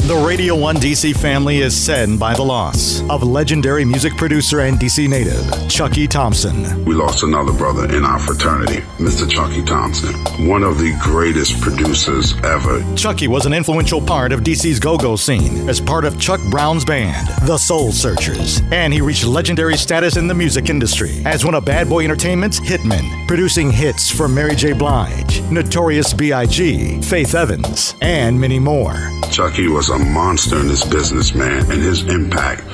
The Radio One D.C. family is saddened by the loss of legendary music producer and D.C. native, Chucky Thompson. We lost another brother in our fraternity, Mr. Chucky Thompson, one of the greatest producers ever. Chucky was an influential part of D.C.'s go-go scene as part of Chuck Brown's band, The Soul Searchers, and he reached legendary status in the music industry as one of Bad Boy Entertainment's hitmen, producing hits for Mary J. Blige, Notorious B.I.G., Faith Evans, and many more. Chucky was a monster in this business, man, and his impact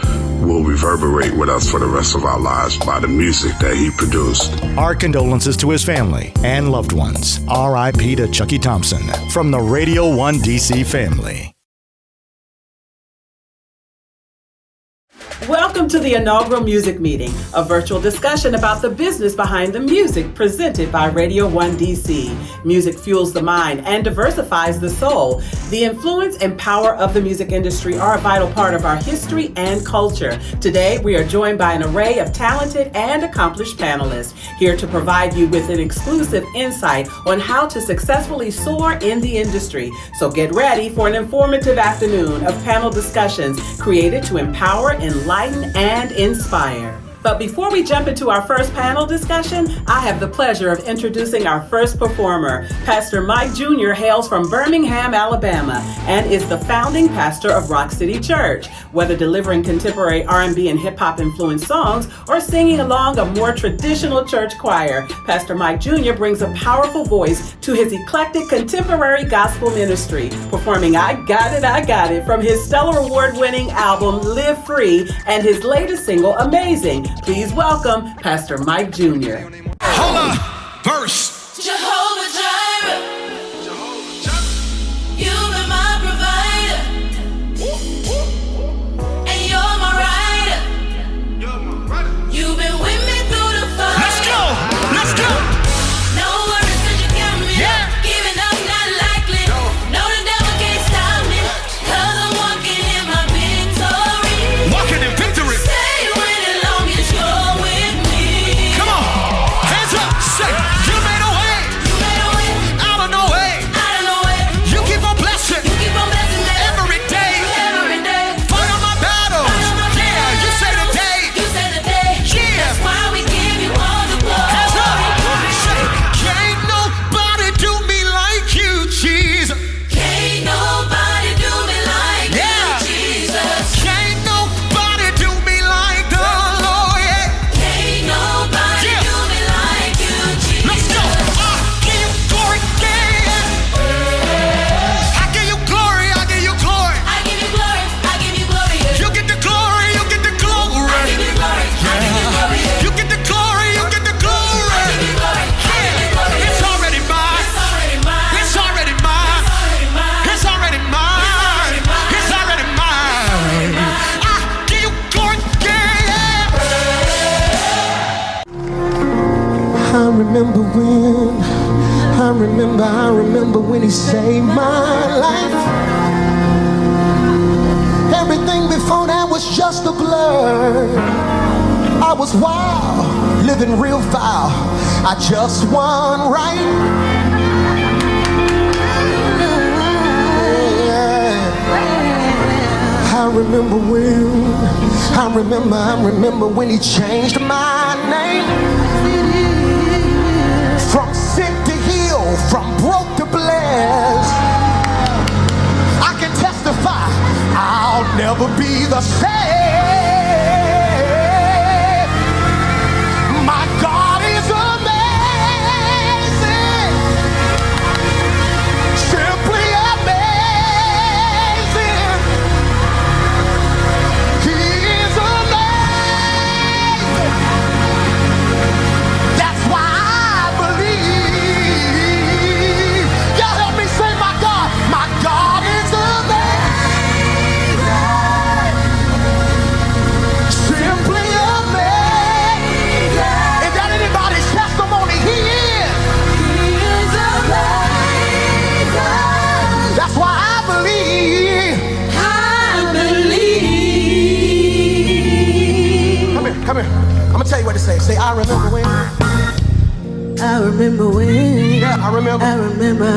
will reverberate with us for the rest of our lives by the music that he produced. Our condolences to his family and loved ones. R.I.P. to Chucky Thompson from the Radio One D.C. family. Welcome to the inaugural music meeting, a virtual discussion about the business behind the music presented by Radio One D.C. Music fuels the mind and diversifies the soul. The influence and power of the music industry are a vital part of our history and culture. Today, we are joined by an array of talented and accomplished panelists, here to provide you with an exclusive insight on how to successfully soar in the industry. So get ready for an informative afternoon of panel discussions created to empower, enlighten, and inspire. But before we jump into our first panel discussion, I have the pleasure of introducing our first performer. Pastor Mike Jr. hails from Birmingham, Alabama, and is the founding pastor of Rock City Church. Whether delivering contemporary R&B and hip-hop influenced songs or singing along a more traditional church choir, Pastor Mike Jr. brings a powerful voice to his eclectic contemporary gospel ministry, performing I Got It from his stellar award-winning album Live Free and his latest single Amazing. Please welcome Pastor Mike Jr. Hold on, verse. Jehovah Jireh, you've been my provider, and you're my rider. You've been with me through the fire. Let's go. No worries 'cause you got me. Yeah. Giving up not likely. No, the devil can't stop me 'cause I'm walking in my victory. Walking in victory. Stay with it long as you're with me. Come on, hands up. Say, you made a way. You made a way Out of no way. out of no way. You keep on blessing. You keep on blessing me Every day. every day. Fight on my battles. Fight on my Yeah, battles. you say today. You say the day. Yeah. That's why we give you all the glory. Hands up. Say, can't nobody do me like you, Jesus. Can't nobody do me like Yeah. you, Jesus. Can't nobody do me like the Lord. Yeah. Can't nobody Yeah. do me like you, Jesus. Let's go. I give you glory, yeah. I give you glory, I give you glory. I give you glory. I give you glory. You get the glory, you get the glory. I give you glory. I give you glory. You get the glory, you get the glory. I give you glory. I give you glory. It's already mine. It's already mine. It's already mine. It's already mine. It's already mine. It's already mine. I give you glory, yeah. I remember when he saved my life. Everything before that was just a blur. I was wild, living real foul. I just won right. I remember when he changed my name. From sick to heal, from broke to blessed. I can testify, I'll never be the same. My God is amazing. Simply amazing. He is amazing. That's why I believe. Y'all help me say my God. My God is amazing. Simply amazing. Is that anybody's testimony? He is. He is amazing. That's why I believe. I believe. Come here. I'm gonna tell you what to say. Say, I remember when. I remember when. Yeah, I remember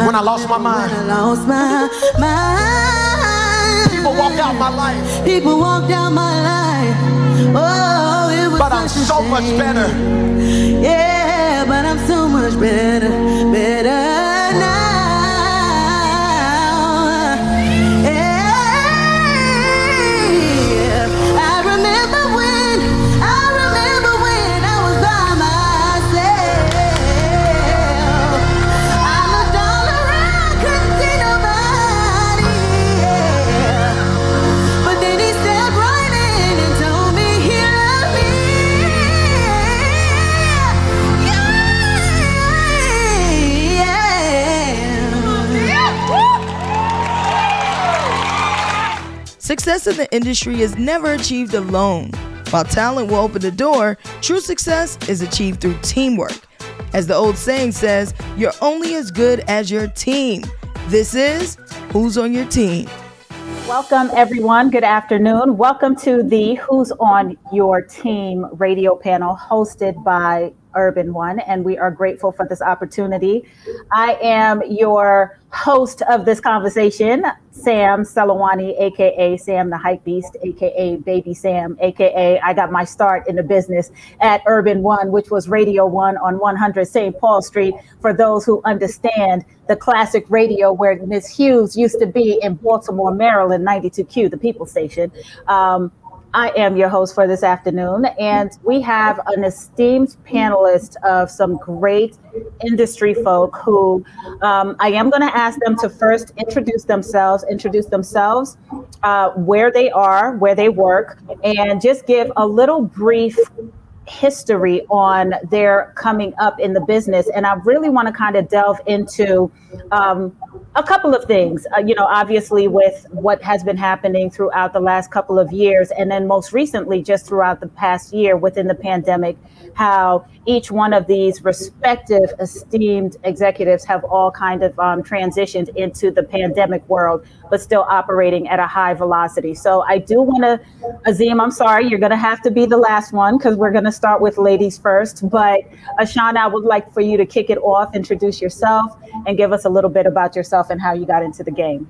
when I lost my mind. When I lost my mind. People walked out my life. People walked out my life. Oh, it was But I'm so much better. Yeah, but I'm so much better now. Yeah, I remember when I was by myself. I looked all around, couldn't see nobody. Yeah. But then he stepped right in and told me he loved me. Success in the industry is never achieved alone. While talent will open the door, true success is achieved through teamwork. As the old saying says, you're only as good as your team. This is Who's on Your Team? Welcome, everyone. Good afternoon. Welcome to the Who's on Your Team radio panel hosted by Urban One, and we are grateful for this opportunity. I am your host of this conversation, Sam Selolwane, aka Sam the Hype Beast, aka Baby Sam, aka I got my start in the business at Urban One, which was Radio One on 100 St. Paul Street, for those who understand the classic radio where Miss Hughes used to be in Baltimore, Maryland, 92Q, the People Station. I am your host for this afternoon, and we have an esteemed panelist of some great industry folk who I am going to ask them to first introduce themselves, where they are, where they work, and just give a little brief history on their coming up in the business. And I really want to kind of delve into a couple of things, obviously with what has been happening throughout the last couple of years, and then most recently, just throughout the past year within the pandemic, how each one of these respective esteemed executives have all kind of transitioned into the pandemic world, but still operating at a high velocity. So I do want to, Azim, I'm sorry, you're going to have to be the last one because we're going to start with ladies first. But Ashaunna, I would like for you to kick it off, introduce yourself, and give us a little bit about yourself and how you got into the game.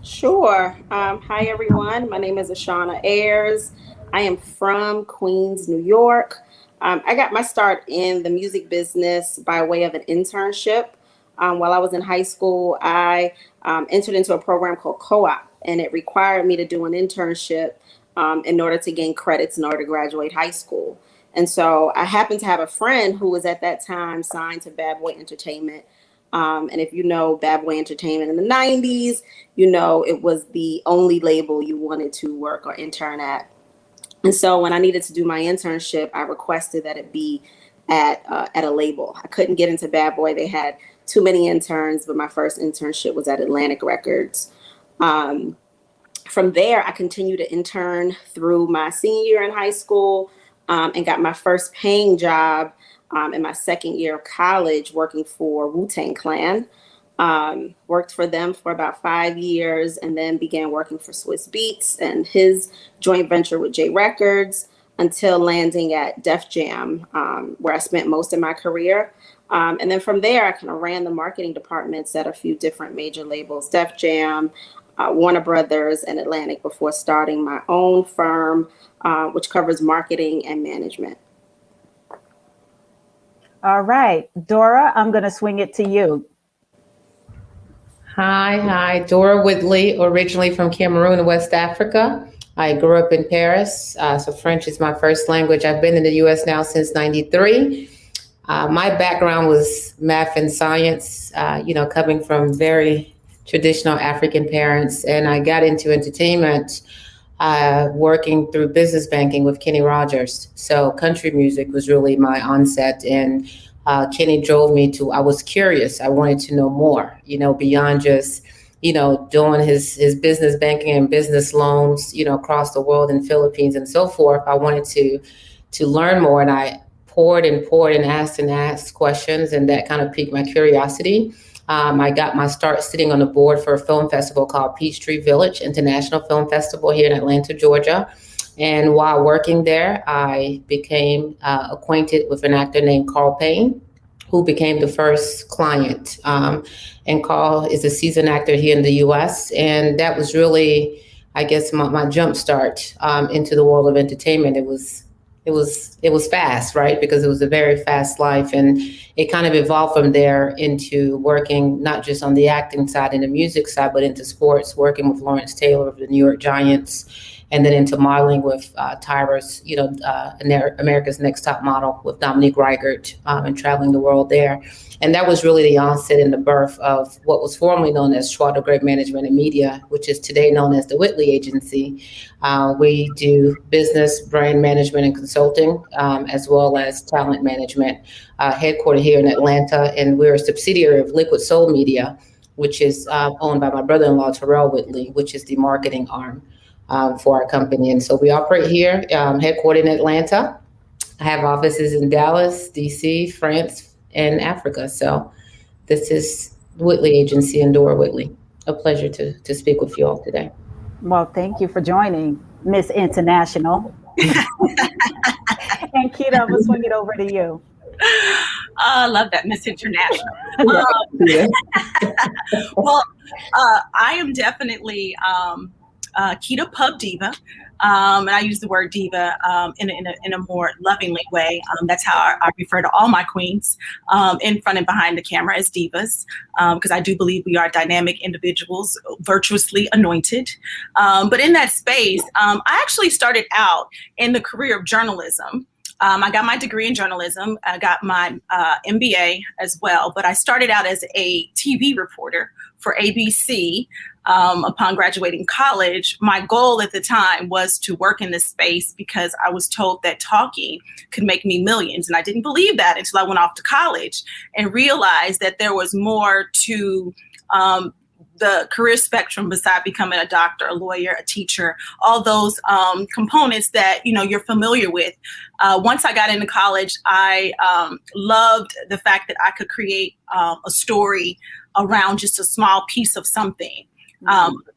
Sure. Hi, everyone. My name is Ashaunna Ayars. I am from Queens, New York. I got my start in the music business by way of an internship. While I was in high school, I entered into a program called Co-op, and it required me to do an internship in order to gain credits in order to graduate high school. And so I happened to have a friend who was at that time signed to Bad Boy Entertainment. And if you know Bad Boy Entertainment in the 90s, you know it was the only label you wanted to work or intern at. And so when I needed to do my internship, I requested that it be at a label. I couldn't get into Bad Boy. They had too many interns, but my first internship was at Atlantic Records. From there, I continued to intern through my senior year in high school and got my first paying job in my second year of college working for Wu-Tang Clan. Worked for them for about 5 years and then began working for Swiss Beats and his joint venture with J Records until landing at Def Jam, where I spent most of my career. And then from there, I kind of ran the marketing departments at a few different major labels, Def Jam, Warner Brothers, and Atlantic, before starting my own firm, which covers marketing and management. All right, Dora, I'm going to swing it to you. Hi, Dora Whitley, originally from Cameroon in West Africa. I grew up in Paris, so French is my first language. I've been in the US now since '93. My background was math and science, coming from very traditional African parents. And I got into entertainment working through business banking with Kenny Rogers. So country music was really my onset. And Kenny drove me to, I was curious. I wanted to know more, beyond just, doing his business banking and business loans, across the world in Philippines and so forth. I wanted to learn more, and I poured and asked questions, and that kind of piqued my curiosity. I got my start sitting on the board for a film festival called Peachtree Village International Film Festival here in Atlanta, Georgia. And while working there, I became acquainted with an actor named Carl Payne, who became the first client. And Carl is a seasoned actor here in the US. And that was really, I guess, my jump start into the world of entertainment. It was fast, right? Because it was a very fast life, and it kind of evolved from there into working not just on the acting side and the music side, but into sports, working with Lawrence Taylor of the New York Giants, and then into modeling with Tyra's, America's Next Top Model with Dominique Reichert, and traveling the world there. And that was really the onset and the birth of what was formerly known as Schwader Great Management and Media, which is today known as the Whitley Agency. We do business, brand management, and consulting, as well as talent management, headquartered here in Atlanta. And we're a subsidiary of Liquid Soul Media, which is owned by my brother-in-law, Terrell Whitley, which is the marketing arm for our company. And so we operate here, headquartered in Atlanta. I have offices in Dallas, D.C., France, and Africa. So this is Whitley Agency and Dora Whitley. A pleasure to speak with you all today. Well, thank you for joining, Miss International. And Keita, I'm going to swing it over to you. I love that, Miss International. Well, I am definitely Keita Pub Diva. And I use the word diva in a more lovingly way. That's how I refer to all my queens in front and behind the camera as divas, because I do believe we are dynamic individuals, virtuously anointed. But in that space, I actually started out in the career of journalism. I got my degree in journalism. I got my MBA as well. But I started out as a TV reporter for ABC. Upon graduating college, my goal at the time was to work in this space because I was told that talking could make me millions. And I didn't believe that until I went off to college and realized that there was more to the career spectrum beside becoming a doctor, a lawyer, a teacher, all those components that, you're familiar with. Once I got into college, I loved the fact that I could create a story around just a small piece of something.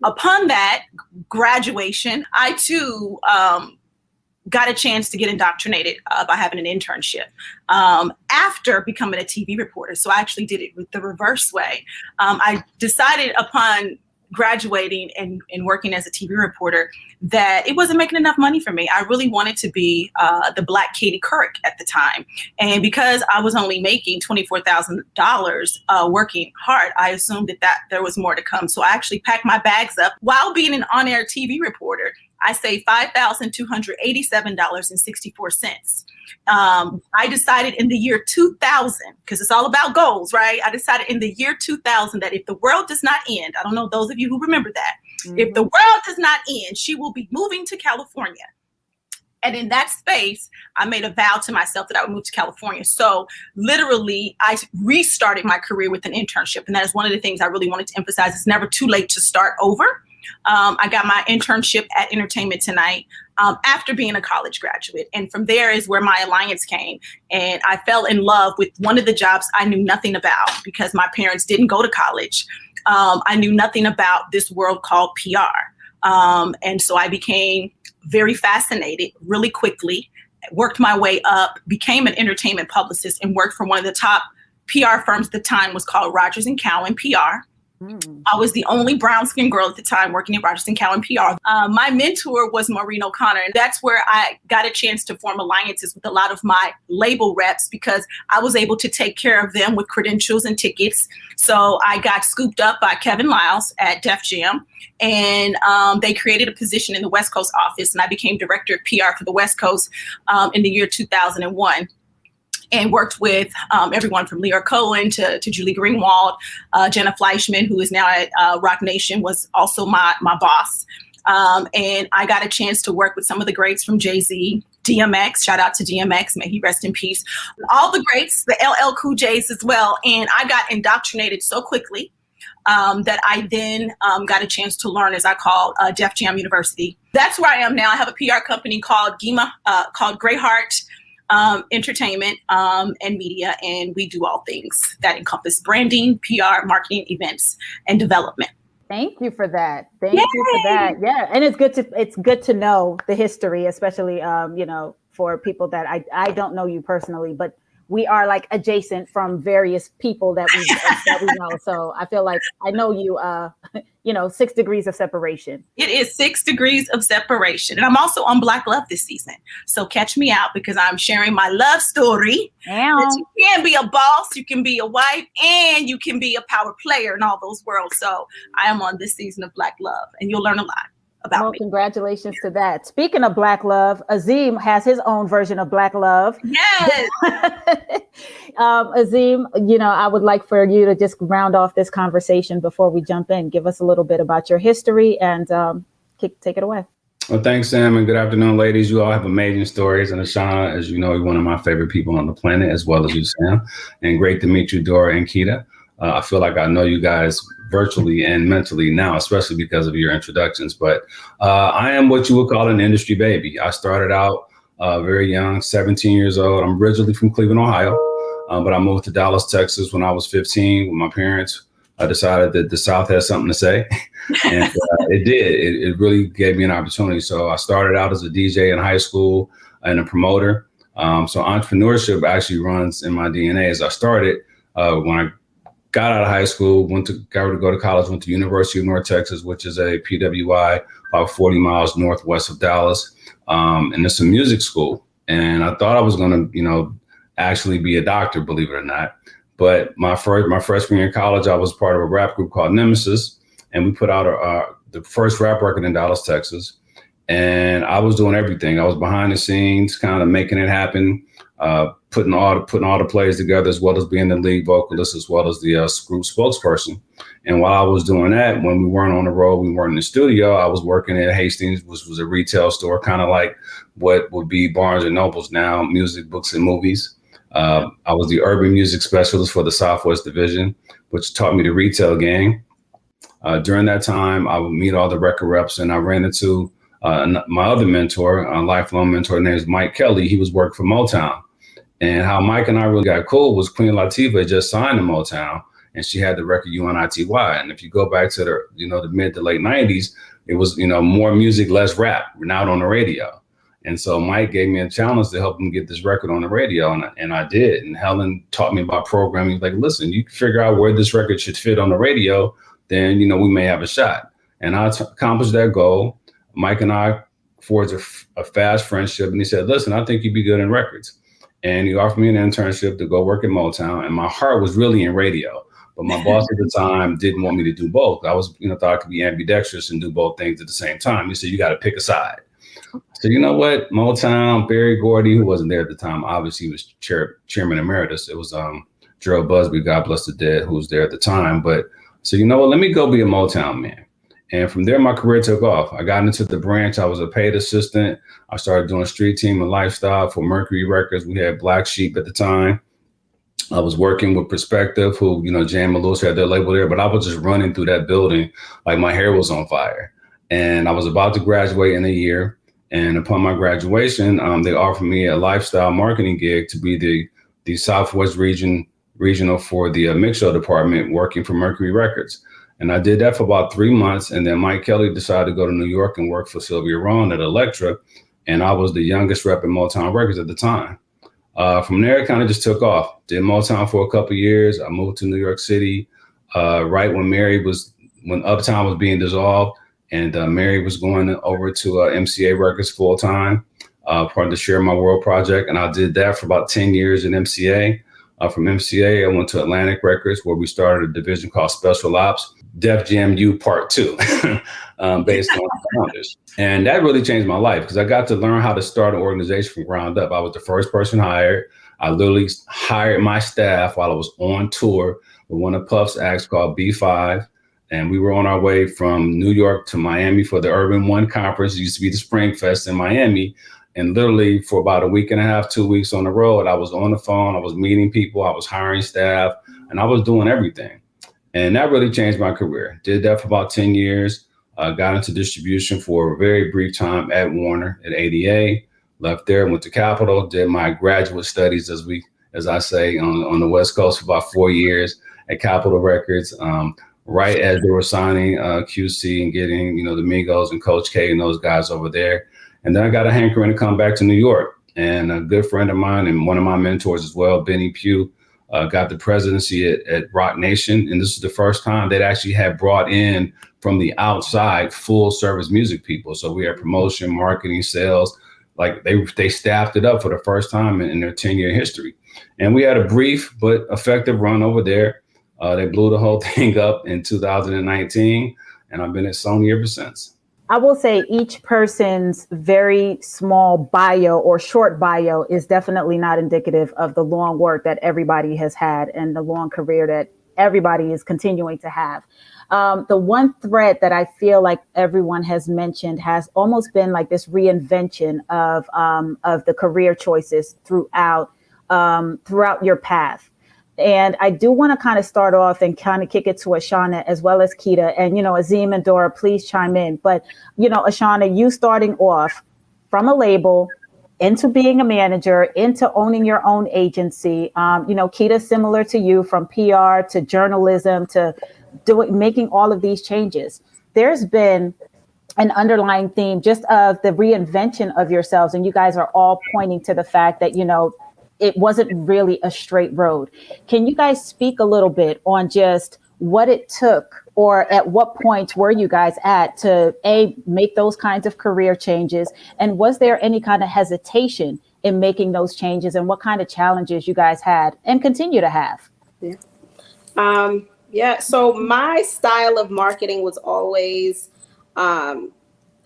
Upon that graduation, I too got a chance to get indoctrinated by having an internship after becoming a TV reporter. So I actually did it with the reverse way. I decided upon graduating and working as a TV reporter that it wasn't making enough money for me. I really wanted to be the Black Katie Couric at the time. And because I was only making $24,000 working hard, I assumed that there was more to come. So I actually packed my bags up while being an on-air TV reporter. I saved $5,287.64. I decided in the year 2000, because it's all about goals, right? I decided in the year 2000 that if the world does not end, I don't know those of you who remember that, if the world does not end, she will be moving to California. And in that space, I made a vow to myself that I would move to California. So literally, I restarted my career with an internship. And that is one of the things I really wanted to emphasize. It's never too late to start over. I got my internship at Entertainment Tonight after being a college graduate. And from there is where my alliance came. And I fell in love with one of the jobs I knew nothing about because my parents didn't go to college. I knew nothing about this world called PR. And so I became very fascinated really quickly, worked my way up, became an entertainment publicist, and worked for one of the top PR firms at the time, was called Rogers & Cowan PR. I was the only brown-skinned girl at the time working at Rogers & Cowan PR. My mentor was Maureen O'Connor, and that's where I got a chance to form alliances with a lot of my label reps because I was able to take care of them with credentials and tickets. So I got scooped up by Kevin Lyles at Def Jam, and they created a position in the West Coast office, and I became director of PR for the West Coast in the year 2001. And worked with everyone from Leah Cohen to Julie Greenwald. Jenna Fleischman, who is now at Rock Nation, was also my boss. And I got a chance to work with some of the greats from Jay-Z, DMX, shout out to DMX, may he rest in peace. All the greats, the LL Cool J's as well. And I got indoctrinated so quickly that I then got a chance to learn, as I call Def Jam University. That's where I am now. I have a PR company called GEMA, called Greyheart Entertainment and Media, and we do all things that encompass branding, PR, marketing, events, and development. Thank you for that. Thank you for that. Yeah, and it's good to know the history, especially for people that I don't know you personally, but we are like adjacent from various people that we know. So I feel like I know you, 6 degrees of separation. It is 6 degrees of separation. And I'm also on Black Love this season. So catch me out because I'm sharing my love story. That you can be a boss, you can be a wife, and you can be a power player in all those worlds. So I am on this season of Black Love, and you'll learn a lot about me. Congratulations to that. Speaking of Black Love, Azim has his own version of Black Love. Yes. Azim, I would like for you to just round off this conversation before we jump in. Give us a little bit about your history and take it away. Well, thanks, Sam, and good afternoon, ladies. You all have amazing stories, and Ashaunna, as you know, you're one of my favorite people on the planet, as well as you, Sam. And great to meet you, Dora and Keita. I feel like I know you guys virtually and mentally now, especially because of your introductions. But I am what you would call an industry baby. I started out very young, 17 years old. I'm originally from Cleveland, Ohio, but I moved to Dallas, Texas when I was 15 with my parents. I decided that the South has something to say, and it did. It really gave me an opportunity. So I started out as a DJ in high school and a promoter. So entrepreneurship actually runs in my DNA. As I started when I got out of high school, got to go to college, went to University of North Texas, which is a PWI about 40 miles northwest of Dallas. And it's a music school. And I thought I was going to, actually be a doctor, believe it or not. But my freshman year in college, I was part of a rap group called Nemesis. And we put out the first rap record in Dallas, Texas. And I was doing everything. I was behind the scenes, kind of making it happen, putting all the plays together, as well as being the lead vocalist, as well as the group spokesperson. And while I was doing that, when we weren't on the road, we weren't in the studio, I was working at Hastings, which was a retail store, kind of like what would be Barnes and Nobles now, music, books, and movies. I was the urban music specialist for the Southwest Division, which taught me the retail game. During that time, I would meet all the record reps, and I ran into my other mentor, a lifelong mentor named Mike Kelly. He was working for Motown. And how Mike and I really got cool was Queen Latifah just signed to Motown, and she had the record UNITY. And if you go back to the mid to late 90s, it was, more music, less rap, not on the radio. And so Mike gave me a challenge to help him get this record on the radio. And I did. And Helen taught me about programming. Like, listen, you can figure out where this record should fit on the radio, then, we may have a shot. And I accomplished that goal. Mike and I forged a fast friendship. And he said, listen, I think you'd be good in records. And he offered me an internship to go work at Motown. And my heart was really in radio. But my boss at the time didn't want me to do both. I was, thought I could be ambidextrous and do both things at the same time. He said, you got to pick a side. So you know what? Motown, Barry Gordy, who wasn't there at the time, obviously he was chairman emeritus. It was Gerald Busby, God bless the dead, who was there at the time. But so you know what? Let me go be a Motown man. And from there, my career took off. I got into the branch. I was a paid assistant. I started doing street team and lifestyle for Mercury Records. We had Black Sheep at the time. I was working with Perspective, who, Jan and Lewis had their label there, but I was just running through that building like my hair was on fire. And I was about to graduate in a year. And upon my graduation, they offered me a lifestyle marketing gig to be the Southwest regional for the mix show department, working for Mercury Records. And I did that for about 3 months. And then Mike Kelly decided to go to New York and work for Sylvia Rhone at Elektra. And I was the youngest rep at Motown Records at the time. From there, it kind of just took off. Did Motown for a couple of years. I moved to New York City right when Uptown was being dissolved. And Mary was going over to MCA Records full time, part of the Share My World project. And I did that for about 10 years in MCA. From MCA, I went to Atlantic Records, where we started a division called Special Ops, Def Jam U Part 2, based on founders. And that really changed my life because I got to learn how to start an organization from ground up. I was the first person hired. I literally hired my staff while I was on tour with one of Puff's acts called B5. And we were on our way from New York to Miami for the Urban One Conference. It used to be the Spring Fest in Miami. And literally for about a week and a half, 2 weeks on the road, I was on the phone, I was meeting people, I was hiring staff, and I was doing everything. And that really changed my career. Did that for about 10 years. Got into distribution for a very brief time at Warner at ADA. Left there, went to Capitol, did my graduate studies, as I say, on the West Coast for about 4 years at Capitol Records. Right as they were signing QC and getting, the Migos and Coach K and those guys over there. And then I got a hankering to come back to New York. and a good friend of mine and one of my mentors as well, Benny Pugh, got the presidency at Rock Nation. And this is the first time they'd actually had brought in from the outside full service music people. So we had promotion, marketing, sales, like they staffed it up for the first time in their 10-year history. And we had a brief but effective run over there. They blew the whole thing up in 2019, and I've been at Sony ever since. I will say each person's very small bio or short bio is definitely not indicative of the long work that everybody has had and the long career that everybody is continuing to have. The one thread that I feel like everyone has mentioned has almost been like this reinvention of the career choices throughout your path. And I do want to kind of start off and kind of kick it to Ashaunna as well as Keita. And, you know, Azim and Dora, please chime in. But, you know, Ashaunna, you starting off from a label into being a manager, into owning your own agency. You know, Keita, similar to you, from PR to journalism to making all of these changes. There's been an underlying theme just of the reinvention of yourselves. And you guys are all pointing to the fact that, you know, it wasn't really a straight road. Can you guys speak a little bit on just what it took, or at what points were you guys at to make those kinds of career changes? And was there any kind of hesitation in making those changes, and what kind of challenges you guys had and continue to have? So my style of marketing was always a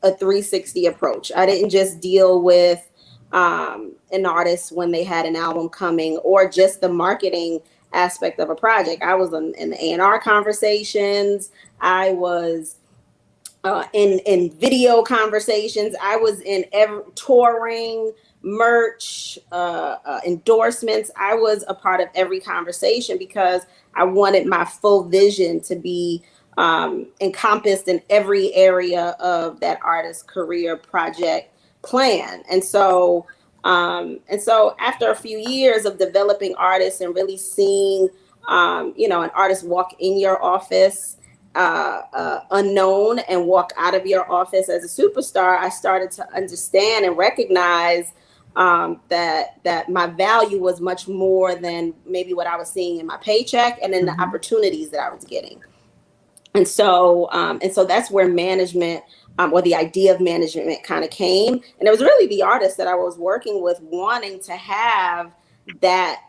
360 approach. I didn't just deal with an artist when they had an album coming, or just the marketing aspect of a project. I was in the A&R conversations. I was in video conversations. I was in touring, merch, endorsements. I was a part of every conversation because I wanted my full vision to be encompassed in every area of that artist's career project plan. And so after a few years of developing artists and really seeing, an artist walk in your office unknown and walk out of your office as a superstar, I started to understand and recognize that my value was much more than maybe what I was seeing in my paycheck and in the opportunities that I was getting. And so that's where management, or the idea of management, kind of came. And it was really the artists that I was working with wanting to have that,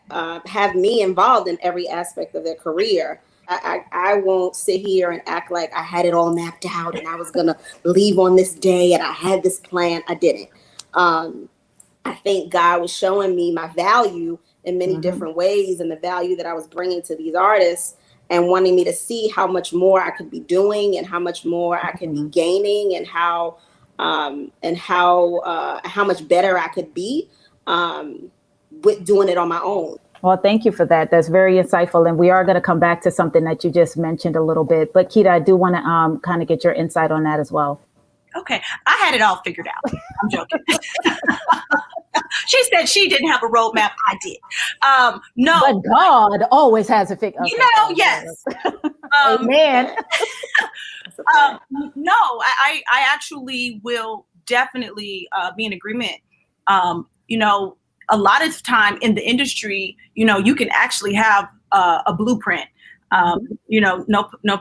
have me involved in every aspect of their career. I won't sit here and act like I had it all mapped out and I was going to leave on this day and I had this plan. I didn't. I think God was showing me my value in many different ways, and the value that I was bringing to these artists, and wanting me to see how much more I could be doing and how much more I could be gaining, and how much better I could be with doing it on my own. Well, thank you for that. That's very insightful. And we are going to come back to something that you just mentioned a little bit. But Keita, I do want to kind of get your insight on that as well. Okay. I had it all figured out. I'm joking. She said she didn't have a roadmap. I did. No. But God always has a figure. You know, yes. Amen. No, I actually will definitely be in agreement. A lot of the time in the industry, you can actually have a blueprint. No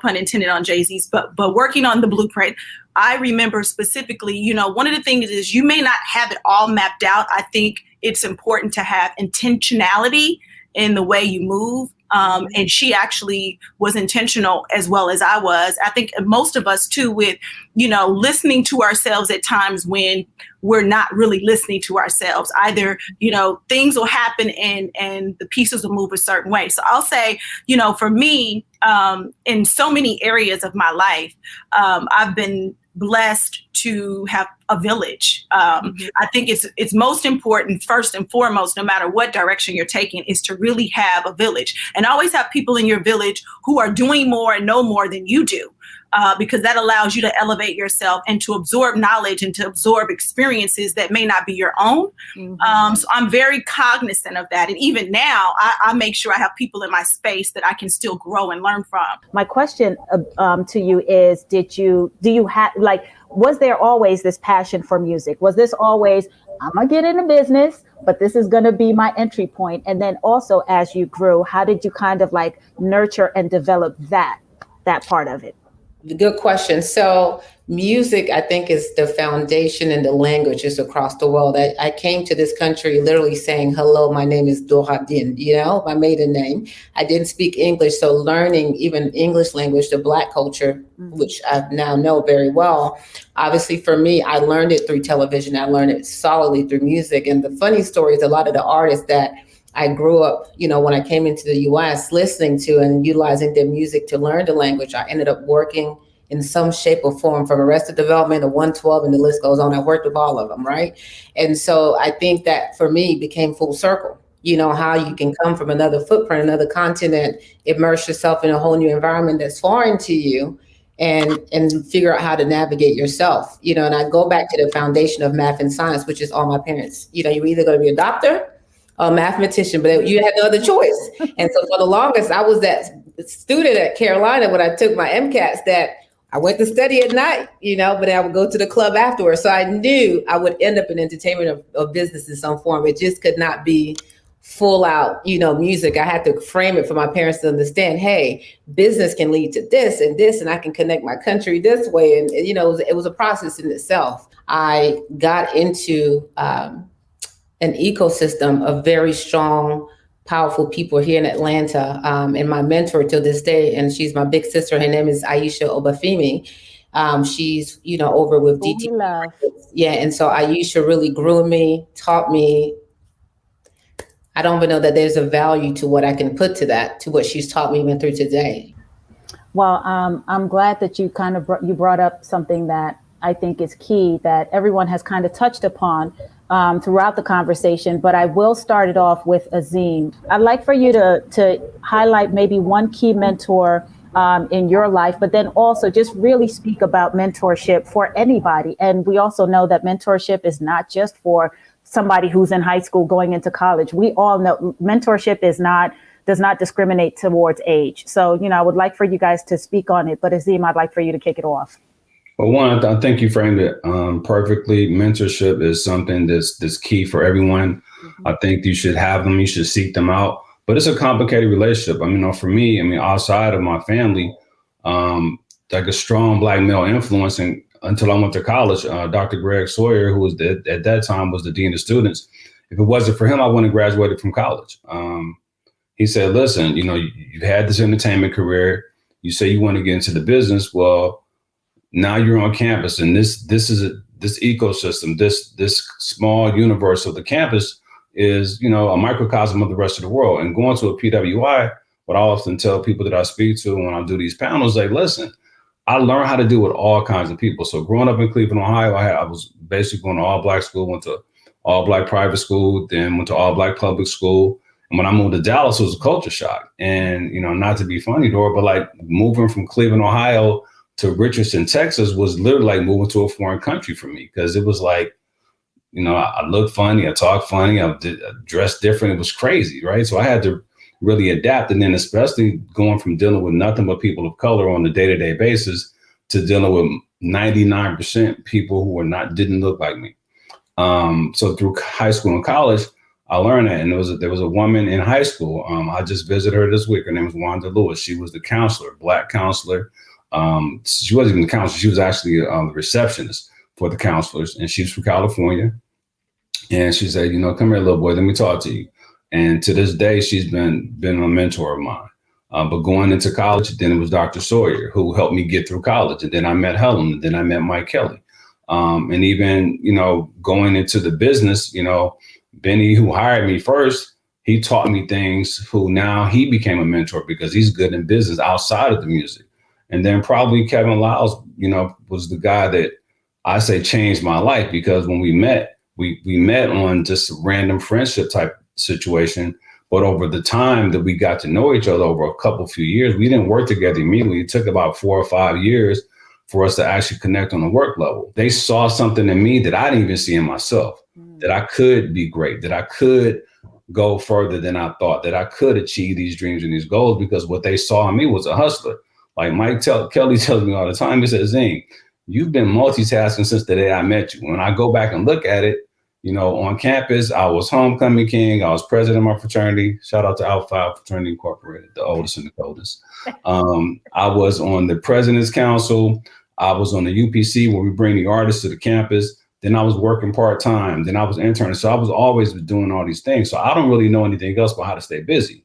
pun intended on Jay-Z's, but working on the blueprint. I remember specifically, one of the things is you may not have it all mapped out. I think it's important to have intentionality in the way you move. And she actually was intentional as well as I was. I think most of us too, with, listening to ourselves at times when we're not really listening to ourselves. Either, things will happen and the pieces will move a certain way. So I'll say, for me, in so many areas of my life, I've been blessed to have a village. I think it's most important, first and foremost, no matter what direction you're taking, is to really have a village, and always have people in your village who are doing more and know more than you do. because that allows you to elevate yourself and to absorb knowledge and to absorb experiences that may not be your own. So I'm very cognizant of that. And even now, I make sure I have people in my space that I can still grow and learn from. My question to you is, do you have, like, was there always this passion for music? Was this always, I'm gonna get into business, but this is gonna be my entry point? And then also, as you grew, how did you kind of like nurture and develop that part of it? Good question. So music, I think, is the foundation and the languages across the world. I came to this country literally saying, hello, my name is Doradin, my maiden name. I didn't speak English. So learning even English language, the Black culture, which I now know very well. Obviously, for me, I learned it through television. I learned it solidly through music. And the funny story is a lot of the artists that I grew up, when I came into the US, listening to and utilizing their music to learn the language. I ended up working in some shape or form, from Arrested Development to 112, and the list goes on. I worked with all of them, right? And so I think that for me became full circle. How you can come from another footprint, another continent, immerse yourself in a whole new environment that's foreign to you, and figure out how to navigate yourself. And I go back to the foundation of math and science, which is all my parents. You're either going to be a doctor, a mathematician, but you had no other choice. And so for the longest, I was that student at Carolina when I took my MCATs that I went to study at night, but I would go to the club afterwards. So I knew I would end up in entertainment or business in some form. It just could not be full out, music. I had to frame it for my parents to understand, hey, business can lead to this, and I can connect my country this way. And, it was a process in itself. I got into an ecosystem of very strong, powerful people here in Atlanta. And my mentor till this day, and she's my big sister, her name is Aisha Obafemi. She's, over with DT. Yeah. And so Aisha really grew me, taught me. I don't even know that there's a value to what I can put to that, to what she's taught me even through today. Well, I'm glad that you you brought up something that I think is key, that everyone has kind of touched upon throughout the conversation, but I will start it off with Azim. I'd like for you to highlight maybe one key mentor in your life, but then also just really speak about mentorship for anybody. And we also know that mentorship is not just for somebody who's in high school going into college. We all know mentorship does not discriminate towards age. So, I would like for you guys to speak on it, but Azim, I'd like for you to kick it off. Well, one, I think you framed it perfectly. Mentorship is something that's key for everyone. I think you should have them. You should seek them out. But it's a complicated relationship. For me, outside of my family, like a strong Black male influence, and until I went to college, Dr. Greg Sawyer, who was at that time was the dean of students. If it wasn't for him, I wouldn't have graduated from college. He said, "Listen, you've had this entertainment career. You say you want to get into the business. Well, now you're on campus, and this ecosystem, this small universe of the campus is, a microcosm of the rest of the world. And going to a PWI, what I often tell people that I speak to when I do these panels, like, listen, I learned how to deal with all kinds of people. So growing up in Cleveland, Ohio, I was basically going to all Black school, went to all Black private school, then went to all Black public school. And when I moved to Dallas, it was a culture shock. And, not to be funny, Dora, but like moving from Cleveland, Ohio to Richardson, Texas was literally like moving to a foreign country for me, because it was like, I looked funny, I talked funny, I dressed different. It was crazy, right? So I had to really adapt. And then especially going from dealing with nothing but people of color on a day-to-day basis to dealing with 99% people who didn't look like me. So through high school and college, I learned that. And there was a woman in high school. I just visited her this week. Her name was Wanda Lewis. She was the counselor, Black counselor. She wasn't even the counselor. She was actually the receptionist for the counselors. And she's from California. And she said, come here, little boy, let me talk to you. And to this day, she's been a mentor of mine. But going into college, then it was Dr. Sawyer who helped me get through college. And then I met Helen, and then I met Mike Kelly. And even, going into the business, Benny, who hired me first, he taught me things, who now he became a mentor because he's good in business outside of the music. And then probably Kevin Lyles, was the guy that I say changed my life, because when we met on just a random friendship type situation, But over the time that we got to know each other over a few years, we didn't work together immediately. It took about 4 or 5 years for us to actually connect on the work level. They saw something in me that I didn't even see in myself, that I could be great, that I could go further than I thought, that I could achieve these dreams and these goals, because what they saw in me was a hustler. Like Kelly tells me all the time, he says, Azim, you've been multitasking since the day I met you. When I go back and look at it, you know, on campus, I was homecoming king. I was president of my fraternity. Shout out to Alpha Fraternity Incorporated, the oldest and the coldest. I was on the President's Council. I was on the UPC where we bring the artists to the campus. Then I was working part-time. Then I was interning. So I was always doing all these things. So I don't really know anything else about how to stay busy.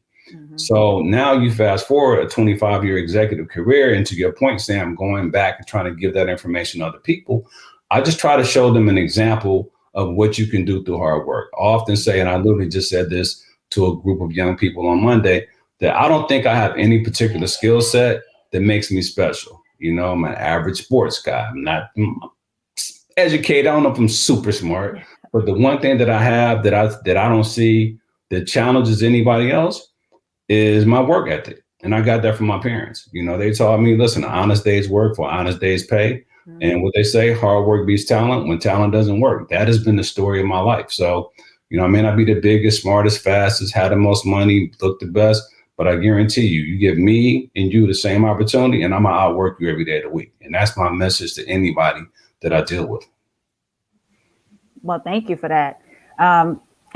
So now you fast forward a 25-year executive career, and to your point, Sam, going back and trying to give that information to other people, I just try to show them an example of what you can do through hard work. I often say, and I literally just said this to a group of young people on Monday, that I don't think I have any particular skill set that makes me special. You know, I'm an average sports guy. I'm not educated. I don't know if I'm super smart, but the one thing that I have that I don't see that challenges anybody else is my work ethic. And I got that from my parents. You know, they taught me, listen, honest day's work for honest day's pay. And what they say, hard work beats talent when talent doesn't work. That has been the story of my life. So, you know, I may not be the biggest, smartest, fastest, had the most money, look the best, but I guarantee you, you give me and you the same opportunity and I'm going to outwork you every day of the week. And that's my message to anybody that I deal with. Well, thank you for that.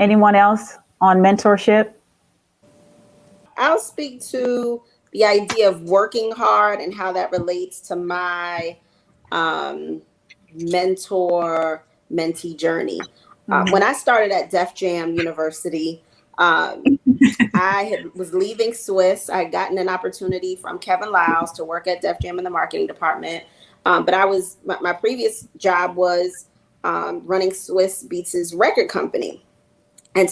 Anyone else on mentorship? I'll speak to the idea of working hard and how that relates to my mentor-mentee journey. When I started at Def Jam University, was leaving Swiss. I had gotten an opportunity from Kevin Lyles to work at Def Jam in the marketing department. But my previous job was running Swiss Beats' record company. And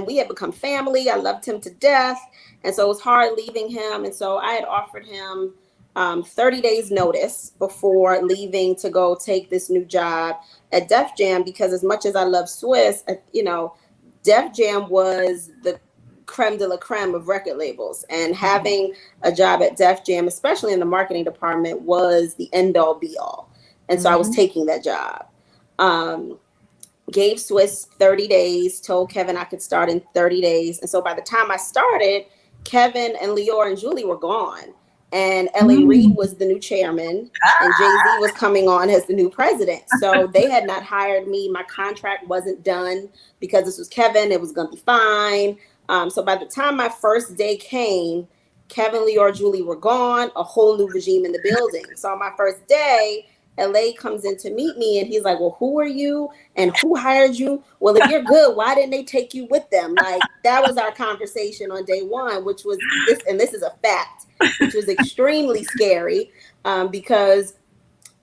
we had become family. I loved him to death. And so it was hard leaving him. And so I had offered him 30 days notice before leaving to go take this new job at Def Jam, because as much as I love Swiss, you know, Def Jam was the creme de la creme of record labels, and having a job at Def Jam, especially in the marketing department, was the end all be all. And so I was taking that job. Gave Swiss 30 days, told Kevin I could start in 30 days. And so by the time I started, Kevin and Leora and Julie were gone. And L.A. Reid was the new chairman, and Jay-Z was coming on as the new president. So they had not hired me. My contract wasn't done because this was Kevin. It was going to be fine. So by the time my first day came, Kevin, Leora, Julie were gone, a whole new regime in the building. So on my first day, LA comes in to meet me, and he's like, well, who are you and who hired you? Well, if you're good, why didn't they take you with them? Like, that was our conversation on day one, which was this, and this is a fact, which was extremely scary because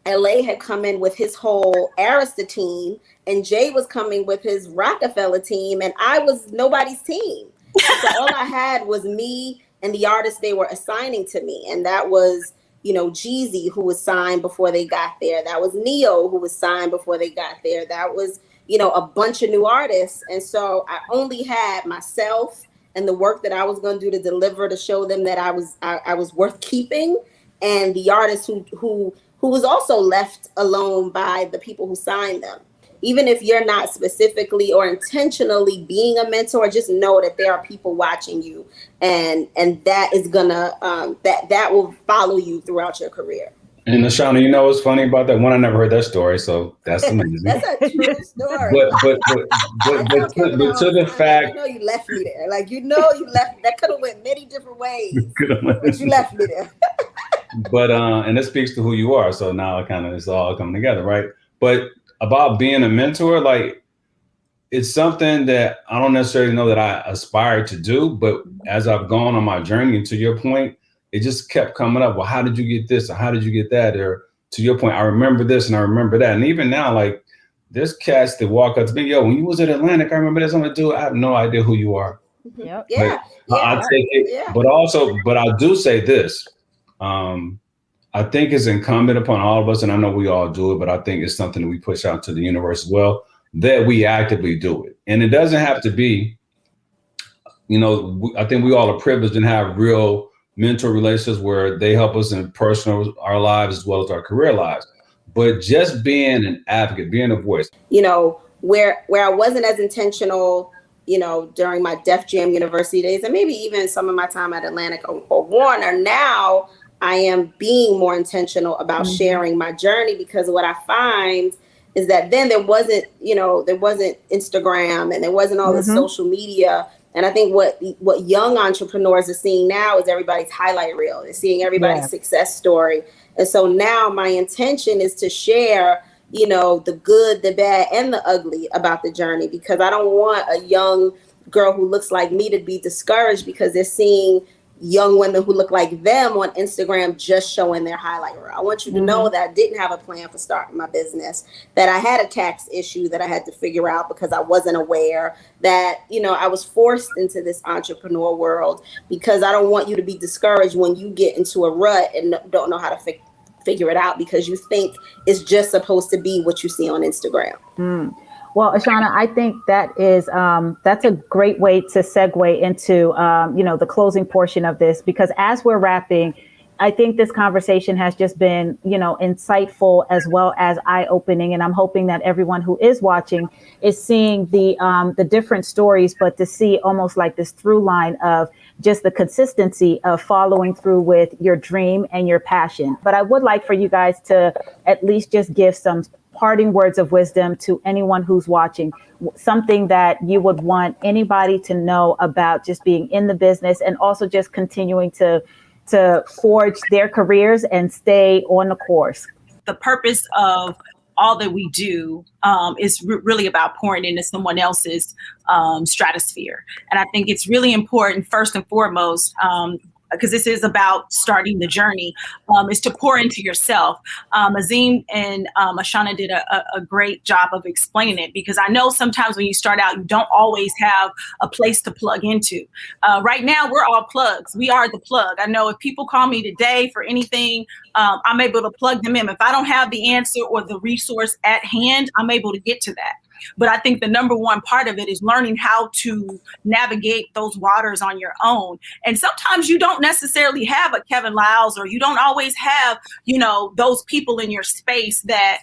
LA had come in with his whole Arista team, and Jay was coming with his Rockefeller team, and I was nobody's team. So all I had was me and the artists they were assigning to me, and that was, you know, Jeezy, who was signed before they got there. That was Neo, who was signed before they got there. That was, you know, a bunch of new artists. And so I only had myself and the work that I was going to do to deliver, to show them that I was worth keeping, and the artist who was also left alone by the people who signed them. Even if you're not specifically or intentionally being a mentor, just know that there are people watching you, and that is gonna that will follow you throughout your career. And Ashaunna, you know what's funny about that? One, I never heard that story, so that's amazing. That's a true story. But to the fact, I know you left me there. Like, you know, you left. That could have went many different ways, but you left me there. But and it speaks to who you are. So now it's all coming together, right? But about being a mentor, like, it's something that I don't necessarily know that I aspire to do, but as I've gone on my journey, and to your point, it just kept coming up. Well, how did you get this? Or how did you get that? Or to your point, I remember this and I remember that. And even now, like, there's cats that walk up to me, yo, when you was at Atlantic, I remember this. I'm gonna do it. I have no idea who you are. Yep. Yeah. I take it, but I do say this. I think it's incumbent upon all of us, and I know we all do it, but I think it's something that we push out to the universe as well, that we actively do it. And it doesn't have to be, I think we all are privileged and have real mentor relationships where they help us in personal, our lives, as well as our career lives. But just being an advocate, being a voice. Where I wasn't as intentional, during my Def Jam University days, and maybe even some of my time at Atlantic or Warner, now I am being more intentional about sharing my journey, because what I find is that then there wasn't Instagram and there wasn't all this social media. And I think what young entrepreneurs are seeing now is everybody's highlight reel. They're seeing everybody's success story. And so now my intention is to share, the good, the bad, and the ugly about the journey, because I don't want a young girl who looks like me to be discouraged because they're seeing young women who look like them on Instagram just showing their highlight reel. I want you to know that I didn't have a plan for starting my business, that I had a tax issue that I had to figure out because I wasn't aware, that, I was forced into this entrepreneur world, because I don't want you to be discouraged when you get into a rut and don't know how to figure it out because you think it's just supposed to be what you see on Instagram. Well, Ashaunna, I think that is that's a great way to segue into the closing portion of this, because as we're wrapping, I think this conversation has just been insightful as well as eye-opening, and I'm hoping that everyone who is watching is seeing the different stories, but to see almost like this through line of just the consistency of following through with your dream and your passion. But I would like for you guys to at least just give some parting words of wisdom to anyone who's watching, something that you would want anybody to know about just being in the business and also just continuing to forge their careers and stay on the course. The purpose of all that we do is really about pouring into someone else's stratosphere. And I think it's really important, first and foremost, because this is about starting the journey, is to pour into yourself. Azim and Ashaunna did a great job of explaining it, because I know sometimes when you start out, you don't always have a place to plug into. Right now, we're all plugs. We are the plug. I know if people call me today for anything, I'm able to plug them in. If I don't have the answer or the resource at hand, I'm able to get to that. But I think the number one part of it is learning how to navigate those waters on your own. And sometimes you don't necessarily have a Kevin Lyles, or you don't always have, those people in your space that,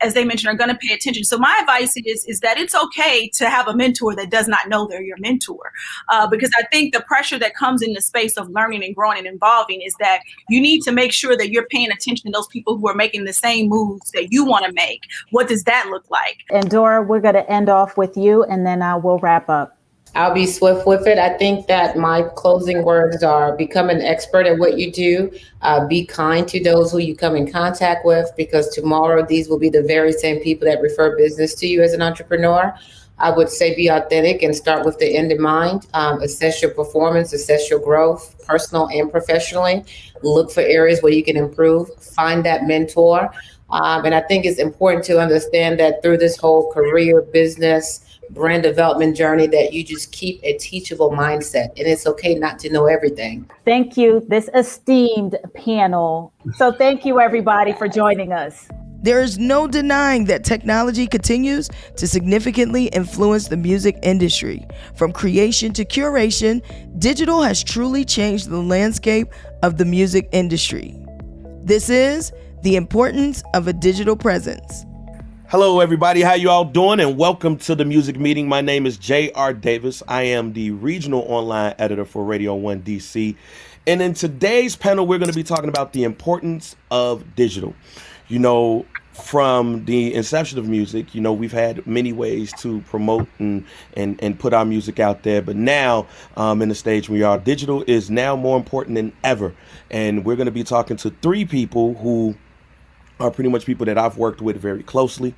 as they mentioned, are going to pay attention. So my advice is that it's okay to have a mentor that does not know they're your mentor, because I think the pressure that comes in the space of learning and growing and evolving is that you need to make sure that you're paying attention to those people who are making the same moves that you want to make. What does that look like? And Dora, we're going to end off with you, and then we'll wrap up. I'll be swift with it. I think that my closing words are: become an expert at what you do. Be kind to those who you come in contact with, because tomorrow these will be the very same people that refer business to you as an entrepreneur. I would say be authentic and start with the end in mind. Assess your performance, assess your growth, personal and professionally. Look for areas where you can improve. Find that mentor. And I think it's important to understand that through this whole career, business, brand development journey, that you just keep a teachable mindset, and it's okay not to know everything. Thank you, this esteemed panel. So thank you, everybody, for joining us. There is no denying that technology continues to significantly influence the music industry. From creation to curation, digital has truly changed the landscape of the music industry. This is the importance of a digital presence. Hello, everybody. How you all doing? And welcome to the music meeting. My name is J.R. Davis. I am the regional online editor for Radio One D.C. And in today's panel, we're going to be talking about the importance of digital. From the inception of music, we've had many ways to promote and put our music out there. But now, in the stage we are, digital is now more important than ever. And we're going to be talking to three people who are pretty much people that I've worked with very closely,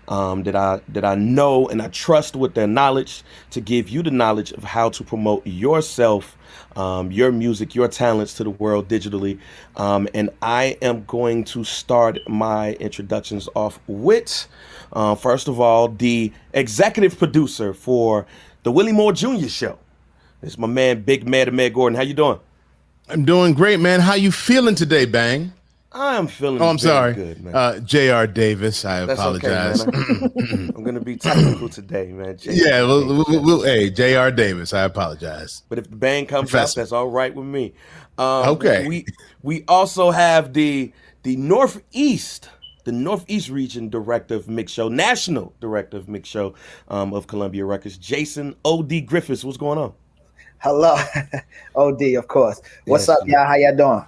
that I know and I trust with their knowledge to give you the knowledge of how to promote yourself, your music, your talents to the world digitally. And I am going to start my introductions off with, first of all, the executive producer for the Willie Moore Jr. Show. It's my man, Big Mad Ahmed Gordon. How you doing? I'm doing great, man. How you feeling today, Bang? I'm feeling I'm very sorry. good, man. J.R. Davis. I That's apologize. okay, man. I'm going to be technical today, man. Yeah, hey, J.R. Davis. I apologize. But if the band comes Professor. out, that's all right with me. Okay. We also have the Northeast region director of Mix Show, national director of Mix Show of Columbia Records, Jason O.D. Griffiths. What's going on? Hello, OD, of course. What's up, y'all? How y'all doing?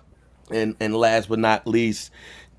And last but not least,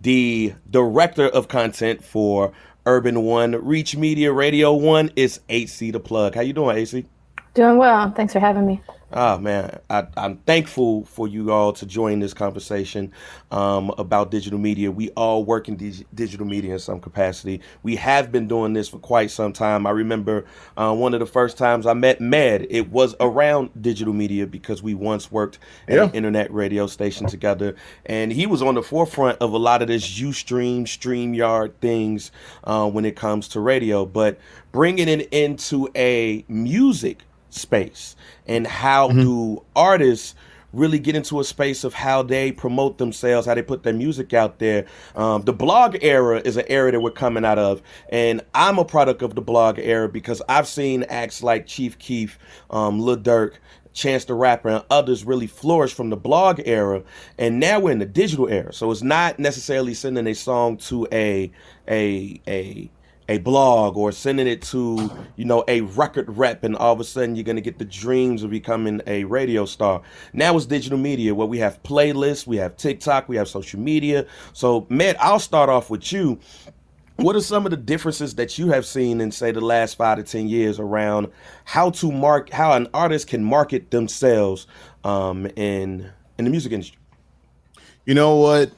the director of content for Urban One, Reach Media Radio One is AC the Plug. How you doing, AC? Doing well. Thanks for having me. Oh man, I'm thankful for you all to join this conversation about digital media. We all work in digital media in some capacity. We have been doing this for quite some time. I remember one of the first times I met Med, it was around digital media because we once worked at an internet radio station together, and he was on the forefront of a lot of this Ustream, StreamYard things when it comes to radio, but bringing it into a music space and how do artists really get into a space of how they promote themselves, how they put their music out there. The blog era is an era that we're coming out of, and I'm a product of the blog era because I've seen acts like Chief Keef, Lil Durk, Chance the Rapper, and others really flourish from the blog era, and now we're in the digital era. So it's not necessarily sending a song to a blog or sending it to, a record rep, and all of a sudden you're going to get the dreams of becoming a radio star. Now it's digital media where we have playlists, we have TikTok, we have social media. So Med, I'll start off with you. What are some of the differences that you have seen in, say, the last 5 to 10 years around how an artist can market themselves in the music industry? You know what?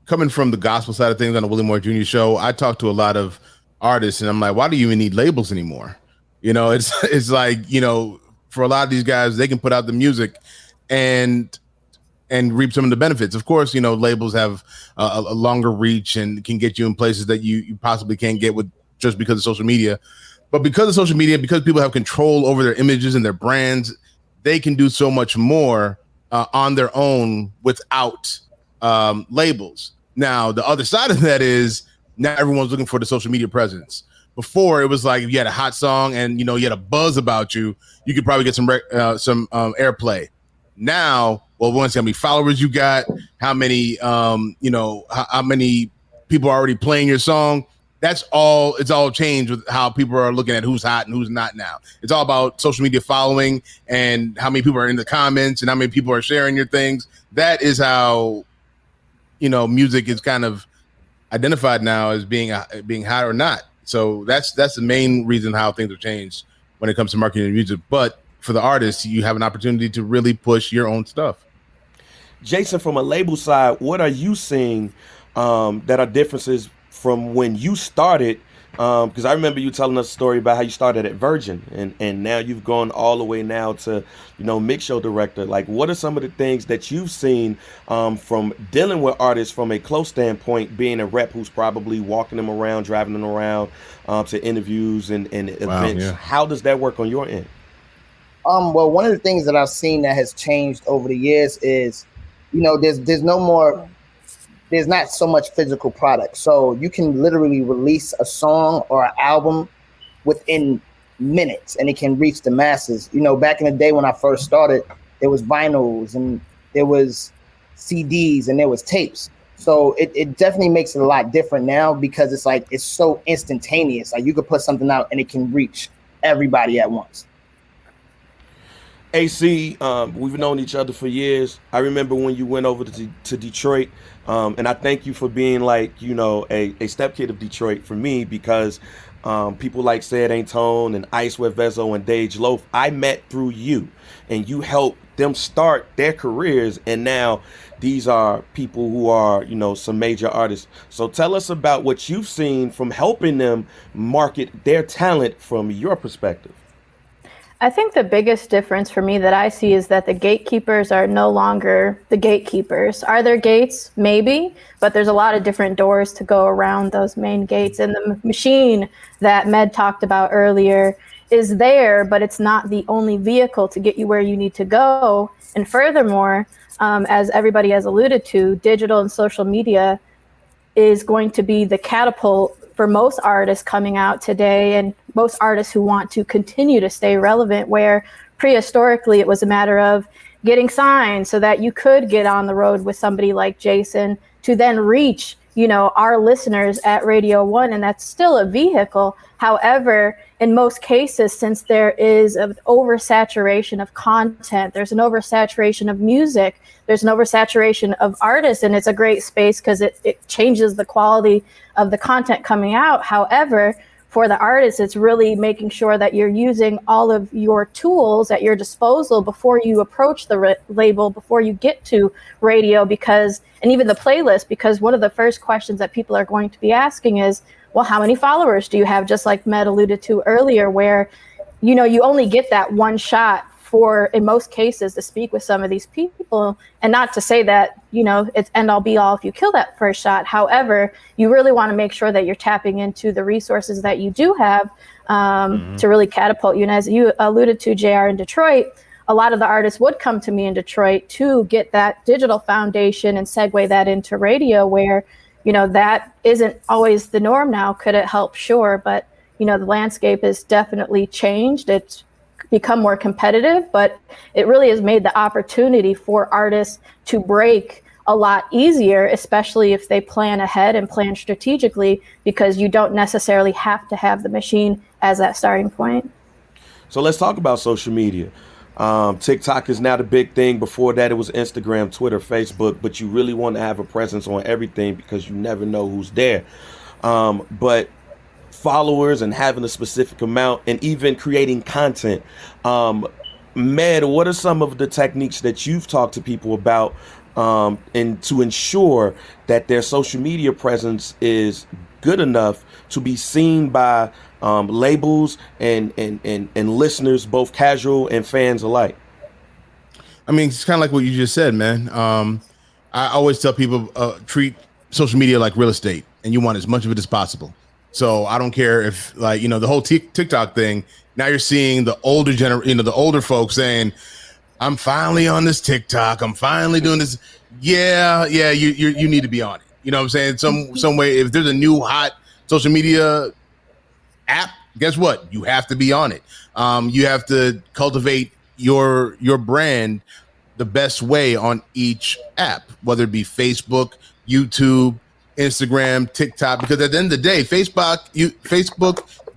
Coming from the gospel side of things on the Willie Moore Jr. show, I talk to a lot of artists and I'm like, why do you even need labels anymore? It's like, for a lot of these guys, they can put out the music and reap some of the benefits. Of course, labels have a longer reach and can get you in places that you possibly can't get with just because of social media. But because of social media, because people have control over their images and their brands, they can do so much more on their own without labels. Now, the other side of that is now everyone's looking for the social media presence. Before, it was like if you had a hot song and you had a buzz about you, you could probably get some airplay. Now, well, we want to see how many followers you got, how many how many people are already playing your song. That's all. It's all changed with how people are looking at who's hot and who's not now. It's all about social media following and how many people are in the comments and how many people are sharing your things. That is how music is kind of identified now as being hot or not. So that's the main reason how things have changed when it comes to marketing music. But for the artists, you have an opportunity to really push your own stuff. Jason, from a label side, what are you seeing that are differences from when you started? Because I remember you telling us a story about how you started at Virgin and now you've gone all the way now to, mix show director. Like, what are some of the things that you've seen from dealing with artists from a close standpoint, being a rep who's probably walking them around, driving them around to interviews and events? Wow, yeah. How does that work on your end? Well, one of the things that I've seen that has changed over the years is, there's not so much physical product. So you can literally release a song or an album within minutes and it can reach the masses. Back in the day when I first started, there was vinyls and there was CDs and there was tapes. So it definitely makes it a lot different now because it's so instantaneous. Like you could put something out and it can reach everybody at once. AC, we've known each other for years. I remember when you went over to Detroit, and I thank you for being like, a step-kid of Detroit for me because people like Said Ain't Tone and Ice with Vezo and Dage Loaf, I met through you, and you helped them start their careers, and now these are people who are, some major artists. So tell us about what you've seen from helping them market their talent from your perspective. I think the biggest difference for me that I see is that the gatekeepers are no longer the gatekeepers. Are there gates? Maybe, but there's a lot of different doors to go around those main gates. And the machine that Med talked about earlier is there, but it's not the only vehicle to get you where you need to go. And furthermore, as everybody has alluded to, digital and social media is going to be the catapult for most artists coming out today, and most artists who want to continue to stay relevant, where prehistorically it was a matter of getting signed so that you could get on the road with somebody like Jason to then reach, you know, our listeners at Radio One, and that's still a vehicle. However, in most cases, since there is an oversaturation of content, there's an oversaturation of music, there's an oversaturation of artists, and it's a great space because it changes the quality of the content coming out. However, for the artists, it's really making sure that you're using all of your tools at your disposal before you approach the label, before you get to radio, and even the playlist, because one of the first questions that people are going to be asking is, well, how many followers do you have? Just like Med alluded to earlier, where, you know, you only get that one shot for, in most cases, to speak with some of these people. And not to say that, you know, it's end all be all if you kill that first shot. However, you really want to make sure that you're tapping into the resources that you do have to really catapult you. And as you alluded to, JR, in Detroit, a lot of the artists would come to me in Detroit to get that digital foundation and segue that into radio, where, you know, that isn't always the norm now. Could it help? Sure. But, you know, the landscape has definitely changed. It's become more competitive, but it really has made the opportunity for artists to break a lot easier, especially if they plan ahead and plan strategically, because you don't necessarily have to have the machine as that starting point. So let's talk about social media. TikTok is now the big thing. Before that, it was Instagram, Twitter, Facebook, but you really want to have a presence on everything because you never know who's there. But followers and having a specific amount, and even creating content. Med, what are some of the techniques that you've talked to people about and to ensure that their social media presence is good enough to be seen by labels and listeners, both casual and fans alike? I mean, it's kind of like what you just said, man. I always tell people, treat social media like real estate, and you want as much of it as possible. So I don't care if, like, you know, the whole TikTok thing, now you're seeing the older the older folks saying, I'm finally on this TikTok. I'm finally doing this. Yeah. You need to be on it. You know what I'm saying? Some way, if there's a new hot social media app, guess what? You have to be on it. You have to cultivate your brand the best way on each app, whether it be Facebook, YouTube, Instagram, TikTok, because at the end of the day, Facebook,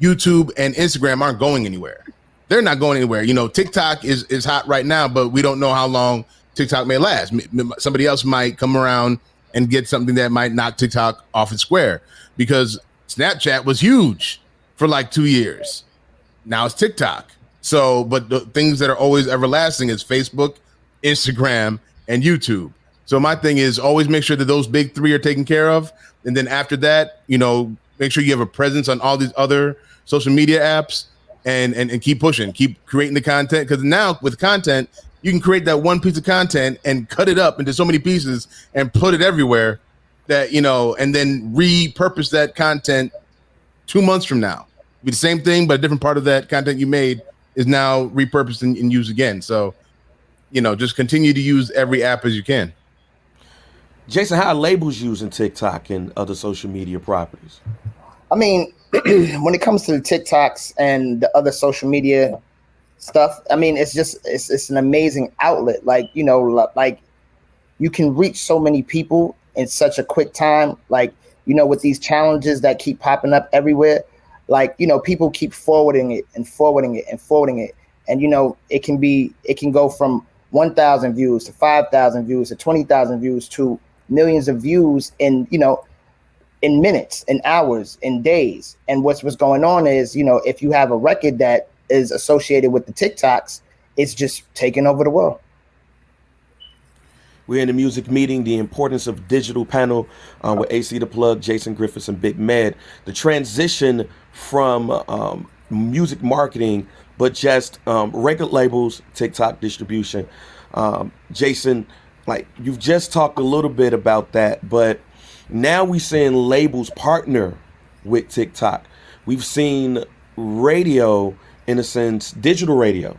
YouTube, and Instagram aren't going anywhere. They're not going anywhere. You know, TikTok is hot right now, but we don't know how long TikTok may last. Somebody else might come around and get something that might knock TikTok off its square, because Snapchat was huge for like 2 years. Now it's TikTok. So, but the things that are always everlasting is Facebook, Instagram, and YouTube. So my thing is always make sure that those big three are taken care of. And then after that, you know, make sure you have a presence on all these other social media apps and keep pushing, keep creating the content. Because now with content, you can create that one piece of content and cut it up into so many pieces and put it everywhere that, you know, and then repurpose that content 2 months from now. Be the same thing, but a different part of that content you made is now repurposed and used again. So, you know, just continue to use every app as you can. Jason, how are labels using TikTok and other social media properties? I mean, when it comes to the TikToks and the other social media stuff, I mean, it's an amazing outlet. Like, you know, like you can reach so many people in such a quick time. Like, you know, with these challenges that keep popping up everywhere, like, you know, people keep forwarding it and forwarding it and forwarding it. And, you know, it can go from 1,000 views to 5,000 views to 20,000 views to millions of views in, you know, in minutes, in hours, in days. And what's going on is, you know, if you have a record that is associated with the TikToks, it's just taking over the world. We're in the music meeting, the importance of digital panel with AC The Plug, Jason Griffiths, and Big Med. The transition from music marketing, but just record labels, TikTok distribution. Jason, like, you've just talked a little bit about that, but now we're seeing labels partner with TikTok. We've seen radio in a sense, digital radio,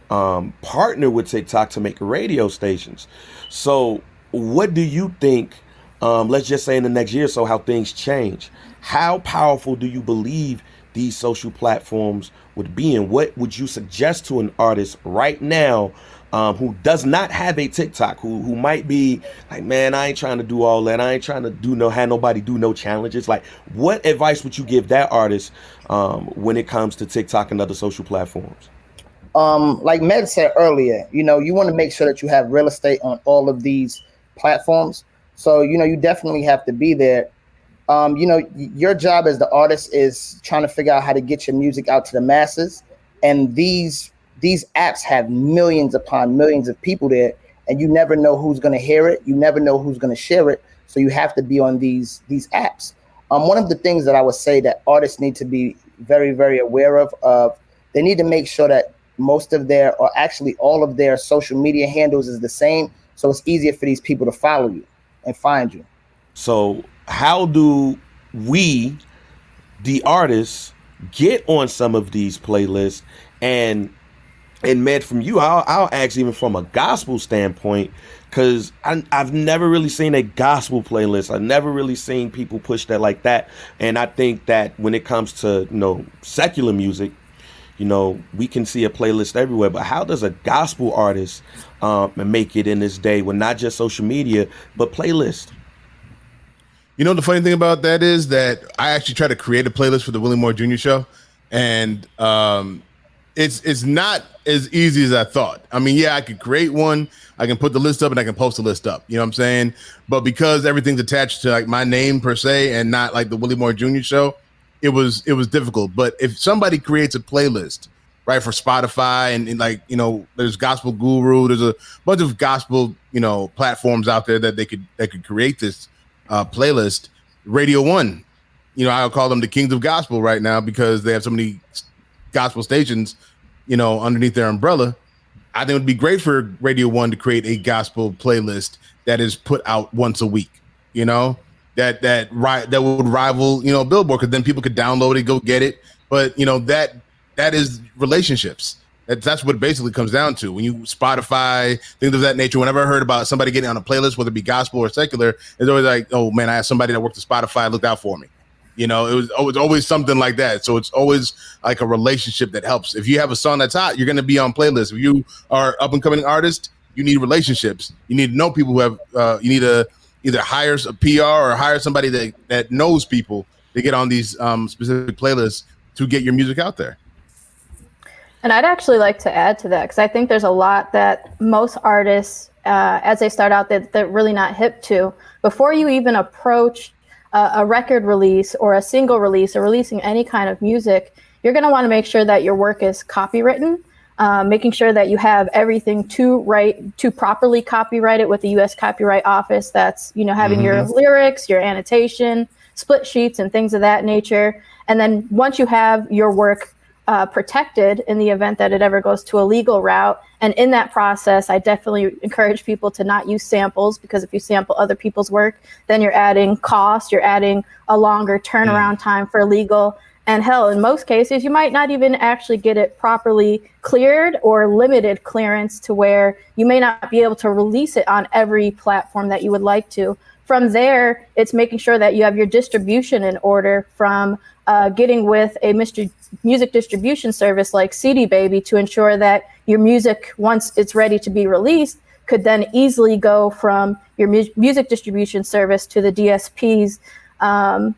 partner with TikTok to make radio stations. So what do you think, let's just say in the next year or so, how things change? How powerful do you believe these social platforms would be, and what would you suggest to an artist right now who does not have a TikTok, who might be like, man, I ain't trying to do all that, I ain't trying to have nobody do no challenges? Like, what advice would you give that artist when it comes to TikTok and other social platforms? Like Med said earlier, you want to make sure that you have real estate on all of these platforms. So, you definitely have to be there. Your job as the artist is trying to figure out how to get your music out to the masses. And these apps have millions upon millions of people there, and you never know who's going to hear it. You never know who's going to share it. So you have to be on these apps. One of the things that I would say that artists need to be very, very aware of, they need to make sure that most of their, or actually all of their social media handles is the same. So it's easier for these people to follow you and find you. So how do we, the artists, get on some of these playlists? And Med, from you, I'll ask even from a gospel standpoint, because I've never really seen a gospel playlist. I've never really seen people push that like that. And I think that when it comes to, secular music, we can see a playlist everywhere. But how does a gospel artist make it in this day with not just social media, but playlist? The funny thing about that is that I actually tried to create a playlist for the Willie Moore Jr. show, and it's not as easy as I thought. I mean, yeah, I could create one, I can put the list up, and I can post the list up. You know what I'm saying? But because everything's attached to like my name per se, and not like the Willie Moore Jr. show, it was difficult. But if somebody creates a playlist, right, for Spotify and there's Gospel Guru, there's a bunch of gospel platforms out there that they could create this playlist. Radio One, I'll call them the kings of gospel right now because they have so many gospel stations, underneath their umbrella. I think it would be great for Radio One to create a gospel playlist that is put out once a week, that would rival, Billboard, because then people could download it, go get it. But that is relationships. That's what it basically comes down to. When you Spotify, things of that nature, whenever I heard about somebody getting on a playlist, whether it be gospel or secular, it's always like, oh man, I have somebody that worked at Spotify, looked out for me. It was always something like that. So it's always like a relationship that helps. If you have a song that's hot, you're going to be on playlists. If you are up and coming artist, you need relationships. You need to know people who have, you need to either hire a PR or hire somebody that knows people to get on these specific playlists to get your music out there. And I'd actually like to add to that, because I think there's a lot that most artists, as they start out, that they're really not hip to. Before you even approach a record release or a single release or releasing any kind of music, you're going to want to make sure that your work is copywritten, making sure that you have everything to properly copyright it with the U.S. Copyright Office. That's, having your lyrics, your annotation, split sheets, and things of that nature. And then once you have your work protected in the event that it ever goes to a legal route. And in that process, I definitely encourage people to not use samples, because if you sample other people's work, then you're adding cost, you're adding a longer turnaround time for legal. And hell, in most cases, you might not even actually get it properly cleared or limited clearance to where you may not be able to release it on every platform that you would like to. From there, it's making sure that you have your distribution in order, from getting with a music distribution service like CD Baby to ensure that your music, once it's ready to be released, could then easily go from your music distribution service to the DSPs, and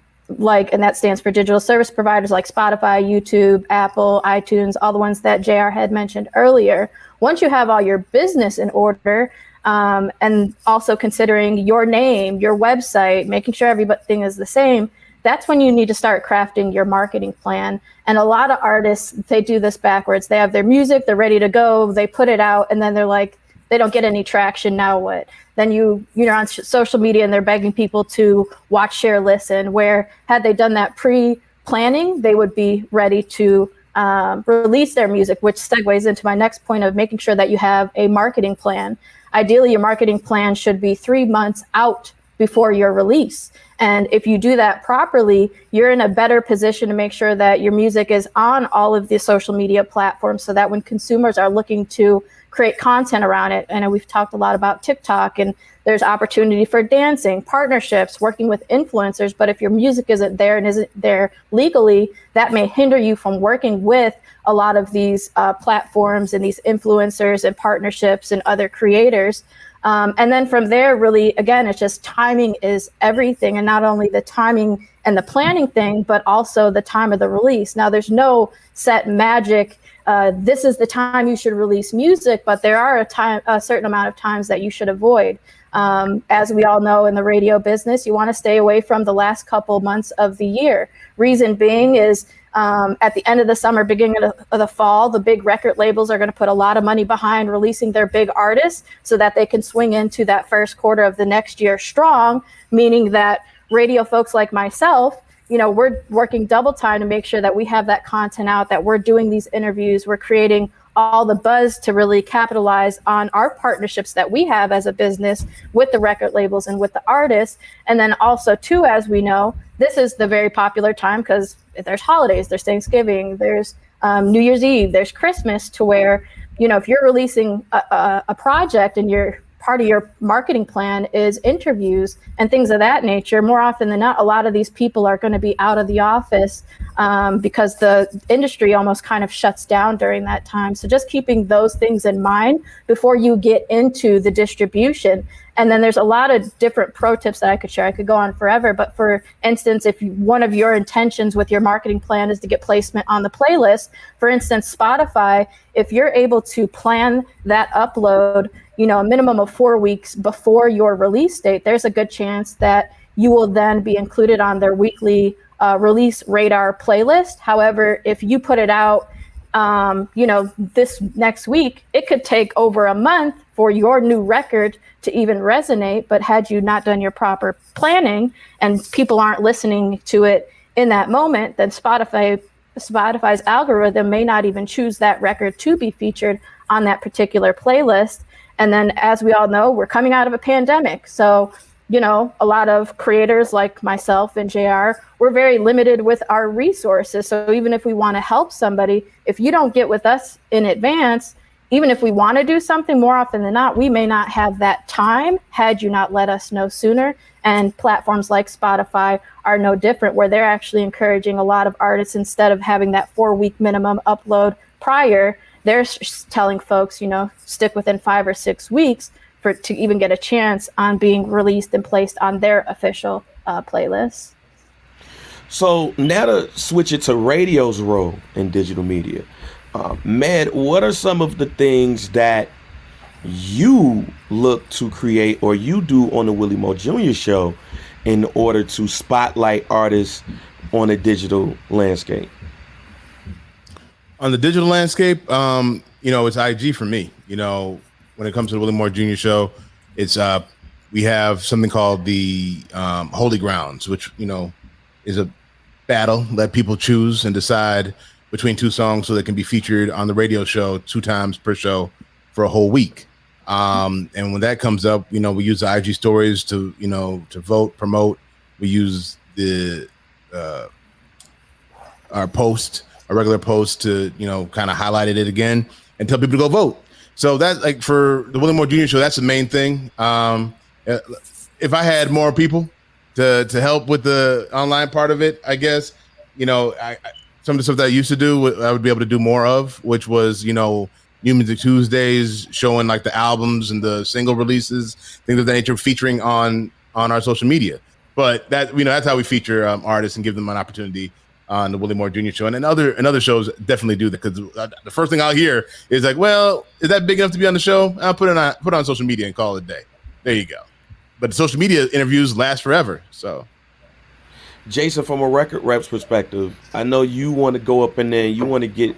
that stands for digital service providers like Spotify, YouTube, Apple, iTunes, all the ones that JR had mentioned earlier. Once you have all your business in order, and also considering your name, your website, making sure everything is the same, that's when you need to start crafting your marketing plan. And a lot of artists, they do this backwards. They have their music, they're ready to go, they put it out, and then they're like, they don't get any traction, now what? Then you're on social media and they're begging people to watch, share, listen, where had they done that pre-planning, they would be ready to release their music, which segues into my next point of making sure that you have a marketing plan. Ideally, your marketing plan should be 3 months out before your release. And if you do that properly, you're in a better position to make sure that your music is on all of the social media platforms, so that when consumers are looking to create content around it, and we've talked a lot about TikTok, and there's opportunity for dancing, partnerships, working with influencers. But if your music isn't there and isn't there legally, that may hinder you from working with a lot of these platforms and these influencers and partnerships and other creators. And then from there, really, again, it's just timing is everything. And not only the timing and the planning thing, but also the time of the release. Now, there's no set magic. This is the time you should release music, but there are a certain amount of times that you should avoid. As we all know, in the radio business, you want to stay away from the last couple months of the year. Reason being is at the end of the summer, beginning of the fall, the big record labels are going to put a lot of money behind releasing their big artists so that they can swing into that first quarter of the next year strong, meaning that radio folks like myself, we're working double time to make sure that we have that content out, that we're doing these interviews, we're creating all the buzz to really capitalize on our partnerships that we have as a business with the record labels and with the artists. And then also too, as we know, this is the very popular time because there's holidays, there's Thanksgiving, there's New Year's Eve, there's Christmas, to where, if you're releasing a project and part of your marketing plan is interviews and things of that nature, more often than not, a lot of these people are going to be out of the office because the industry almost kind of shuts down during that time. So just keeping those things in mind before you get into the distribution. And then there's a lot of different pro tips that I could share. I could go on forever, but for instance, if one of your intentions with your marketing plan is to get placement on the playlist, for instance, Spotify, if you're able to plan that upload, a minimum of 4 weeks before your release date, there's a good chance that you will then be included on their weekly release radar playlist. However, if you put it out, this next week, it could take over a month for your new record to even resonate. But had you not done your proper planning and people aren't listening to it in that moment, then Spotify's algorithm may not even choose that record to be featured on that particular playlist. And then, as we all know, we're coming out of a pandemic. So, a lot of creators like myself and JR, we're very limited with our resources. So even if we want to help somebody, if you don't get with us in advance, even if we want to do something, more often than not, we may not have that time had you not let us know sooner. And platforms like Spotify are no different, where they're actually encouraging a lot of artists, instead of having that 4-week minimum upload prior, they're telling folks, stick within 5 or 6 weeks to even get a chance on being released and placed on their official playlist. So now to switch it to radio's role in digital media. Med, what are some of the things that you look to create or you do on the Willie Moore Jr. show in order to spotlight artists on a digital landscape? On the digital landscape, it's IG for me. When it comes to the Willie Moore Jr. show, it's we have something called the Holy Grounds, which is a battle. Let people choose and decide between 2 songs so they can be featured on the radio show 2 times per show for a whole week. And when that comes up, we use the IG stories to vote, promote. We use our regular post to kind of highlight it again and tell people to go vote. So that's like for the Willie Moore Jr. show, that's the main thing. If I had more people to help with the online part of it, I guess, some of the stuff that I used to do, I would be able to do more of, which was, New Music Tuesdays, showing like the albums and the single releases, things of that nature, featuring on our social media. But that, that's how we feature artists and give them an opportunity on the Willie Moore Jr. show. And then other shows definitely do that, because the first thing I'll hear is like, well, is that big enough to be on the show? I'll put it on social media and call it a day. There you go. But the social media interviews last forever. So, Jason, from a record rep's perspective, I know you want to go up in there and you want to get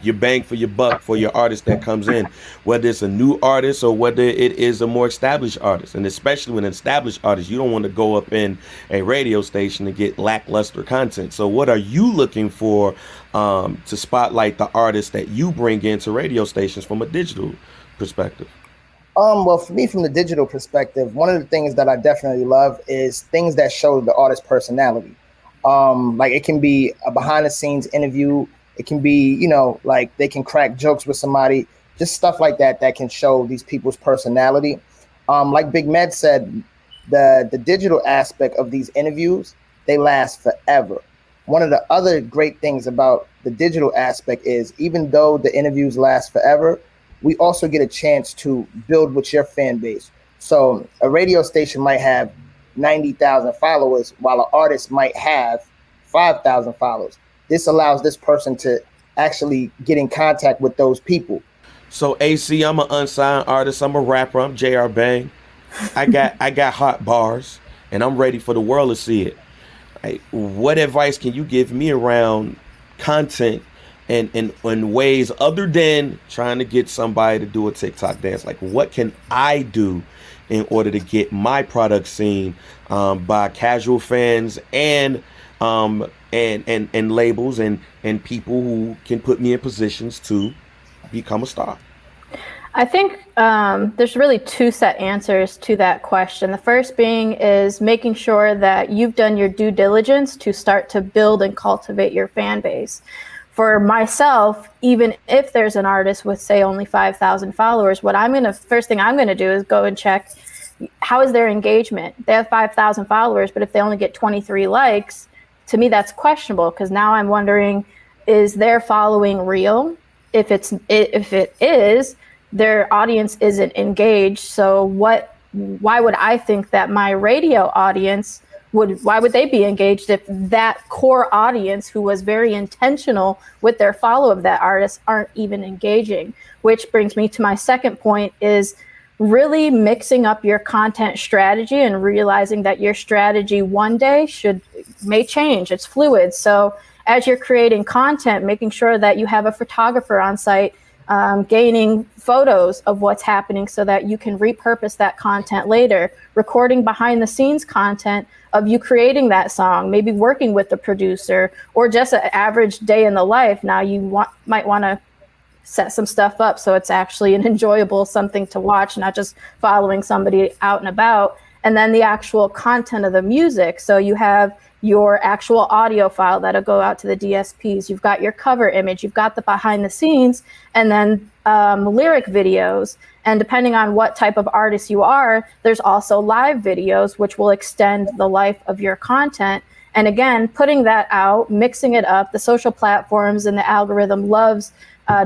your bang for your buck for your artist that comes in, whether it's a new artist or whether it is a more established artist. And especially when an established artist, you don't want to go up in a radio station and get lackluster content. So what are you looking for to spotlight the artists that you bring into radio stations from a digital perspective? Well, for me, from the digital perspective, one of the things that I definitely love is things that show the artist's personality. Like it can be a behind the scenes interview. It can be, like they can crack jokes with somebody, just stuff like that that can show these people's personality. Like Big Med said, the digital aspect of these interviews, they last forever. One of the other great things about the digital aspect is even though the interviews last forever, we also get a chance to build with your fan base. So a radio station might have 90,000 followers while an artist might have 5,000 followers. This allows this person to actually get in contact with those people. So AC, I'm an unsigned artist. I'm a rapper. I'm JR Bang. I got hot bars, and I'm ready for the world to see it. Like, what advice can you give me around content and ways other than trying to get somebody to do a TikTok dance? Like, what can I do in order to get my product seen by casual fans and labels and people who can put me in positions to become a star? I think there's really two set answers to that question. The first being is making sure that you've done your due diligence to start to build and cultivate your fan base. For myself, even if there's an artist with, say, only 5,000 followers, first thing I'm gonna do is go and check how is their engagement. They have 5,000 followers, but if they only get 23 likes, to me that's questionable, because now I'm wondering, is their following real? If it is, their audience isn't engaged. So why would I think that my radio audience why would they be engaged if that core audience who was very intentional with their follow of that artist aren't even engaging? Which brings me to my second point, is really mixing up your content strategy and realizing that your strategy one day may change. It's fluid. So as you're creating content, making sure that you have a photographer on site, gaining photos of what's happening so that you can repurpose that content later, recording behind the scenes content of you creating that song, maybe working with the producer, or just an average day in the life. Now you might want to set some stuff up so it's actually an enjoyable something to watch, not just following somebody out and about. And then the actual content of the music. So you have your actual audio file that'll go out to the DSPs. You've got your cover image, you've got the behind the scenes, and then lyric videos. And depending on what type of artist you are, there's also live videos, which will extend the life of your content. And again, putting that out, mixing it up. The social platforms and the algorithm loves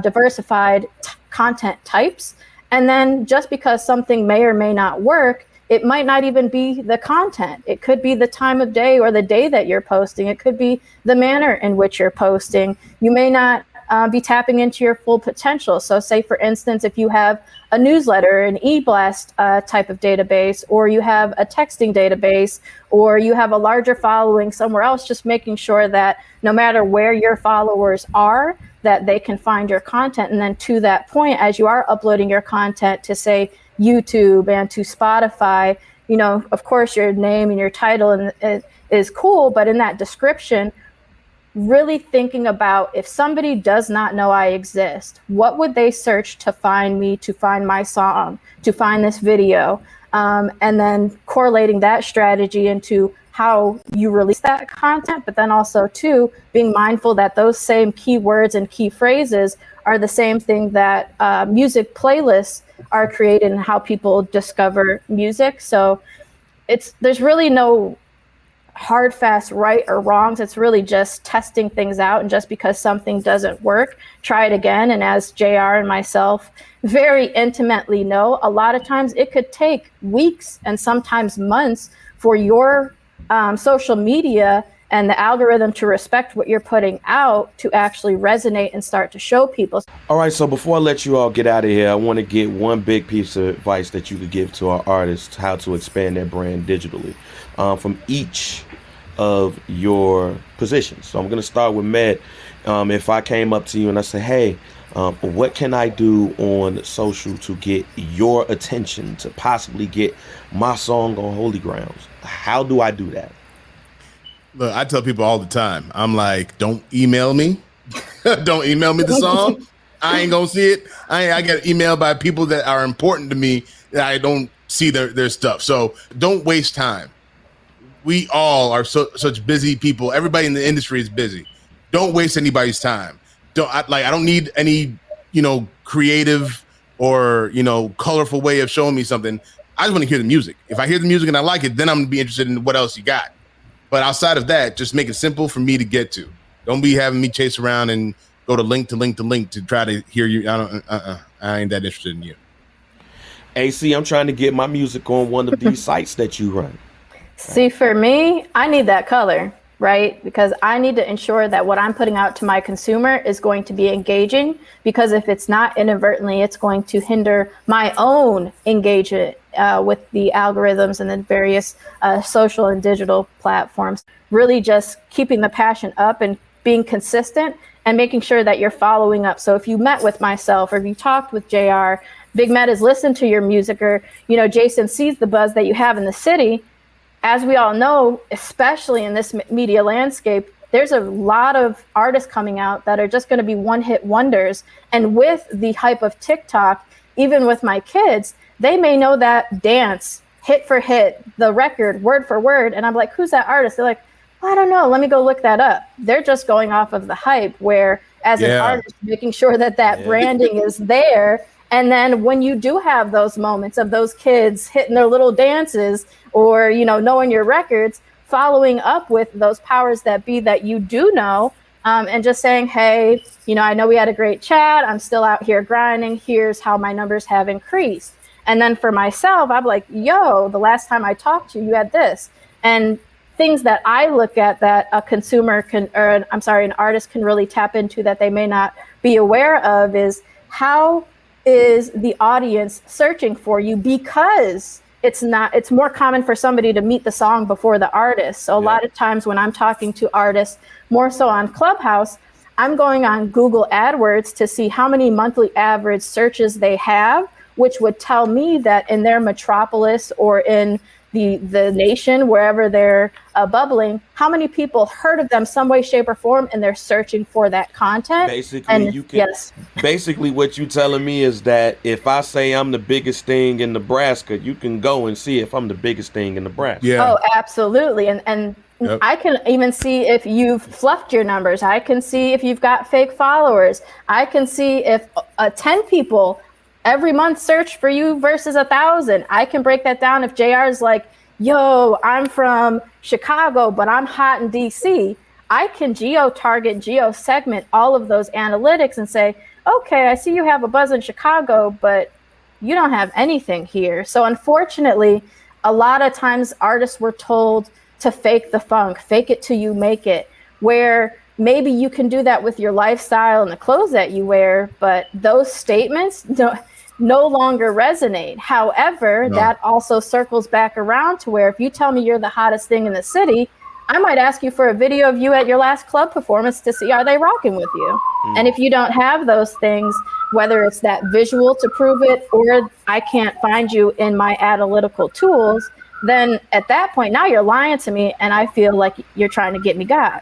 diversified content types. And then just because something may or may not work, it might not even be the content. It could be the time of day or the day that you're posting. It could be the manner in which you're posting. You may not be tapping into your full potential. So say, for instance, if you have a newsletter, an e-blast type of database, or you have a texting database, or you have a larger following somewhere else, just making sure that no matter where your followers are, that they can find your content. And then to that point, as you are uploading your content to, say, YouTube and to Spotify, of course your name and your title and is cool, but in that description, really thinking about, if somebody does not know I exist, what would they search to find me, to find my song, to find this video, and then correlating that strategy into how you release that content, but then also too being mindful that those same keywords and key phrases are the same thing that music playlists are created and how people discover music. So there's really no hard, fast, right or wrongs. It's really just testing things out. And just because something doesn't work, try it again. And as JR and myself very intimately know, a lot of times it could take weeks and sometimes months for your social media and the algorithm to respect what you're putting out to actually resonate and start to show people. All right, so before I let you all get out of here, I want to get one big piece of advice that you could give to our artists, how to expand their brand digitally, from each of your positions. So I'm going to start with Med. If I came up to you and I say, hey, what can I do on social to get your attention, to possibly get my song on holy grounds? How do I do that? Look, I tell people all the time, I'm like, don't email me. Don't email me the song. I ain't gonna see it. I get emailed by people that are important to me I don't see their stuff. So don't waste time. We all are such busy people. Everybody in the industry is busy. Don't waste anybody's time. I don't need any, creative or, colorful way of showing me something. I just want to hear the music. If I hear the music and I like it, then I'm gonna be interested in what else you got. But outside of that, just make it simple for me to get to. Don't be having me chase around and go to link to try to hear you. I ain't that interested in you. AC, I'm trying to get my music on one of these sites that you run. See, for me, I need that color, right? Because I need to ensure that what I'm putting out to my consumer is going to be engaging, because if it's not, inadvertently, it's going to hinder my own engagement with the algorithms and the various social and digital platforms. Really just keeping the passion up and being consistent and making sure that you're following up. So if you met with myself or if you talked with JR, Big Matt has listened to your music, or, Jason sees the buzz that you have in the city. As we all know, especially in this media landscape, there's a lot of artists coming out that are just going to be one-hit wonders. And with the hype of TikTok, even with my kids, they may know that dance, hit for hit, the record, word for word. And I'm like, who's that artist? They're like, I don't know. Let me go look that up. They're just going off of the hype, where as an artist, making sure that branding is there. And then when you do have those moments of those kids hitting their little dances or, knowing your records, following up with those powers that be that you do know, and just saying, hey, I know we had a great chat. I'm still out here grinding. Here's how my numbers have increased. And then for myself, I'm like, yo, the last time I talked to you, you had this. And things that I look at that a consumer an artist can really tap into that they may not be aware of is, how is the audience searching for you? Because it's more common for somebody to meet the song before the artist. So a lot of times when I'm talking to artists, more so on Clubhouse, I'm going on Google AdWords to see how many monthly average searches they have, which would tell me that in their metropolis or in the nation, wherever they're bubbling, how many people heard of them some way, shape, or form, and they're searching for that content. Basically, what you telling me is that if I say I'm the biggest thing in Nebraska, you can go and see if I'm the biggest thing in Nebraska. Yeah. Oh, absolutely. And yep. I can even see if you've fluffed your numbers. I can see if you've got fake followers. I can see if 10 people every month search for you versus 1,000. I can break that down. If JR is like, yo, I'm from Chicago, but I'm hot in DC, I can geo-target, geo-segment all of those analytics and say, okay, I see you have a buzz in Chicago, but you don't have anything here. So unfortunately, a lot of times artists were told to fake the funk, fake it till you make it, where maybe you can do that with your lifestyle and the clothes that you wear, but those statements no longer resonate. However, that also circles back around to where if you tell me you're the hottest thing in the city, I might ask you for a video of you at your last club performance to see, are they rocking with you? And if you don't have those things, whether it's that visual to prove it, or I can't find you in my analytical tools, then at that point, now you're lying to me and I feel like you're trying to get me got.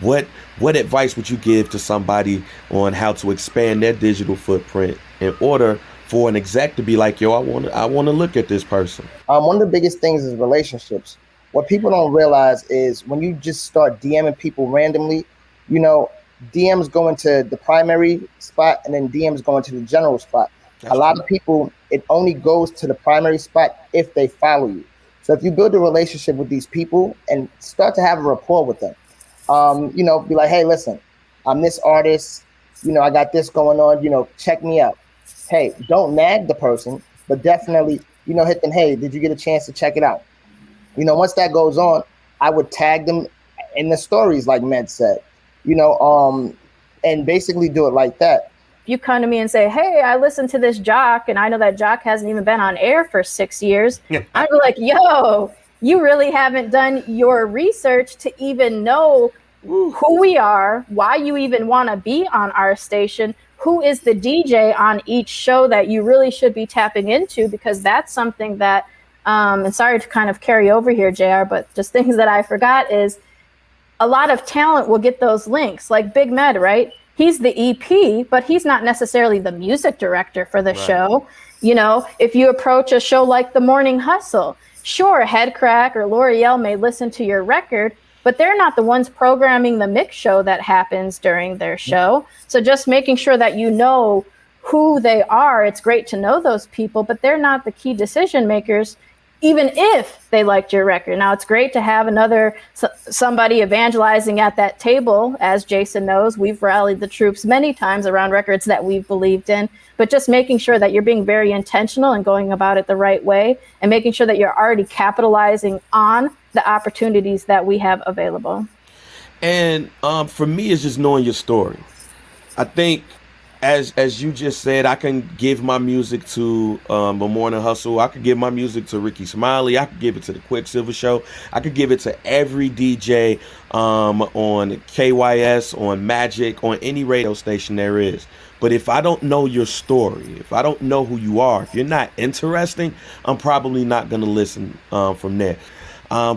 What advice would you give to somebody on how to expand their digital footprint in order for an exec to be like, yo, I want to look at this person? One of the biggest things is relationships. What people don't realize is when you just start DMing people randomly, DMs go into the primary spot and then DMs go into the general spot. That's a lot of people, it only goes to the primary spot if they follow you. So if you build a relationship with these people and start to have a rapport with them, be like, hey, listen, I'm this artist, I got this going on, check me out. Hey, don't nag the person, but definitely, hit them, hey, did you get a chance to check it out? Once that goes on, I would tag them in the stories, like Med said, and basically do it like that. If you come to me and say, hey, I listened to this jock, and I know that jock hasn't even been on air for 6 years, I'd be like, yo, you really haven't done your research to even know who we are, why you even want to be on our station, who is the DJ on each show that you really should be tapping into, because that's something that, and sorry to kind of carry over here, JR, but just things that I forgot is a lot of talent will get those links, like Big Med, right? he's the EP, but he's not necessarily the music director for the show. You know, if you approach a show like The Morning Hustle, sure, Headcrack or L'Oreal may listen to your record, but they're not the ones programming the mix show that happens during their show. So just making sure that you know who they are. It's great to know those people, but they're not the key decision makers, even if they liked your record. Now, it's great to have somebody evangelizing at that table. As Jason knows, we've rallied the troops many times around records that we've believed in, but just making sure that you're being very intentional and going about it the right way, and making sure that you're already capitalizing on the opportunities that we have available. And for me, it's just knowing your story. I think, as you just said, I can give my music to The Morning Hustle. I could give my music to Ricky Smiley. I could give it to the QuickSilva Show. I could give it to every DJ on KYS, on Magic, on any radio station there is. But if I don't know your story, if I don't know who you are, if you're not interesting, I'm probably not going to listen from there.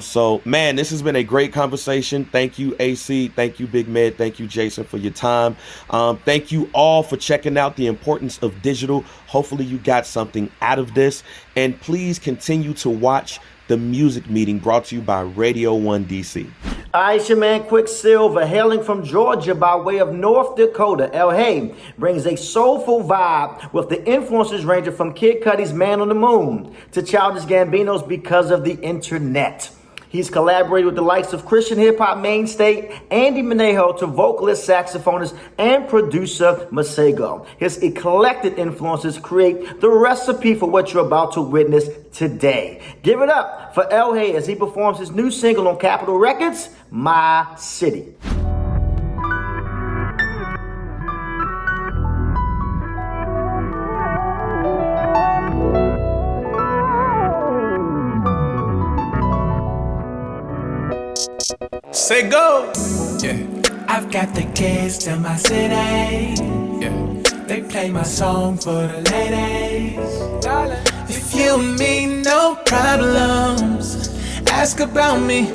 So, man, this has been a great conversation. Thank you, AC. Thank you, Big Med. Thank you, Jason, for your time. Thank you all for checking out the importance of digital. Hopefully you got something out of this. And please continue to watch The Music Meeting, brought to you by Radio One D.C. Hi, it's your man QuickSilva, hailing from Georgia by way of North Dakota. Elhae brings a soulful vibe with the influences ranging from Kid Cudi's Man on the Moon to Childish Gambino's Because of the Internet. He's collaborated with the likes of Christian hip-hop mainstay Andy Manejo to vocalist, saxophonist, and producer Masego. His eclectic influences create the recipe for what you're about to witness today. Give it up for Elhae as he performs his new single on Capitol Records, My City. Say go! Yeah. I've got the keys to my city. Yeah. They play my song for the ladies. Darling. If you and me, no problems. Ask about me,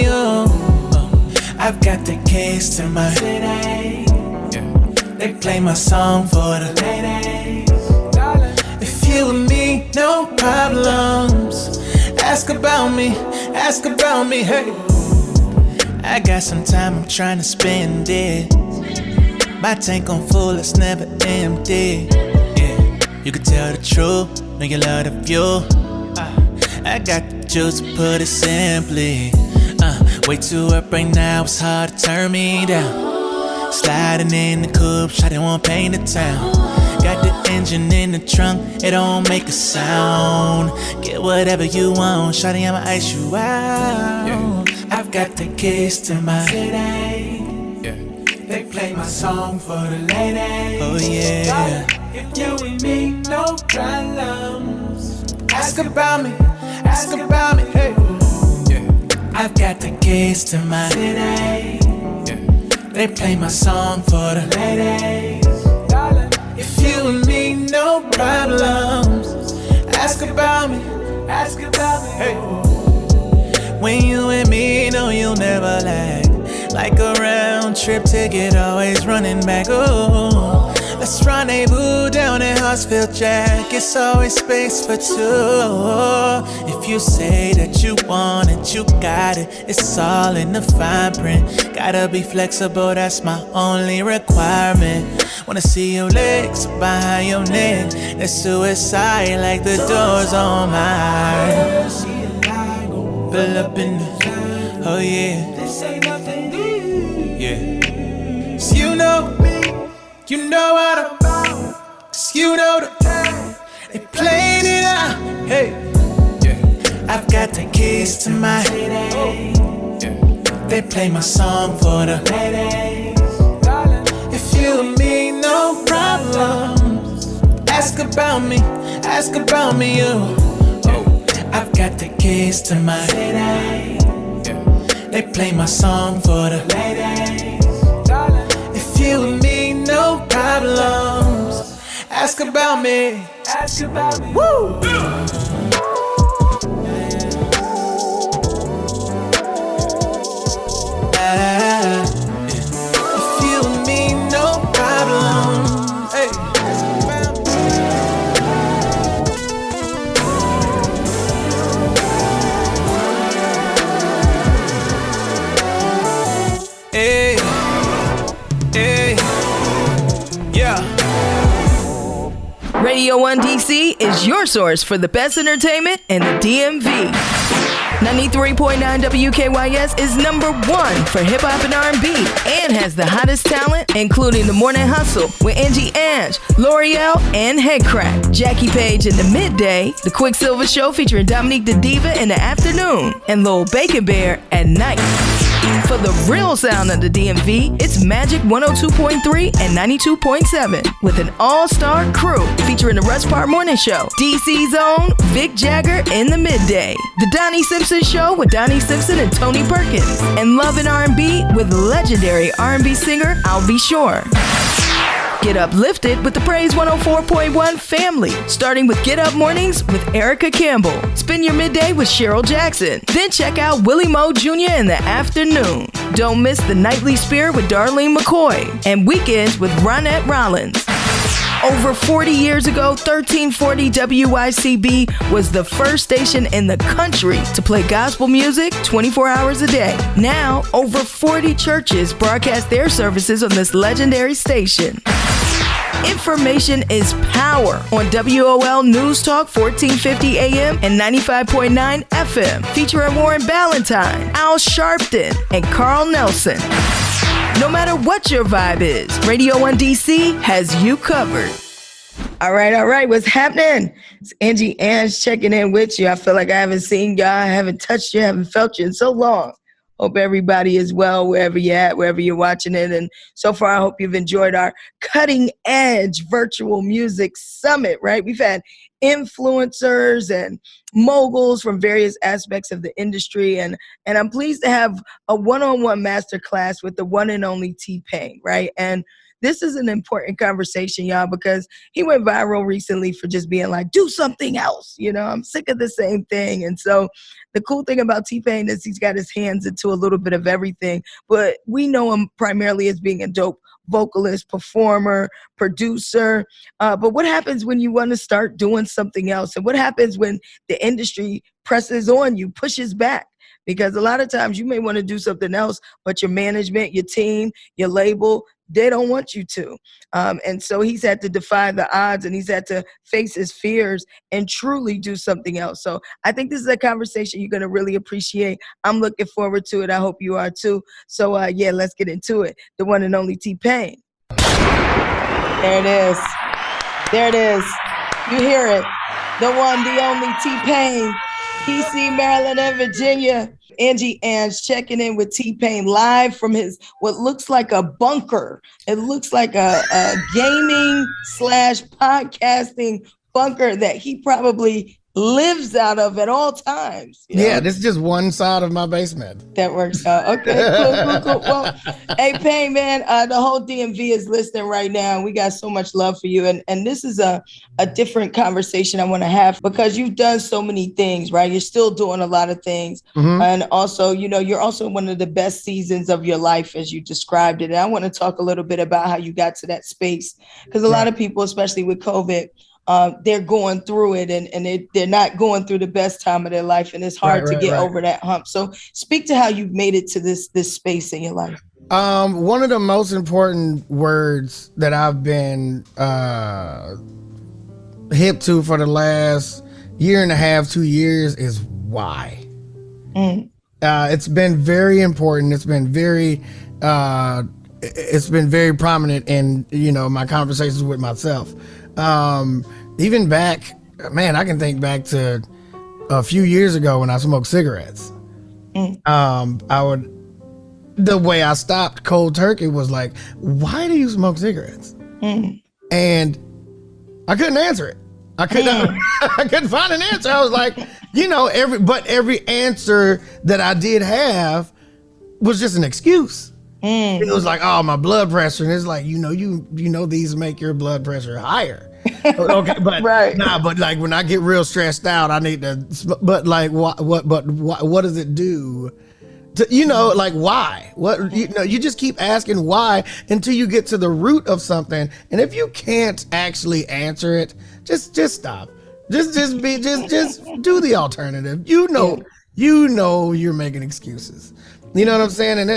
oh. I've got the keys to my city. Yeah. They play my song for the ladies. Darling. If you and me, no problems. Ask about me, hey. I got some time, I'm trying to spend it. My tank on full, it's never empty. Yeah, you can tell the truth, know you love the view. I got the juice, put it simply. Way too up right now, it's hard to turn me down. Sliding in the coupe, shawty won't paint the town. Got the engine in the trunk, it don't make a sound. Get whatever you want, shawty, I'ma ice you out. Yeah. I've got the keys to my city. Yeah. They play my song for the ladies. Oh yeah. If you and me, no problems. Ask about me, hey. Yeah. I've got the keys to my city. Yeah. They play my song for the ladies. If you and me, no problems. Ask about me, hey. When you and me, no, you'll never lag. Like a round trip ticket, always running back. Oh, let's rendezvous down in Hartsfield, Jack. It's always space for two. If you say that you want it, you got it. It's all in the fine print. Gotta be flexible, that's my only requirement. Wanna see your legs behind your neck. That's suicide, like the doors on mine. Pull up in the, oh yeah. This ain't nothing new. Yeah. So you know me, you know what I'm about. Cause you know the time, they played it out. Hey, yeah. I've got the keys to my city. Yeah. They play my song for the ladies. If you and me, no problems. Ask about me, oh. I've got the keys to my city. Yeah. They play my song for the ladies. If you and me, no problems. Ask about me. Woo! If you and me, Radio One D.C. is your source for the best entertainment in the DMV. 93.9 WKYS is #1 for hip hop and R&B and has the hottest talent, including The Morning Hustle with Angie Ange, L'Oreal, and Headcrack. Jackie Paige in the midday, The QuickSilva Show featuring Dominique the Diva in the afternoon, and Lil Bacon Bear at night. For the real sound of the DMV, it's Magic 102.3 and 92.7 with an all-star crew featuring the Rush Part Morning Show, DC's own Vic Jagger in the midday, The Donnie Simpson Show with Donnie Simpson and Tony Perkins, and Love and R&B with legendary R&B singer I'll Be Sure. Get uplifted with the Praise 104.1 family, starting with Get Up Mornings with Erica Campbell. Spend your midday with Cheryl Jackson. Then check out Willie Moe Jr. in the afternoon. Don't miss the Nightly Spirit with Darlene McCoy and Weekends with Ronette Rollins. Over 40 years ago, 1340 WYCB was the first station in the country to play gospel music 24 hours a day. Now, over 40 churches broadcast their services on this legendary station. Information is power on WOL News Talk 1450 AM and 95.9 FM, featuring Warren Ballantyne, Al Sharpton, and Carl Nelson. No matter what your vibe is, Radio One DC has you covered. All right. What's happening? It's Angie Ange checking in with you. I feel like I haven't seen y'all, I haven't touched you, I haven't felt you in so long. Hope everybody is well wherever you're at, wherever you're watching it. And so far, I hope you've enjoyed our cutting edge virtual music summit, right? We've had influencers and moguls from various aspects of the industry. And I'm pleased to have a one-on-one masterclass with the one and only T-Pain, right? And this is an important conversation, y'all, because he went viral recently for just being like, do something else. You know, I'm sick of the same thing. And so the cool thing about T-Pain is he's got his hands into a little bit of everything, but we know him primarily as being a dope vocalist, performer, producer. But what happens when you want to start doing something else? And what happens when the industry presses on you, pushes back? Because a lot of times you may want to do something else, but your management, your team, your label, they don't want you to. And so he's had to defy the odds and he's had to face his fears and truly do something else. So I think this is a conversation you're going to really appreciate. I'm looking forward to it. I hope you are too. So yeah, let's get into it. The one and only T-Pain. There it is. There it is. You hear it. The one, the only T-Pain. PC, Maryland, and Virginia. Angie Ange checking in with T-Pain live from his, what looks like a bunker. It looks like a gaming / podcasting bunker that he probably lives out of at all times. Yeah, this is just one side of my basement. That works out. Okay, cool. Well, hey, Pain, man, the whole DMV is listening right now. We got so much love for you. And this is a different conversation I want to have because you've done so many things, right? You're still doing a lot of things. Mm-hmm. And also, you know, you're also one of the best seasons of your life as you described it. And I want to talk a little bit about how you got to that space because a lot of people, especially with COVID, they're going through it and they're not going through the best time of their life. And it's hard to get over that hump. So speak to how you've made it to this space in your life. One of the most important words that I've been hip to for the last year and a half, 2 years is why. It's been very important. It's been very prominent in, you know, my conversations with myself. Even back, man, I can think back to a few years ago when I smoked cigarettes. The way I stopped cold turkey was like, why do you smoke cigarettes? And I couldn't answer it. I couldn't find an answer. I was like, you know, every answer that I did have was just an excuse. It was like, oh, my blood pressure. And it's like, you know, these make your blood pressure higher. Okay, but but like when I get real stressed out, I need to. But like, what does it do? To, you know, like why? What you just keep asking why until you get to the root of something. And if you can't actually answer it, just stop. Just do the alternative. You know you're making excuses. You know what I'm saying? And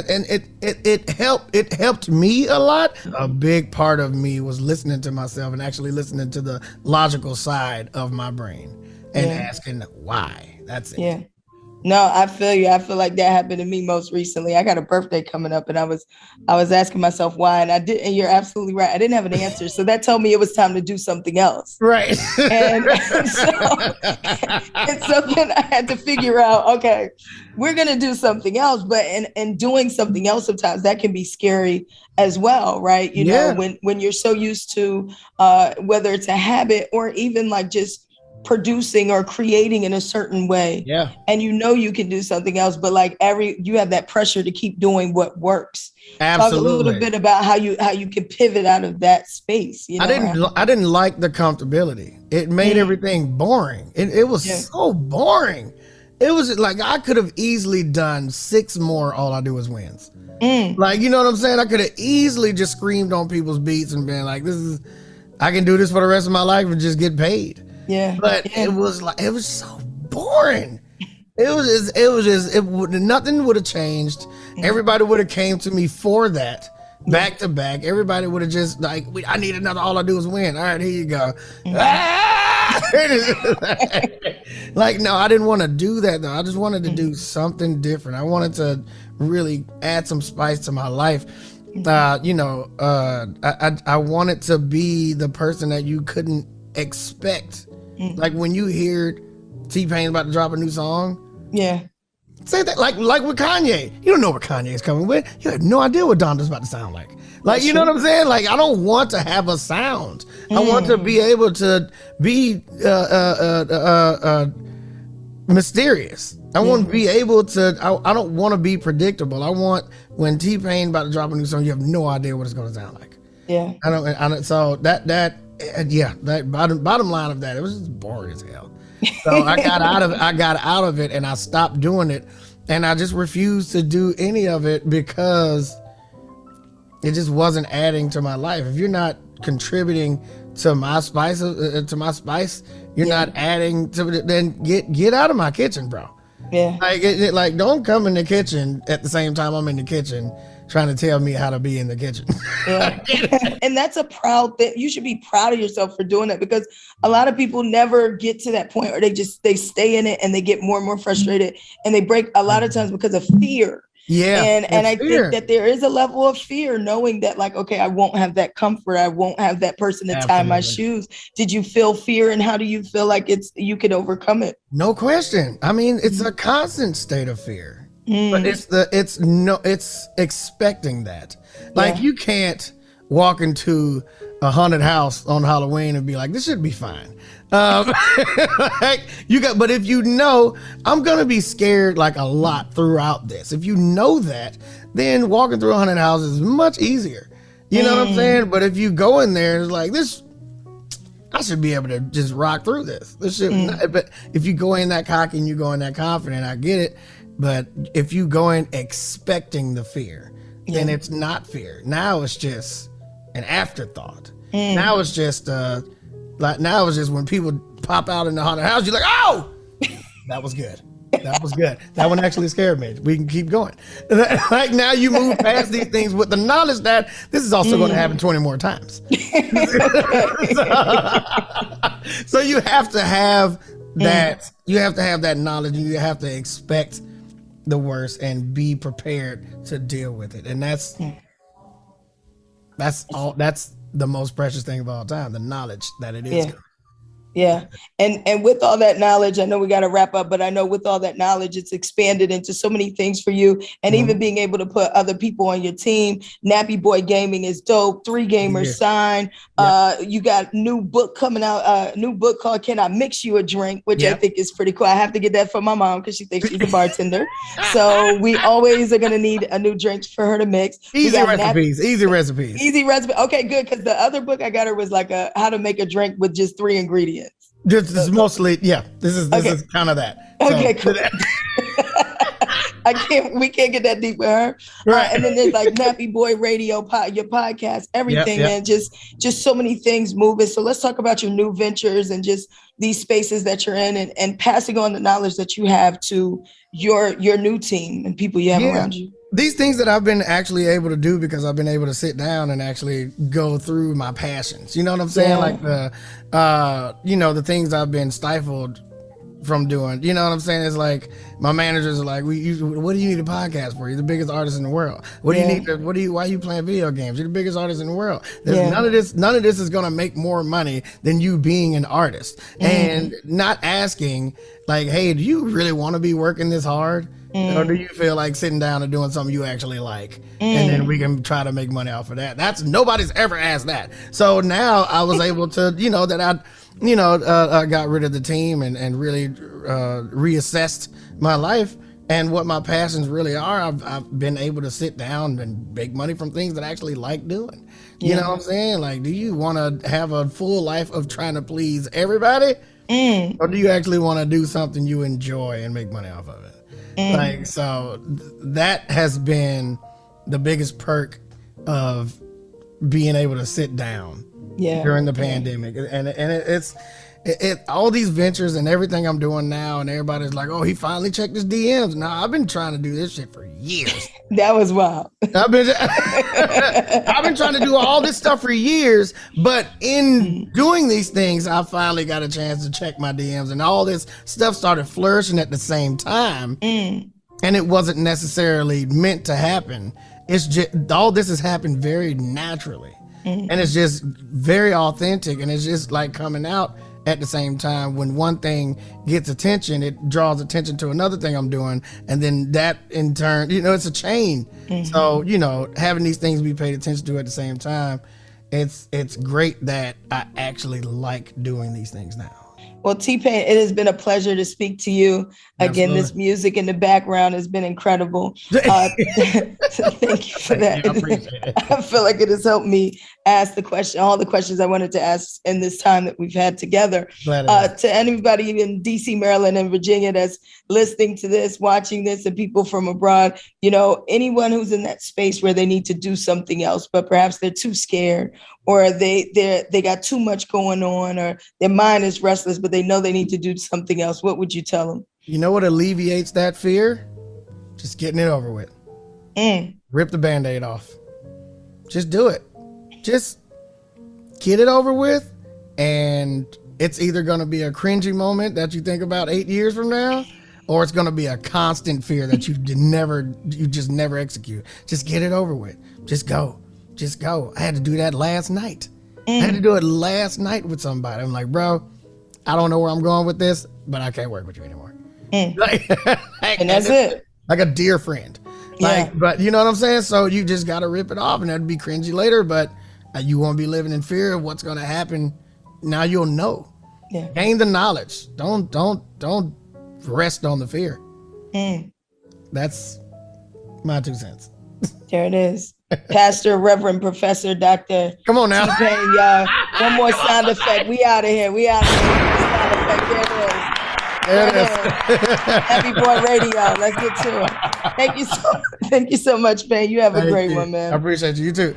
it helped me a lot. A big part of me was listening to myself and actually listening to the logical side of my brain and asking why. That's it. Yeah. No, I feel you. I feel like that happened to me most recently. I got a birthday coming up and I was asking myself why, and and you're absolutely right. I didn't have an answer. So that told me it was time to do something else. Right. And so then I had to figure out, okay, we're going to do something else, but in doing something else, sometimes that can be scary as well. Right. You know, when you're so used to, whether it's a habit or even like just producing or creating in a certain way. Yeah. And you know you can do something else, but like you have that pressure to keep doing what works. Absolutely. Talk a little bit about how you can pivot out of that space. You know? I didn't like the comfortability. It made everything boring. It was so boring. It was like I could have easily done 6 more All I Do Is Wins. Like, you know what I'm saying? I could have easily just screamed on people's beats and been like, I can do this for the rest of my life and just get paid. Yeah. But it was so boring. Nothing would have changed. Everybody would have came to me for that back to back. Everybody would have just like, I need another All I Do Is Win. All right, here you go. Like, no, I didn't want to do that though. I just wanted to do something different. I wanted to really add some spice to my life. I wanted to be the person that you couldn't expect. Like when you hear T-Pain's about to drop a new song. Yeah. Say that like with Kanye. You don't know what Kanye is coming with. You have no idea what Donda's about to sound like. Like, you know what I'm saying? Like, I don't want to have a sound. I want to be able to be mysterious. I want to be able to, I don't want to be predictable. I want when T-Pain about to drop a new song, you have no idea what it's going to sound like. Yeah. So that bottom line of that, it was just boring as hell. So I got out of it and I stopped doing it, and I just refused to do any of it because it just wasn't adding to my life. If you're not contributing to my spice, you're not adding to it, then get out of my kitchen, bro. Yeah. Like don't come in the kitchen at the same time I'm in the kitchen trying to tell me how to be in the kitchen. Yeah. And that's a proud thing. You should be proud of yourself for doing that, because a lot of people never get to that point, or they stay in it and they get more and more frustrated and they break a lot of times because of fear. Yeah. And I think that there is a level of fear knowing that, like, okay, I won't have that comfort. I won't have that person to tie my shoes. Did you feel fear, and how do you feel like you could overcome it? No question. I mean, it's a constant state of fear. But it's expecting that. Like, you can't walk into a haunted house on Halloween and be like, this should be fine. But if you know, I'm gonna be scared like a lot throughout this. If you know that, then walking through a haunted house is much easier. You know what I'm saying? But if you go in there, it's like this, I should be able to just rock through this. But if you go in that cocky and you go in that confident, I get it. But if you go in expecting the fear, then it's not fear. Now it's just an afterthought. Now it's just when people pop out in the haunted house, you're like, oh, that was good. That was good. That one actually scared me. We can keep going. Like, now you move past these things with the knowledge that this is also going to happen 20 more times. So you have to have that. You have to have that knowledge, and you have to expect the worst and be prepared to deal with it. And that's the most precious thing of all time, the knowledge that it is. Yeah. And with all that knowledge, I know we got to wrap up, but I know with all that knowledge, it's expanded into so many things for you. And even being able to put other people on your team. Nappy Boy Gaming is dope. 3 Gamers Sign. You got new book coming out, new book called Can I Mix You a Drink, which I think is pretty cool. I have to get that for my mom because she thinks she's a bartender. So we always are going to need a new drink for her to mix. Easy recipes. Okay, good. Because the other book I got her was like how to make a drink with just 3 ingredients. This is mostly, this is kind of that. Okay, cool. We can't get that deep with her. Right. And then there's like Nappy Boy Radio, your podcast, everything, Yep. man. Just so many things moving. So let's talk about your new ventures and just these spaces that you're in, and passing on the knowledge that you have to your new team and people you have around you. These things that I've been actually able to do because I've been able to sit down and actually go through my passions. You know what I'm saying? Yeah. Like the things I've been stifled from doing. You know what I'm saying? It's like my managers are like, what do you need a podcast for? You're the biggest artist in the world. What do you need? Why are you playing video games? You're the biggest artist in the world. None of this is gonna make more money than you being an artist. And not asking like, hey, do you really want to be working this hard? Or do you feel like sitting down and doing something you actually like? And then we can try to make money off of that. Nobody's ever asked that. So now I was able to, I got rid of the team and really reassessed my life and what my passions really are. I've been able to sit down and make money from things that I actually like doing. You know what I'm saying? Like, do you want to have a full life of trying to please everybody? Or do you actually want to do something you enjoy and make money off of it? Like, so that has been the biggest perk of being able to sit down during the pandemic. And it's all these ventures and everything I'm doing now, and everybody's like, oh, he finally checked his DMs. Nah, I've been trying to do this shit for years. That was wild. I've been trying to do all this stuff for years, but in doing these things, I finally got a chance to check my DMs, and all this stuff started flourishing at the same time. And it wasn't necessarily meant to happen. It's just all this has happened very naturally, and it's just very authentic, and it's just like coming out at the same time. When one thing gets attention, it draws attention to another thing I'm doing, and then that in turn, it's a chain. So having these things be paid attention to at the same time, it's great that I actually like doing these things now. Well, T-Pain, it has been a pleasure to speak to you. Again, Absolutely. this music in the background has been incredible. Thank you for that. I appreciate it. I feel like it has helped me ask all the questions I wanted to ask in this time that we've had together. To anybody in DC, Maryland, and Virginia that's listening to this, watching this, and people from abroad, anyone who's in that space where they need to do something else, but perhaps they're too scared, or they got too much going on, or their mind is restless, but they know they need to do something else, what would you tell them? You know what alleviates that fear? Just getting it over with. Rip the Band-Aid off. Just do it. Just get it over with, and it's either going to be a cringy moment that you think about 8 years from now, or it's going to be a constant fear that you just never execute. Just get it over with. Just go. I had to do that last night. I had to do it last night with somebody. I'm like, bro, I don't know where I'm going with this, but I can't work with you anymore. And that's it. Like a dear friend. But you know what I'm saying? So you just got to rip it off, and that'd be cringy later, but you won't be living in fear of what's going to happen. Now you'll know. Gain the knowledge. Don't rest on the fear. That's my 2 cents. There it is. Pastor, Reverend, Professor, Dr. Come on now. T-Pain, y'all. One more sound effect. We out of here. Sound effect. There it is. Happy Boy Radio. Let's get to it. Thank you so much, Pain. You have a great one, man. I appreciate you. You too.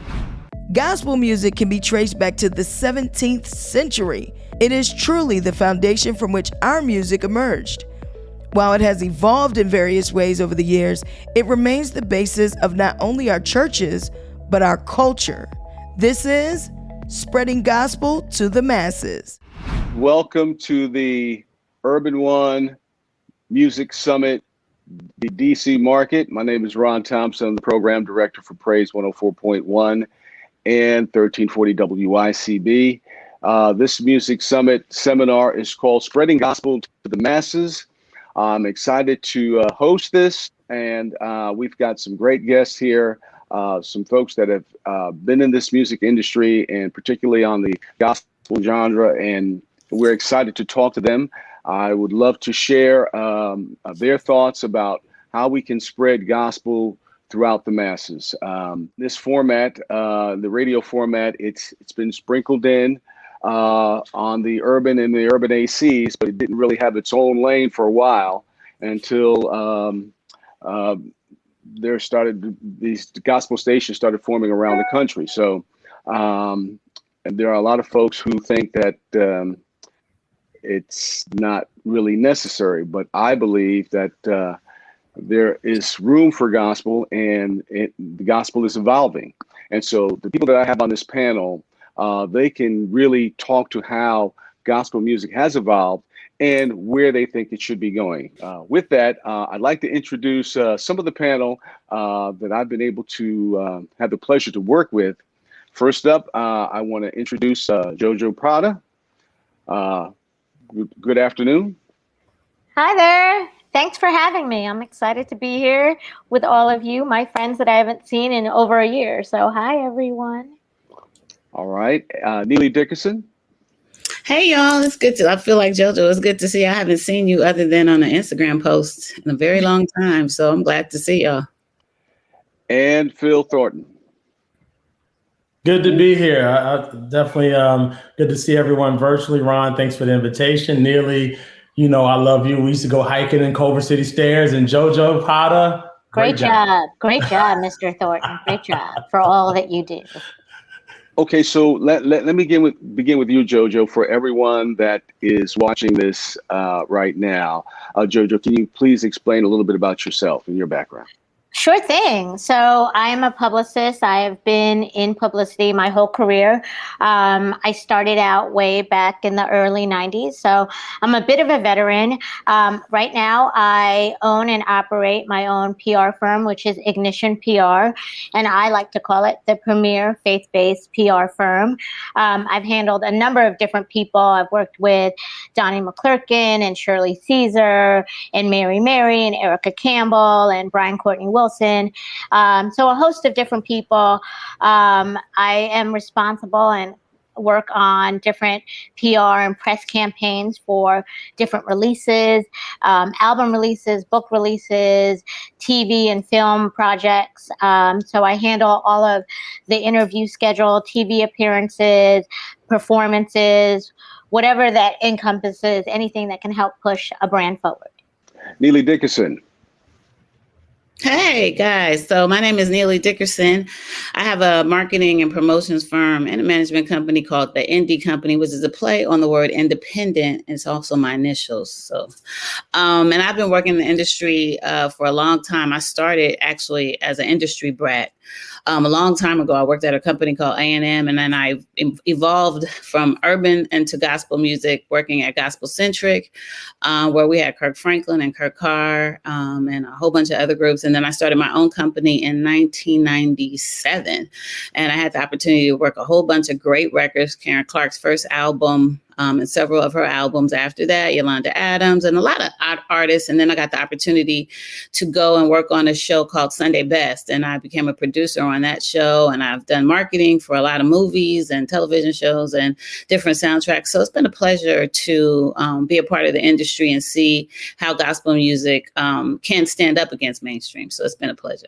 Gospel music can be traced back to the 17th century. It is truly the foundation from which our music emerged. While it has evolved in various ways over the years, it remains the basis of not only our churches, but our culture. This is spreading gospel to the masses. Welcome to the Urban One Music Summit, the DC market. My name is Ron Thompson. I'm the program director for Praise 104.1 and 1340 WICB. This music summit seminar is called Spreading Gospel to the Masses. I'm excited to host this, and we've got some great guests here, some folks that have been in this music industry, and particularly on the gospel genre, and we're excited to talk to them. I would love to share their thoughts about how we can spread gospel throughout the masses. This format, the radio format, it's been sprinkled in on the urban and the urban ACs, but it didn't really have its own lane for a while until these gospel stations started forming around the country. So and there are a lot of folks who think that it's not really necessary, but I believe that there is room for gospel, and the gospel is evolving. And so the people that I have on this panel, they can really talk to how gospel music has evolved and where they think it should be going. With that, I'd like to introduce some of the panel that I've been able to have the pleasure to work with. First up, I want to introduce Jojo Prada. Good afternoon. Hi there. Thanks for having me. I'm excited to be here with all of you, my friends that I haven't seen in over a year. So hi, everyone. All right. Neily Dickerson. Hey, y'all. It's good to, I feel like Jojo, it's good to see you. I haven't seen you other than on an Instagram post in a very long time. So I'm glad to see y'all. And Phil Thornton. Good to be here. I definitely good to see everyone virtually. Ron, thanks for the invitation. Neily, you know I love you. We used to go hiking in Culver City Stairs. And Jojo Prada. Great job. Great job, Mr. Thornton. Great job for all that you do. Okay, so let me begin with you, Jojo. For everyone that is watching this right now, Jojo, can you please explain a little bit about yourself and your background? Sure thing. So I am a publicist. I have been in publicity my whole career. I started out way back in the early 90s. So I'm a bit of a veteran. Right now, I own and operate my own PR firm, which is Ignition PR. And I like to call it the premier faith-based PR firm. I've handled a number of different people. I've worked with Donnie McClurkin and Shirley Caesar and Mary and Erica Campbell and Brian Courtney Wilson. So a host of different people. I am responsible and work on different PR and press campaigns for different releases, album releases, book releases, TV and film projects. So I handle all of the interview schedule, TV appearances, performances, whatever that encompasses, anything that can help push a brand forward. Neily Dickerson. Hey guys, so my name is Neily Dickerson. I have a marketing and promotions firm and a management company called the Indie Company, which is a play on the word independent. It's also my initials. So, and I've been working in the industry for a long time. I started actually as an industry brat. A long time ago, I worked at a company called A&M, and then I evolved from urban into gospel music, working at Gospel Centric, where we had Kirk Franklin and Kirk Carr and a whole bunch of other groups. And then I started my own company in 1997, and I had the opportunity to work a whole bunch of great records, Karen Clark's first album, and several of her albums after that, Yolanda Adams, and a lot of artists. And then I got the opportunity to go and work on a show called Sunday Best. And I became a producer on that show. And I've done marketing for a lot of movies and television shows and different soundtracks. So it's been a pleasure to be a part of the industry and see how gospel music can stand up against mainstream. So it's been a pleasure.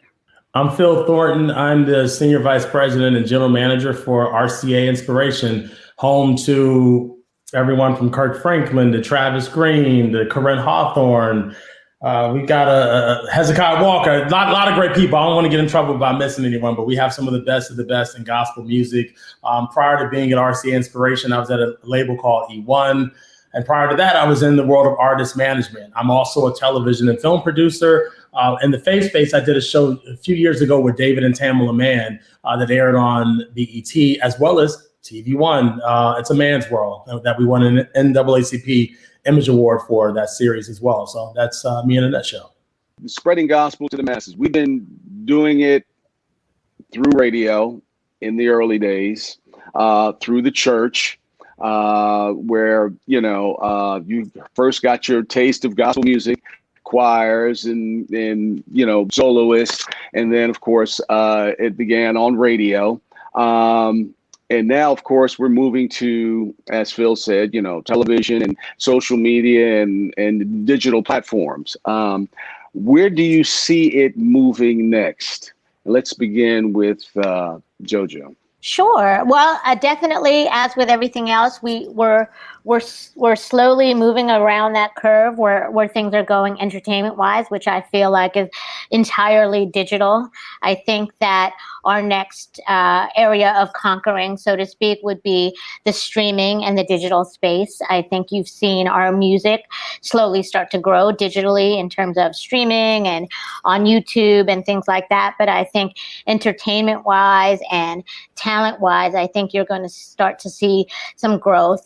I'm Phil Thornton. I'm the Senior Vice President and General Manager for RCA Inspiration, home to everyone from Kirk Franklin to Travis Green to Corinne Hawthorne. We got a Hezekiah Walker, a lot of great people. I don't want to get in trouble by missing anyone, but we have some of the best in gospel music. Prior to being at RCA Inspiration, I was at a label called E1. And prior to that, I was in the world of artist management. I'm also a television and film producer. In the faith space, I did a show a few years ago with David and Tamala Mann that aired on BET, as well as TV One. It's a Man's World that we won an NAACP Image Award for that series as well. So that's me in a nutshell. Spreading gospel to the masses. We've been doing it through radio in the early days, through the church, where, you first got your taste of gospel music, choirs and soloists. And then, of course, it began on radio. And now, of course, we're moving to, as Phil said, television and social media and digital platforms. Where do you see it moving next? Let's begin with Jojo. Sure. Well, definitely, as with everything else, we're slowly moving around that curve where things are going entertainment wise, which I feel like is entirely digital. I think that our next area of conquering, so to speak, would be the streaming and the digital space. I think you've seen our music slowly start to grow digitally in terms of streaming and on YouTube and things like that. But I think entertainment wise and talent wise, I think you're going to start to see some growth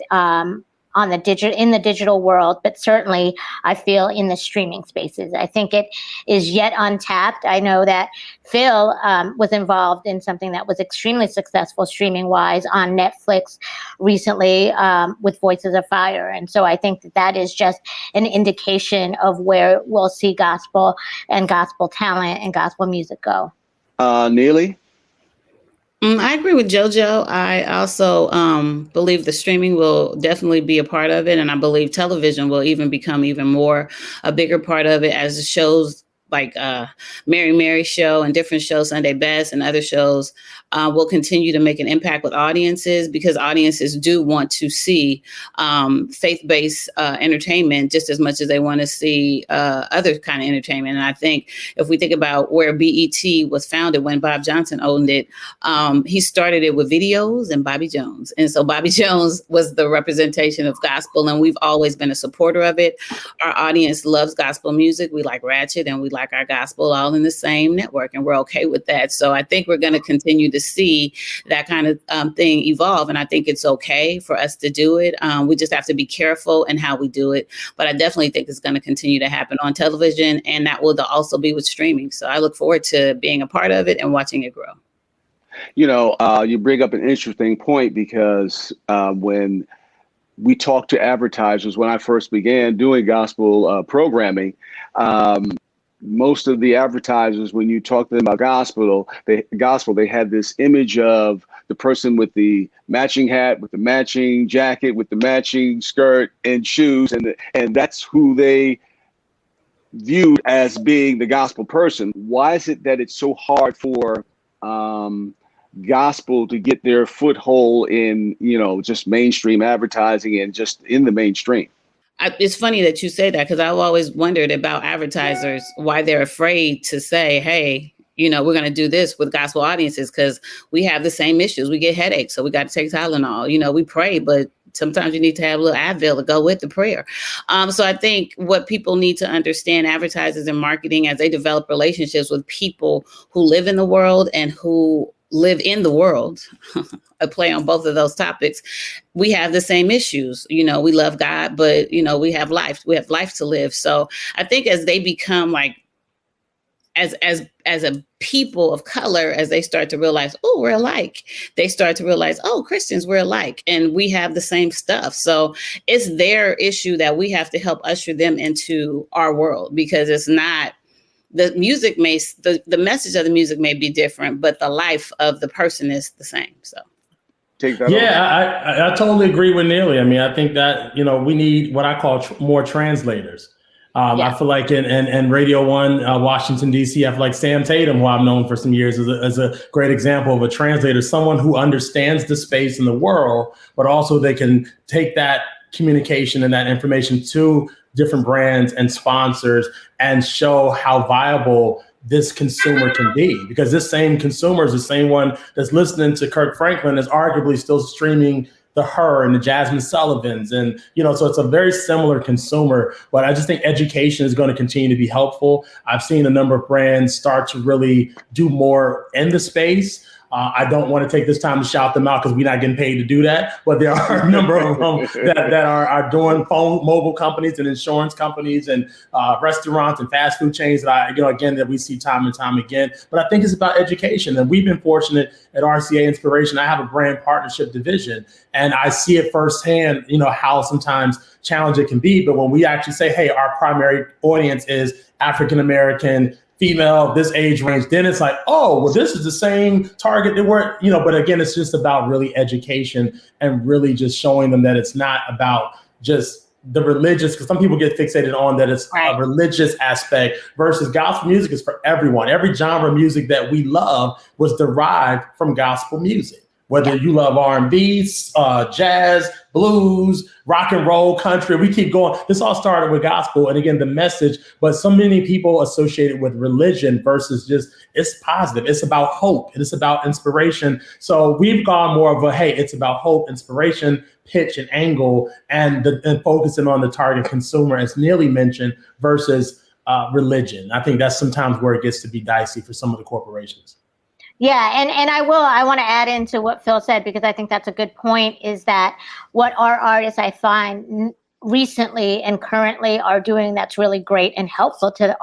on the digital world, but certainly I feel in the streaming spaces. I think it is yet untapped. I know that Phil was involved in something that was extremely successful streaming wise on Netflix recently with Voices of Fire. And so I think that is just an indication of where we'll see gospel and gospel talent and gospel music go. Neily? I agree with Jojo. I also believe the streaming will definitely be a part of it. And I believe television will even become even more a bigger part of it as the shows like Mary Mary Show and different shows, Sunday Best and other shows will continue to make an impact with audiences because audiences do want to see faith-based entertainment just as much as they want to see other kind of entertainment. And I think if we think about where BET was founded when Bob Johnson owned it, he started it with videos and Bobby Jones. And so Bobby Jones was the representation of gospel, and we've always been a supporter of it. Our audience loves gospel music. We like Ratchet and we like our gospel all in the same network, and we're okay with that. So I think we're going to continue to see that kind of thing evolve, and I think it's okay for us to do it. We just have to be careful in how we do it, but I definitely think it's going to continue to happen on television, and that will also be with streaming. So I look forward to being a part of it and watching it grow. You know, you bring up an interesting point because when we talk to advertisers, when I first began doing gospel programming, most of the advertisers, when you talk to them about gospel, they had this image of the person with the matching hat, with the matching jacket, with the matching skirt and shoes, and that's who they viewed as being the gospel person. Why is it that it's so hard for gospel to get their foothold in, you know, just mainstream advertising and just in the mainstream? It's funny that you say that because I've always wondered about advertisers, why they're afraid to say, hey, you know, we're going to do this with gospel audiences because we have the same issues. We get headaches, so we got to take Tylenol. You know, we pray, but sometimes you need to have a little Advil to go with the prayer. So I think what people need to understand, advertisers and marketing, as they develop relationships with people who live in the world and who live in the world, a play on both of those topics, we have the same issues. You know, we love God, but, you know, we have life to live. So I think as they become like, as a people of color, as they start to realize, oh, we're alike, they start to realize, oh, Christians, we're alike, and we have the same stuff. So it's their issue that we have to help usher them into our world, because it's not, the music may, the message of the music may be different, but the life of the person is the same. So take that. Yeah, I totally agree with Neily. I mean, I think that, you know, we need what I call more translators. I feel like in Radio 1, Washington, D.C., I feel like Sam Tatum, who I've known for some years, is a great example of a translator, someone who understands the space in the world, but also they can take that communication and that information to different brands and sponsors and show how viable this consumer can be. Because this same consumer is the same one that's listening to Kirk Franklin is arguably still streaming the Her and the Jasmine Sullivans. And, you know, so it's a very similar consumer, but I just think education is going to continue to be helpful. I've seen a number of brands start to really do more in the space. I don't want to take this time to shout them out because we're not getting paid to do that, but there are a number of them that are doing mobile companies and insurance companies and restaurants and fast food chains that we see time and time again. But I think it's about education, and we've been fortunate at RCA Inspiration. I have a brand partnership division, and I see it firsthand, you know, how sometimes challenging it can be. But when we actually say, hey, our primary audience is African-American, female, this age range, then it's like, oh, well, this is the same target that we're, you know, but again, it's just about really education and really just showing them that it's not about just the religious, because some people get fixated on that it's a religious aspect versus gospel music is for everyone. Every genre of music that we love was derived from gospel music. whether you love R&B, jazz, blues, rock and roll, country, we keep going. This all started with gospel. And again, the message, but so many people associate it with religion versus just, it's positive. It's about hope. It's about inspiration. So we've gone more of a, hey, it's about hope, inspiration, pitch and angle, and focusing on the target consumer, as Neily mentioned, versus religion. I think that's sometimes where it gets to be dicey for some of the corporations. Yeah, and I want to add into what Phil said, because I think that's a good point, is that what our artists, I find, recently and currently are doing that's really great and helpful to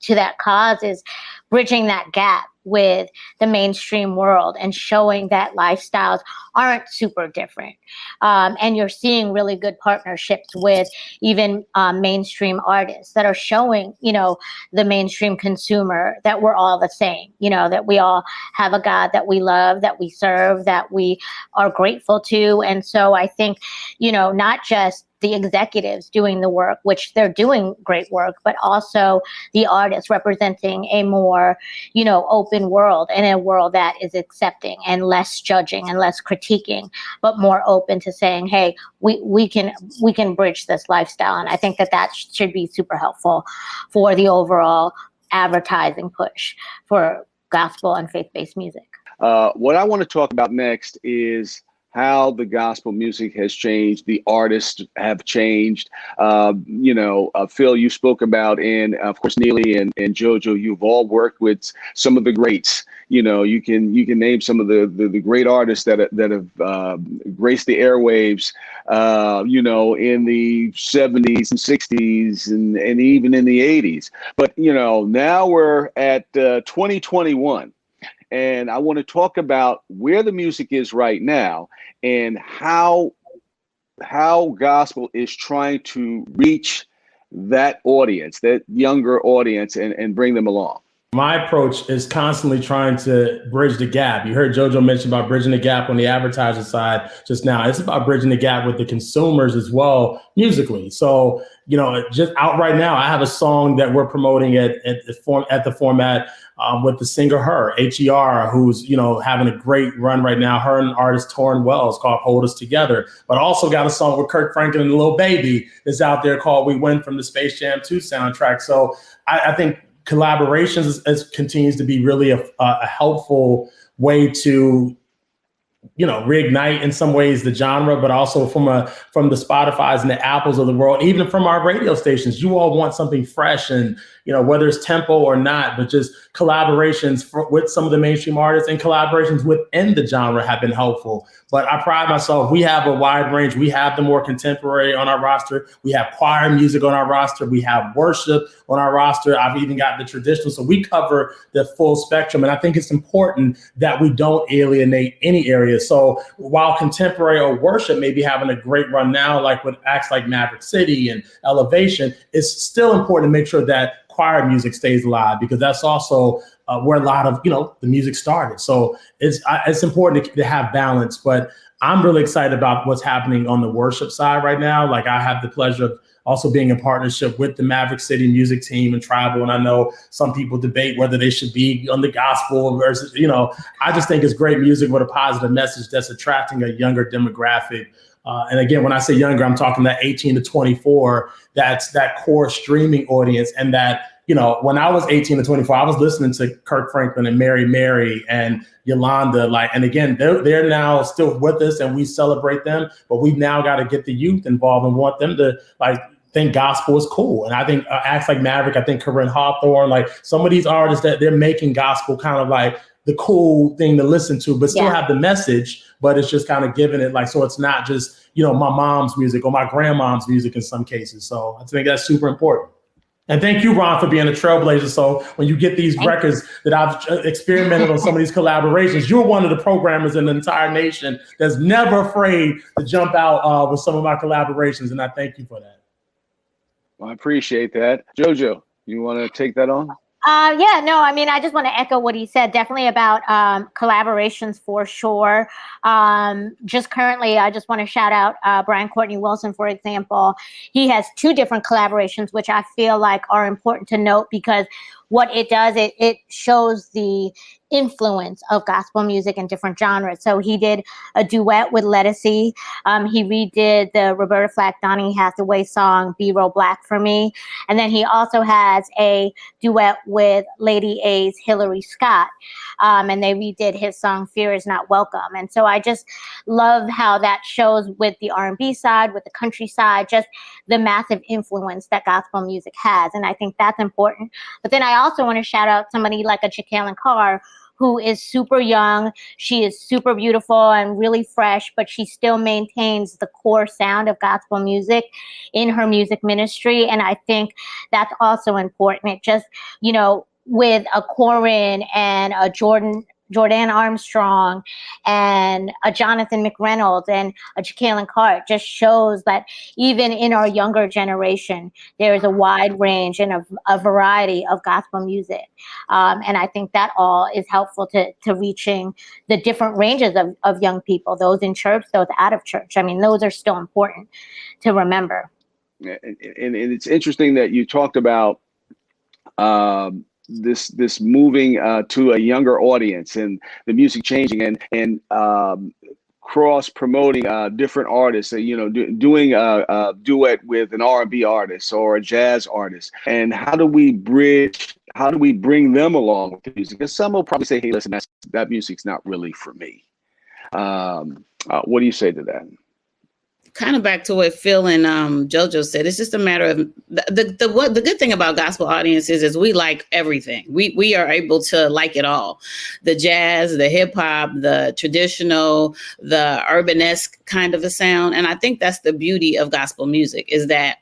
that cause is bridging that gap with the mainstream world and showing that lifestyles aren't super different. And you're seeing really good partnerships with even mainstream artists that are showing, the mainstream consumer that we're all the same, that we all have a God that we love, that we serve, that we are grateful to. And so I think, not just the executives doing the work, which they're doing great work, but also the artists representing a more, open world, and a world that is accepting and less judging and less critiquing, but more open to saying, hey, we can bridge this lifestyle. And I think that should be super helpful for the overall advertising push for gospel and faith-based music. What I want to talk about next is how the gospel music has changed, the artists have changed. Phil, you spoke about, and of course, Neily and Jojo, you've all worked with some of the greats. You can name some of the great artists that have graced the airwaves, in the 70s and 60s and even in the 80s. But, now we're at 2021. And I want to talk about where the music is right now and how gospel is trying to reach that audience, that younger audience, and bring them along. My approach is constantly trying to bridge the gap. You heard Jojo mention about bridging the gap on the advertiser side just now. It's about bridging the gap with the consumers as well, musically. So, just out right now, I have a song that we're promoting at the format with the singer Her, who's, having a great run right now. Her and artist Torrin Wells, called Hold Us Together. But also got a song with Kirk Franklin and Lil Baby that's out there called We Win from the Space Jam 2 soundtrack. So I think collaborations continues to be really a helpful way to, reignite in some ways the genre, but also from the Spotifys and the Apples of the world, even from our radio stations. You all want something fresh, and whether it's tempo or not, but just collaborations with some of the mainstream artists and collaborations within the genre have been helpful. But I pride myself, we have a wide range. We have the more contemporary on our roster. We have choir music on our roster. We have worship on our roster. I've even got the traditional. So we cover the full spectrum. And I think it's important that we don't alienate any area. So while contemporary or worship may be having a great run now, like with acts like Maverick City and Elevation, it's still important to make sure that choir music stays alive, because that's also where a lot of the music started. So it's important to have balance. But I'm really excited about what's happening on the worship side right now. Like, I have the pleasure of also being in partnership with the Maverick City music team and Trybula. And I know some people debate whether they should be on the gospel versus, I just think it's great music with a positive message that's attracting a younger demographic. And again, when I say younger, I'm talking that 18 to 24, that's that core streaming audience. And that, when I was 18 to 24, I was listening to Kirk Franklin and Mary and Yolanda, and again, they're now still with us and we celebrate them, but we've now got to get the youth involved and want them to think gospel is cool. And I think acts like Maverick, I think Corinne Hawthorne, some of these artists that they're making gospel kind of like the cool thing to listen to, but still have the message, but it's just kind of giving it so it's not just, my mom's music or my grandmom's music in some cases. So I think that's super important. And thank you, Ron, for being a trailblazer. So when you get these records that I've experimented on some of these collaborations, you're one of the programmers in the entire nation that's never afraid to jump out with some of my collaborations. And I thank you for that. Well, I appreciate that. Jojo, you want to take that on? I just want to echo what he said, definitely about collaborations for sure. Just currently, I just want to shout out Brian Courtney Wilson, for example. He has 2 different collaborations, which I feel like are important to note, because what it does, it shows the influence of gospel music in different genres. So he did a duet with Lettucey. He redid the Roberta Flack Donny Hathaway song "B-Roll Black for Me," and then he also has a duet with Lady A's Hillary Scott, and they redid his song "Fear Is Not Welcome." And so I just love how that shows with the R&B side, with the country side, just the massive influence that gospel music has, and I think that's important. But then I also want to shout out somebody like a Jacqueline Carr, who is super young. She is super beautiful and really fresh, but she still maintains the core sound of gospel music in her music ministry. And I think that's also important. It just, you know, with a Corinne and a Jordan Armstrong and a Jonathan McReynolds and a Jacqueline Carr, it just shows that even in our younger generation, there is a wide range and a variety of gospel music. And I think that all is helpful to reaching the different ranges of young people, those in church, those out of church. I mean, those are still important to remember. And it's interesting that you talked about this moving to a younger audience and the music changing and cross promoting different artists, doing a duet with an R&B artist or a jazz artist. And how do we bring them along with the music? Because some will probably say, hey, listen, that music's not really for me. What do you say to that? Kind of back to what Phil and Jojo said, it's just a matter of the good thing about gospel audiences is we like everything. We are able to like it all. The jazz, the hip hop, the traditional, the urbanesque kind of a sound. And I think that's the beauty of gospel music, is that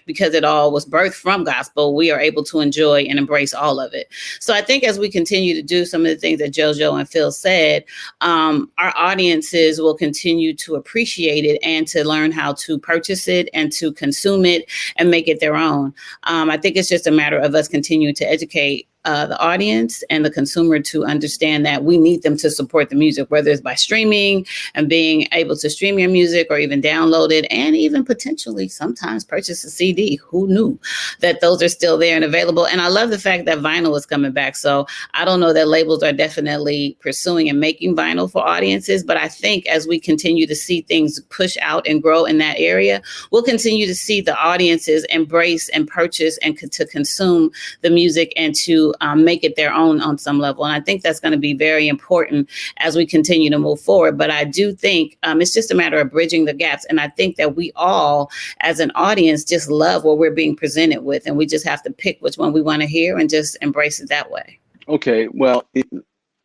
because it all was birthed from gospel, we are able to enjoy and embrace all of it. So I think as we continue to do some of the things that Jojo and Phil said, our audiences will continue to appreciate it and to learn how to purchase it and to consume it and make it their own. I think it's just a matter of us continuing to educate the audience and the consumer to understand that we need them to support the music, whether it's by streaming and being able to stream your music or even download it and even potentially sometimes purchase a CD. Who knew that those are still there and available? And I love the fact that vinyl is coming back. So I don't know that labels are definitely pursuing and making vinyl for audiences, but I think as we continue to see things push out and grow in that area, we'll continue to see the audiences embrace and purchase and to consume the music and to make it their own on some level. And I think that's going to be very important as we continue to move forward. But I do think it's just a matter of bridging the gaps. And I think that we all, as an audience, just love what we're being presented with. And we just have to pick which one we want to hear and just embrace it that way. Okay, well,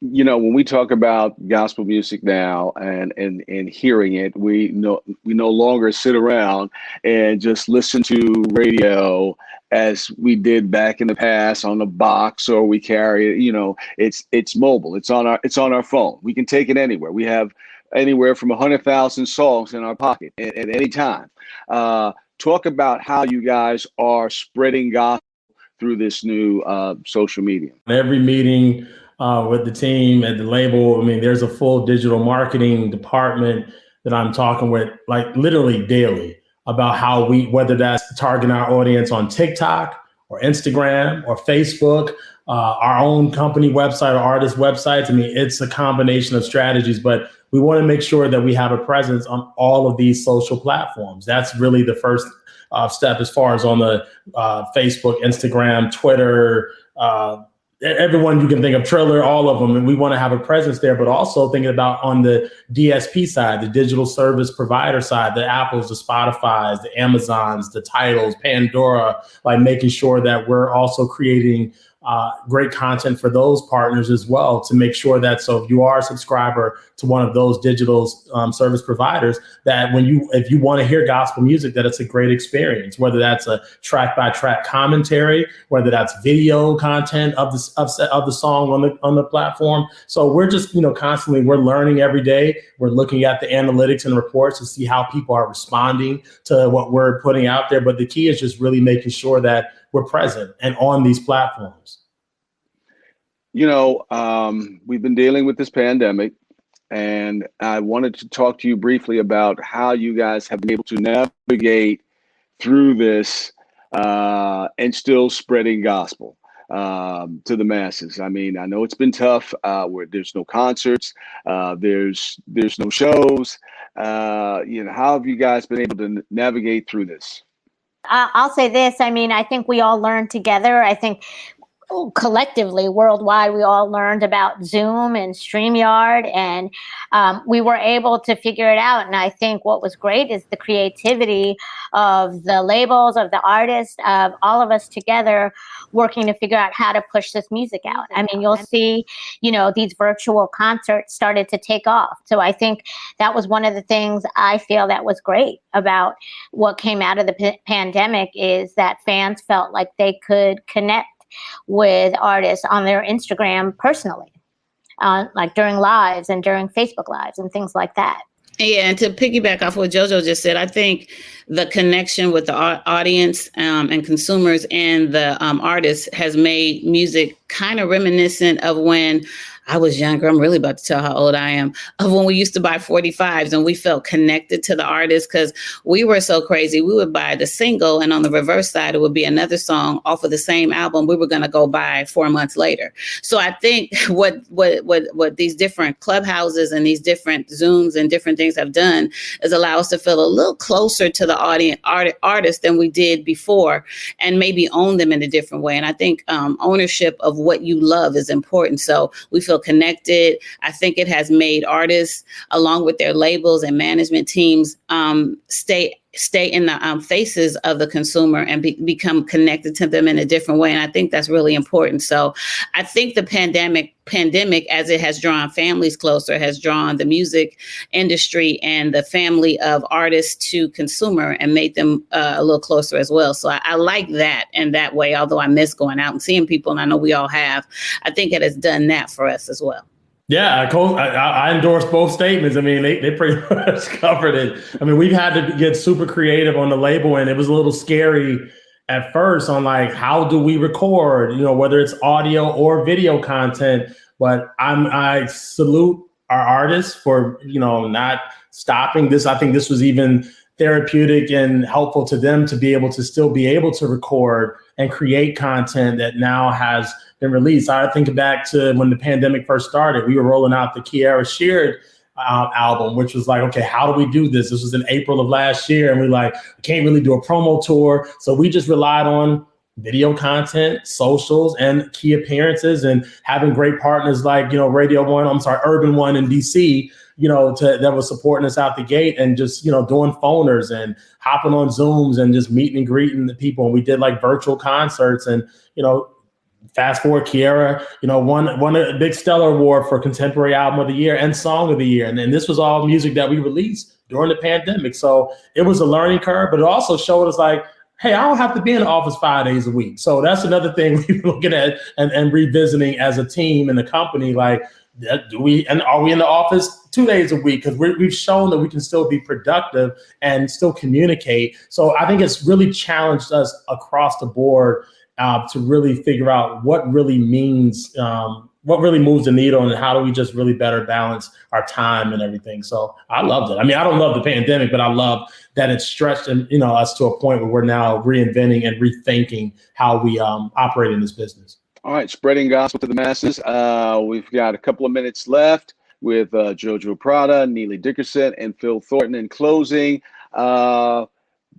when we talk about gospel music now and hearing it, we no longer sit around and just listen to radio as we did back in the past on a box, or we carry it. It's mobile. It's on our phone. We can take it anywhere. We have anywhere from 100,000 songs in our pocket at any time. Talk about how you guys are spreading gospel through this new social media. Every meeting with the team at the label, I mean, there's a full digital marketing department that I'm talking with, like literally daily, about how whether that's targeting our audience on TikTok or Instagram or Facebook, our own company website or artist websites. I mean, it's a combination of strategies, but we want to make sure that we have a presence on all of these social platforms. That's really the first step as far as on the Facebook, Instagram, Twitter, everyone you can think of, Triller, all of them. And we want to have a presence there, but also thinking about on the DSP side, the digital service provider side, the Apples, the Spotifys, the Amazons, the Titles, Pandora, like making sure that we're also creating great content for those partners as well, to make sure that, so if you are a subscriber to one of those digital service providers, that if you want to hear gospel music, that it's a great experience, whether that's a track by track commentary, whether that's video content of the song on the platform. So we're just, constantly, we're learning every day. We're looking at the analytics and reports to see how people are responding to what we're putting out there. But the key is just really making sure that we're present and on these platforms. We've been dealing with this pandemic, and I wanted to talk to you briefly about how you guys have been able to navigate through this and still spreading gospel. to the masses? I mean, I know it's been tough where there's no concerts, there's no shows. How have you guys been able to navigate through this? I'll say this. I mean, I think we all learned together. I think collectively, worldwide, we all learned about Zoom and StreamYard, and we were able to figure it out. And I think what was great is the creativity of the labels, of the artists, of all of us together working to figure out how to push this music out. I mean, you'll see, these virtual concerts started to take off. So I think that was one of the things I feel that was great about what came out of the pandemic, is that fans felt like they could connect with artists on their Instagram personally, like during lives and during Facebook lives and things like that. Yeah, and to piggyback off what Jojo just said, I think the connection with the audience and consumers and the artists has made music kind of reminiscent of when I was younger. I'm really about to tell how old I am. Of when we used to buy 45s and we felt connected to the artist because we were so crazy. We would buy the single, and on the reverse side, it would be another song off of the same album we were going to go buy 4 months later. So I think what these different clubhouses and these different Zooms and different things have done is allow us to feel a little closer to the artist than we did before, and maybe own them in a different way. And I think ownership of what you love is important. So we feel connected. I think it has made artists, along with their labels and management teams, stay in the faces of the consumer and become connected to them in a different way. And I think that's really important. So I think the pandemic, as it has drawn families closer, has drawn the music industry and the family of artists to consumer and made them a little closer as well. So I like that in that way, although I miss going out and seeing people, and I know we all have. I think it has done that for us as well. Yeah, I endorse both statements. I mean, they pretty much covered it. I mean, we've had to get super creative on the label, and it was a little scary at first on like, how do we record, whether it's audio or video content. But I salute our artists for, not stopping this. I think this was even therapeutic and helpful to them to be able to still be able to record and create content that now has been released. I think back to when the pandemic first started, we were rolling out the Kiara Sheard album, which was like, okay, how do we do this? This was in April of last year. And we can't really do a promo tour. So we just relied on video content, socials, and key appearances, and having great partners like, Urban One in DC, that was supporting us out the gate, and just, doing phoners and hopping on Zooms and just meeting and greeting the people. And we did like virtual concerts, and, fast forward, Kiara, won a big Stellar Award for Contemporary Album of the Year and Song of the Year. And this was all music that we released during the pandemic. So it was a learning curve, but it also showed us like, hey, I don't have to be in the office 5 days a week. So that's another thing we're looking at and revisiting as a team and a company. Like, are we in the office 2 days a week? Because we've shown that we can still be productive and still communicate. So I think it's really challenged us across the board to really figure out what really means, what really moves the needle, and how do we just really better balance our time and everything. So I loved it. I mean, I don't love the pandemic, but I love that it stretched us to a point where we're now reinventing and rethinking how we operate in this business. All right, spreading gospel to the masses. We've got a couple of minutes left with Jojo Prada, Neily Dickerson, and Phil Thornton in closing.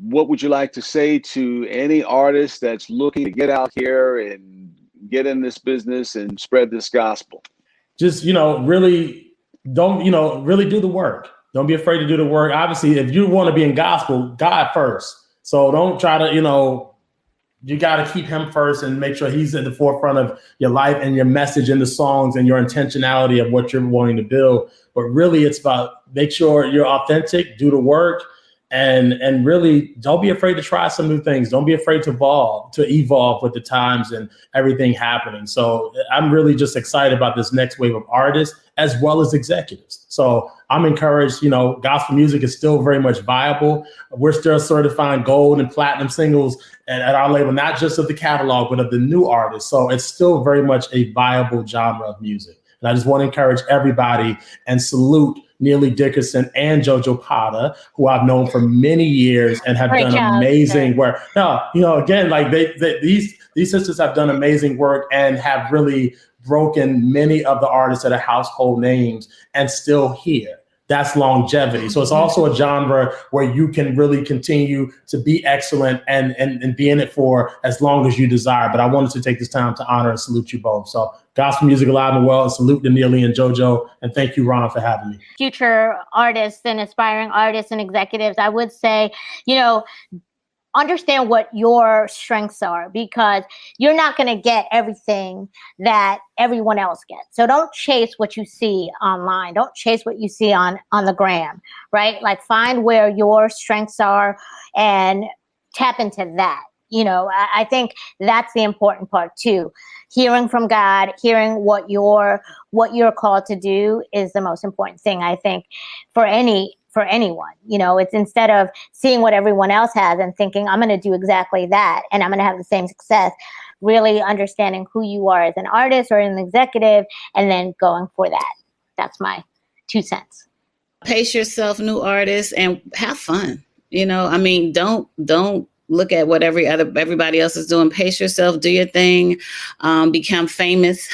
What would you like to say to any artist that's looking to get out here and get in this business and spread this gospel? Just, really really do the work. Don't be afraid to do the work. Obviously, if you want to be in gospel, God first. So don't try to, you got to keep him first and make sure he's at the forefront of your life and your message in the songs and your intentionality of what you're wanting to build. But really, it's about make sure you're authentic, do the work, and really don't be afraid to try some new things. Don't be afraid to evolve with the times and everything happening. So I'm really just excited about this next wave of artists as well as executives. So I'm encouraged, gospel music is still very much viable. We're still certifying gold and platinum singles at our label, not just of the catalog, but of the new artists. So it's still very much a viable genre of music. And I just want to encourage everybody and salute Neily Dickerson and Jojo Pata, who I've known for many years and have Great done job. amazing work. No, again, like these sisters have done amazing work and have really broken many of the artists that are household names and still here. That's longevity. So it's also a genre where you can really continue to be excellent and be in it for as long as you desire. But I wanted to take this time to honor and salute you both. So gospel music alive and well, and salute to Neily and Jojo. And thank you, Ron, for having me. Future artists and aspiring artists and executives, I would say, understand what your strengths are, because you're not going to get everything that everyone else gets. So don't chase what you see online. Don't chase what you see on the gram, right? Like, find where your strengths are and tap into that. I think that's the important part too. Hearing from God, hearing what you're called to do is the most important thing, I think, for anyone. It's instead of seeing what everyone else has and thinking, I'm going to do exactly that and I'm going to have the same success, really understanding who you are as an artist or an executive and then going for that. That's my 2 cents. Pace yourself, new artists, and have fun. Don't look at what everybody else is doing. Pace yourself, do your thing, become famous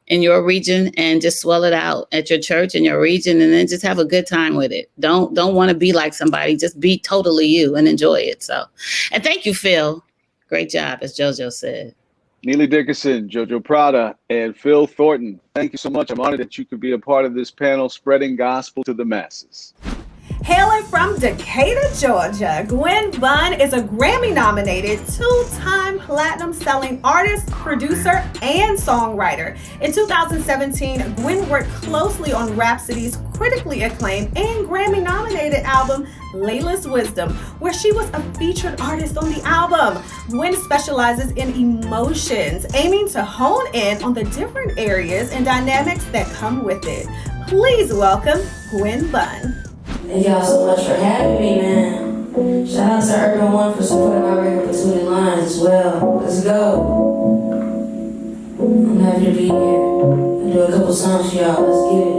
in your region, and just swell it out at your church in your region, and then just have a good time with it. Don't want to be like somebody. Just be totally you and enjoy it. So, and thank you, Phil. Great job, as Jojo said. Neily Dickerson, Jojo Prada, and Phil Thornton, thank you so much. I'm honored that you could be a part of this panel, spreading gospel to the masses. Hailing from Decatur, Georgia, Gwen Bunn is a Grammy-nominated, 2-time platinum-selling artist, producer, and songwriter. In 2017, Gwen worked closely on Rhapsody's critically acclaimed and Grammy-nominated album, Layla's Wisdom, where she was a featured artist on the album. Gwen specializes in emotions, aiming to hone in on the different areas and dynamics that come with it. Please welcome Gwen Bunn. Thank y'all so much for having me, man. Shout out to Urban One for supporting my record Between the Lines as well. Let's go. I'm happy to be here. I do a couple songs for y'all. Let's get it.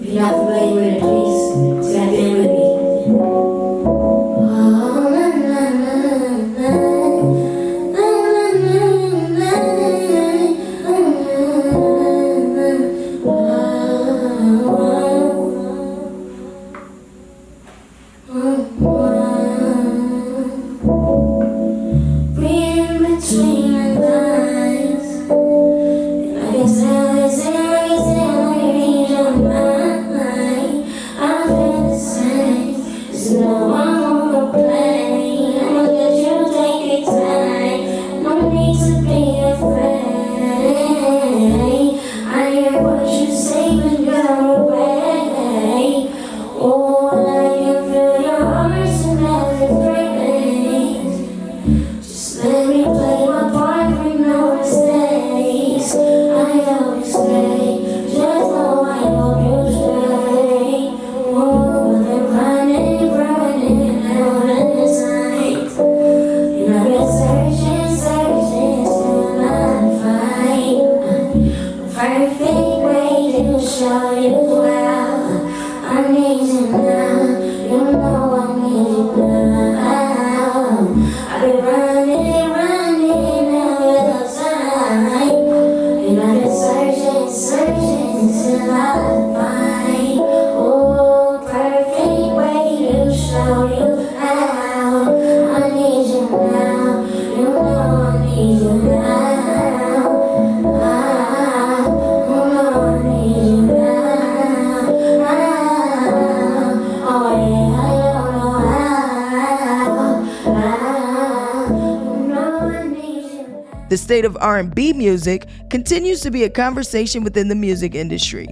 If you're not familiar with it, please tap in with me. Oh, na, na, na, na. The state of R&B music continues to be a conversation within the music industry.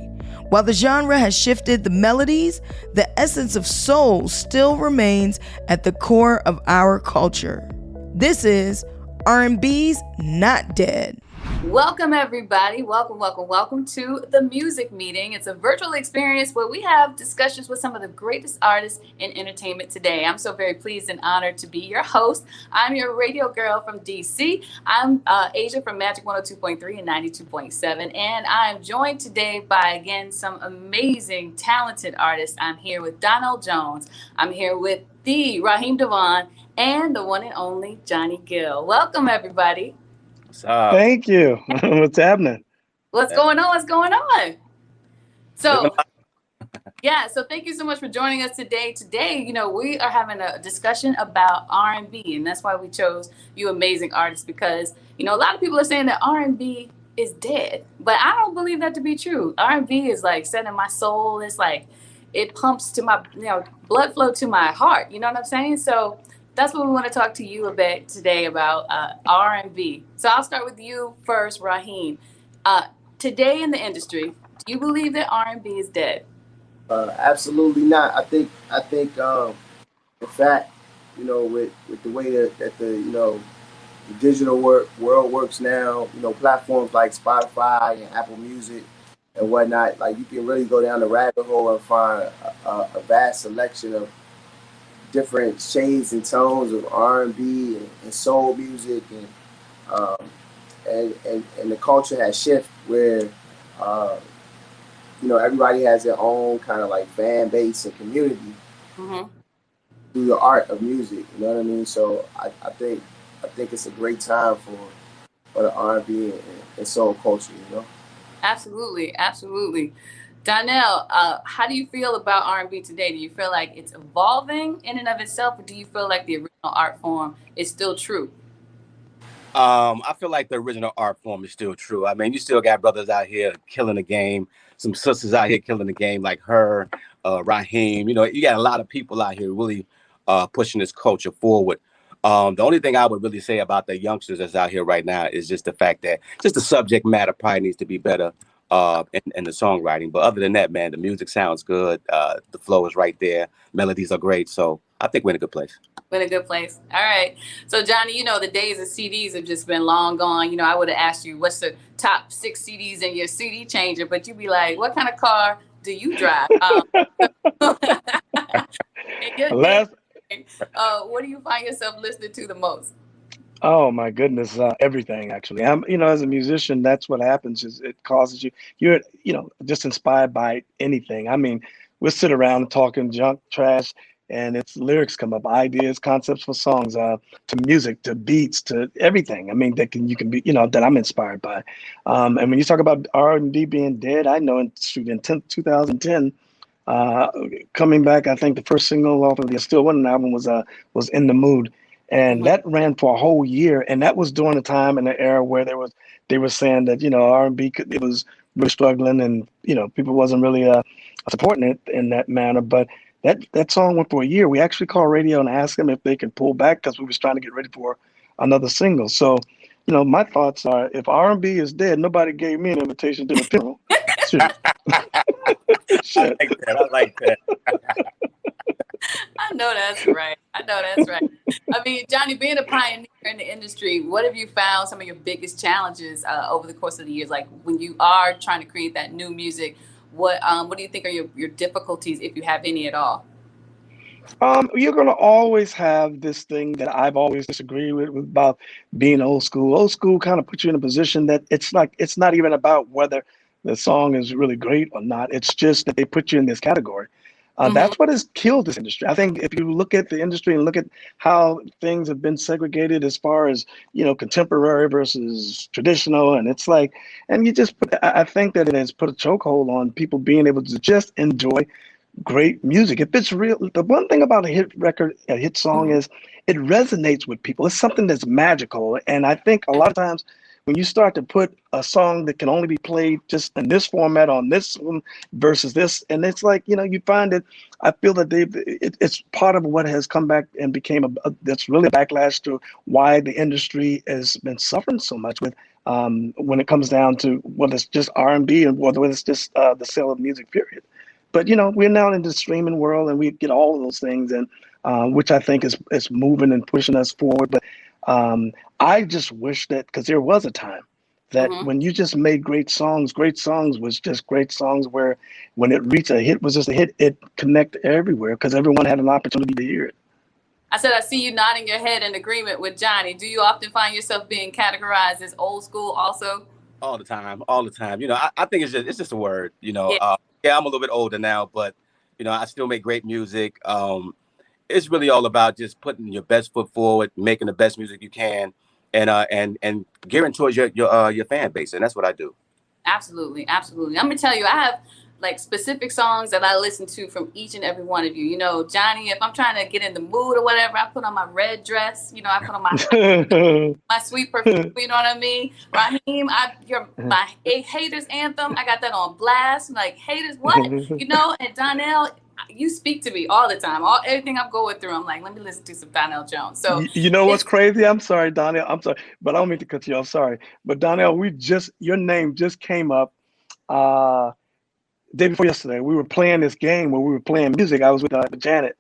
While the genre has shifted the melodies, the essence of soul still remains at the core of our culture. This is R&B's Not Dead. Welcome, everybody. Welcome to the Music Meeting. It's a virtual experience where we have discussions with some of the greatest artists in entertainment today. I'm so very pleased and honored to be your host. I'm your radio girl from D.C. I'm Asia from Magic 102.3 and 92.7. And I'm joined today by, again, some amazing, talented artists. I'm here with Donell Jones. I'm here with the Raheem Devon and the one and only Johnny Gill. Welcome, everybody. Thank you. What's happening? What's going on? So, so thank you so much for joining us today. Today, we are having a discussion about R&B, and that's why we chose you amazing artists, because, a lot of people are saying that R&B is dead, but I don't believe that to be true. R&B is like setting my soul. It's like it pumps to my, blood flow to my heart. You know what I'm saying? So that's what we want to talk to you about today, about R&B. So I'll start with you first, Raheem. Today in the industry, do you believe that R&B is dead? Absolutely not. I think in fact, with the way that the digital world works now, platforms like Spotify and Apple Music and whatnot, like you can really go down the rabbit hole and find a vast selection of different shades and tones of R&B and soul music, and the culture has shifted where everybody has their own kind of like fan base and community through the art of music. You know what I mean? So I think it's a great time for the R&B and soul culture. Absolutely. Donell, how do you feel about R&B today? Do you feel like it's evolving in and of itself, or do you feel like the original art form is still true? I feel like the original art form is still true. I mean, you still got brothers out here killing the game, some sisters out here killing the game like her, Raheem. You got a lot of people out here really pushing this culture forward. The only thing I would really say about the youngsters that's out here right now is just the fact that just the subject matter probably needs to be better. And the songwriting, but other than that, man, the music sounds good. The flow is right there. Melodies are great. So I think we're in a good place. We're in a good place. All right. So Johnny, the days of CDs have just been long gone. I would have asked you what's the top 6 CDs in your CD changer, but you'd be like, what kind of car do you drive? Last What do you find yourself listening to the most? Oh my goodness, everything actually. As a musician, that's what happens is it causes you're, just inspired by anything. I mean, we'll sit around talking junk, trash, and it's lyrics come up, ideas, concepts for songs, to music, to beats, to everything. I mean, you can be, that I'm inspired by. And when you talk about R&B being dead, I know in 2010, uh, coming back, I think the first single off of the Still Winning album was In the Mood. And that ran for a whole year, and that was during a time in the era where they were saying that R&B it was really struggling, and people wasn't really supporting it in that manner. But that song went for a year. We actually called radio and asked them if they could pull back because we was trying to get ready for another single. So, my thoughts are, if R&B is dead, nobody gave me an invitation to the funeral. Shit. I like that. I know that's right. I mean, Johnny, being a pioneer in the industry, what have you found some of your biggest challenges over the course of the years? Like when you are trying to create that new music, what do you think are your difficulties, if you have any at all? You're going to always have this thing that I've always disagreed with about being old school. Old school kind of puts you in a position that it's not even about whether the song is really great or not. It's just that they put you in this category. That's what has killed this industry. I think if you look at the industry and look at how things have been segregated as far as, contemporary versus traditional, and it's like, and I think that it has put a chokehold on people being able to just enjoy great music. If it's real, the one thing about a hit record, a hit song is it resonates with people. It's something that's magical. And I think a lot of times when you start to put a song that can only be played just in this format on this one versus this, and it's like, you find it, I feel that it's part of what has come back and became that's really a backlash to why the industry has been suffering so much with when it comes down to whether it's just R&B and whether it's just the sale of music, period. But we're now in the streaming world, and we get all of those things, and which I think is moving and pushing us forward. But I just wish that, because there was a time that when you just made great songs was just great songs where when it reached a hit was just a hit, it connected everywhere because everyone had an opportunity to hear it. I said, I see you nodding your head in agreement with Johnny. Do you often find yourself being categorized as old school also? All the time. I think it's just a word, Yeah. I'm a little bit older now, but I still make great music. It's really all about just putting your best foot forward, making the best music you can, and gearing towards your fan base, and that's what I do. Absolutely. I'm gonna tell you, I have like specific songs that I listen to from each and every one of you. Johnny, if I'm trying to get in the mood or whatever, I put on my red dress. I put on my sweet perfume. You know what I mean? Raheem, my haters anthem. I got that on blast. Like, haters, what? And Donnell, you speak to me all the time. Everything I'm going through, I'm like, let me listen to some Donnell Jones. So what's crazy? I'm sorry, Donnell. I'm sorry, but I don't mean to cut you off. Sorry, but Donnell, your name just came up. Day before yesterday, we were playing this game where we were playing music. I was with Janet,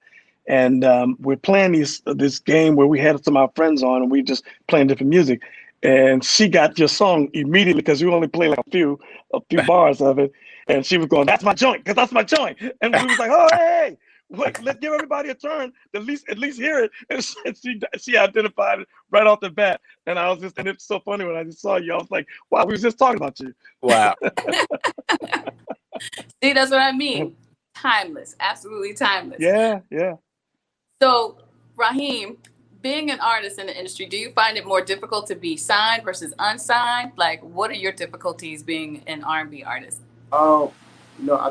and we're playing this game where we had some of our friends on, and we just playing different music. And she got your song immediately because we only played like a few bars of it, and she was going, "That's my joint, because that's my joint." And we was like, "Oh, hey, wait, let's give everybody a turn, at least hear it." And she identified it right off the bat, and and it's so funny when I just saw you, I was like, "Wow, we was just talking about you." Wow. See, that's what I mean. Timeless, absolutely timeless. Yeah. So, Raheem, being an artist in the industry, do you find it more difficult to be signed versus unsigned? Like, what are your difficulties being an R&B artist? I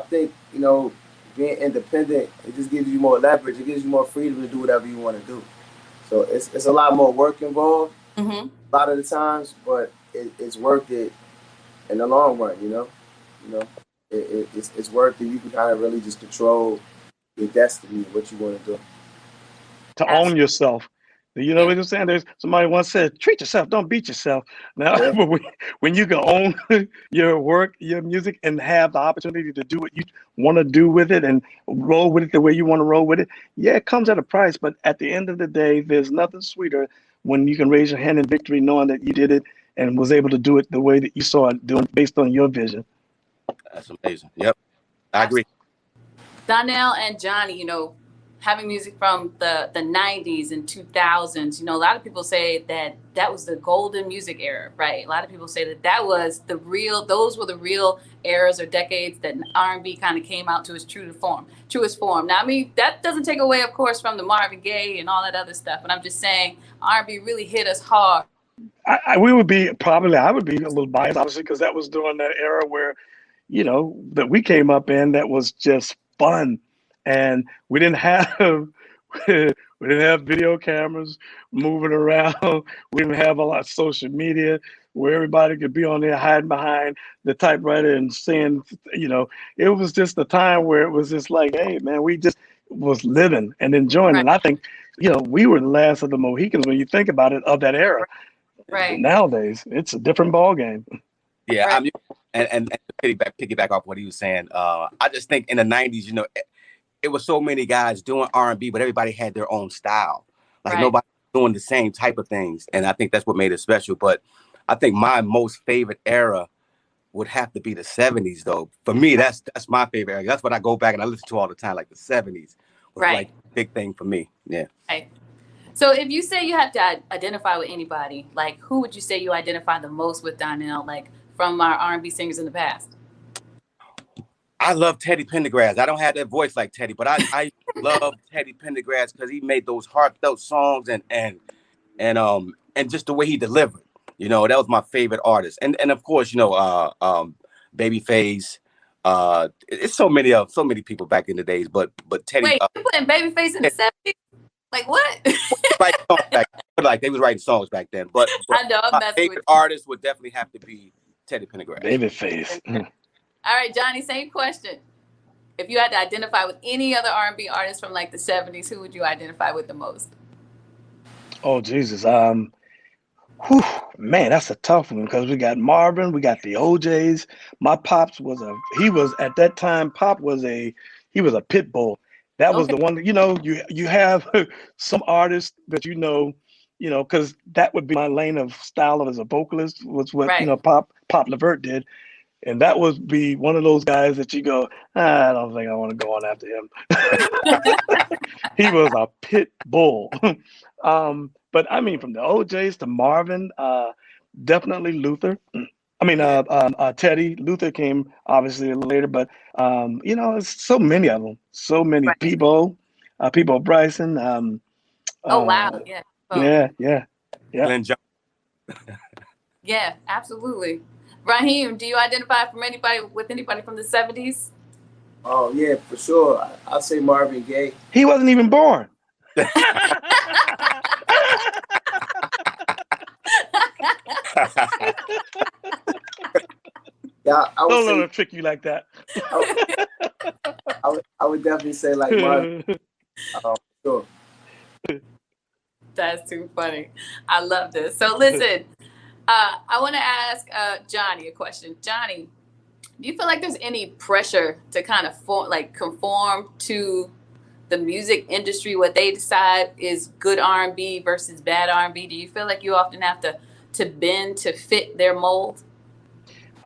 think, being independent, it just gives you more leverage. It gives you more freedom to do whatever you want to do. So it's a lot more work involved a lot of the times, but it's worth it in the long run, It's worth it. You can kind of really just control your destiny, what you want to do. To own yourself. You know what I'm saying? There's somebody once said, treat yourself, don't beat yourself. Now, when you can own your work, your music, and have the opportunity to do what you want to do with it and roll with it the way you want to roll with it, yeah, it comes at a price. But at the end of the day, there's nothing sweeter when you can raise your hand in victory knowing that you did it and was able to do it the way that you saw it, doing based on your vision. That's amazing. Yep, I agree. Donnell and Johnny, having music from the 90s and 2000s, you know, a lot of people say that that was the golden music era, right? A lot of people say that was those were the real eras or decades that R&B kind of came out to its truest form. Now, I mean, that doesn't take away, of course, from the Marvin Gaye and all that other stuff. But I'm just saying R&B really hit us hard. I would be a little biased, obviously, because that was during that era where, you know, that we came up in that was just fun. And we didn't have video cameras moving around. We didn't have a lot of social media where everybody could be on there hiding behind the typewriter and saying, you know, it was just a time where it was just like, hey, man, we just was living and enjoying. Right. And I think, you know, we were the last of the Mohicans when you think about it, of that era. Right. Nowadays, it's a different ball game. Yeah, right. And piggyback off what he was saying. I just think in the 90s, you know, it was so many guys doing R&B, but everybody had their own style. Like nobody doing the same type of things. And I think that's what made it special. But I think my most favorite era would have to be the 70s, though. For me, that's my favorite era. That's what I go back and I listen to all the time. Like the 70s was like a big thing for me. Yeah. Right. So if you say you have to identify with anybody, like who would you say you identify the most with, Donnell, like from our R&B singers in the past? I love Teddy Pendergrass. I don't have that voice like Teddy, but I love Teddy Pendergrass because he made those heartfelt songs and just the way he delivered. You know, that was my favorite artist. And of course, you know, Babyface. It's so many people back in the days, but Teddy. Wait, you putting Babyface in the 70s? Like what? Like they was writing songs back then. But I know my favorite artist would definitely have to be Teddy Pendergrass. Babyface. All right, Johnny, same question. If you had to identify with any other R&B artist from like the 70s, who would you identify with the most? Oh, Jesus. Man, that's a tough one because we got Marvin, we got the OJs. My pops was at that time, he was a pit bull. That was the one that, you know, you have some artists that, you know, because that would be my lane of style as a vocalist was what, you know, Pop LeVert did. And that would be one of those guys that you go, I don't think I want to go on after him. He was a pit bull. But I mean, from the OJs to Marvin, definitely Luther. I mean, Teddy. Luther came obviously later, but you know, it's so many of them. So many people Bryson. Oh wow, yeah. Oh. Yeah. Glenn Jones. Yeah, absolutely. Raheem, do you identify with anybody from the 70s? Oh yeah, for sure. I'll say Marvin Gaye. He wasn't even born. Yeah, don't let him trick you like that. I would definitely say like Marvin. Sure. That's too funny. I love this. So listen, I want to ask Johnny a question. Johnny, do you feel like there's any pressure to kind of conform to the music industry, what they decide is good R&B versus bad R&B? Do you feel like you often have to bend to fit their mold?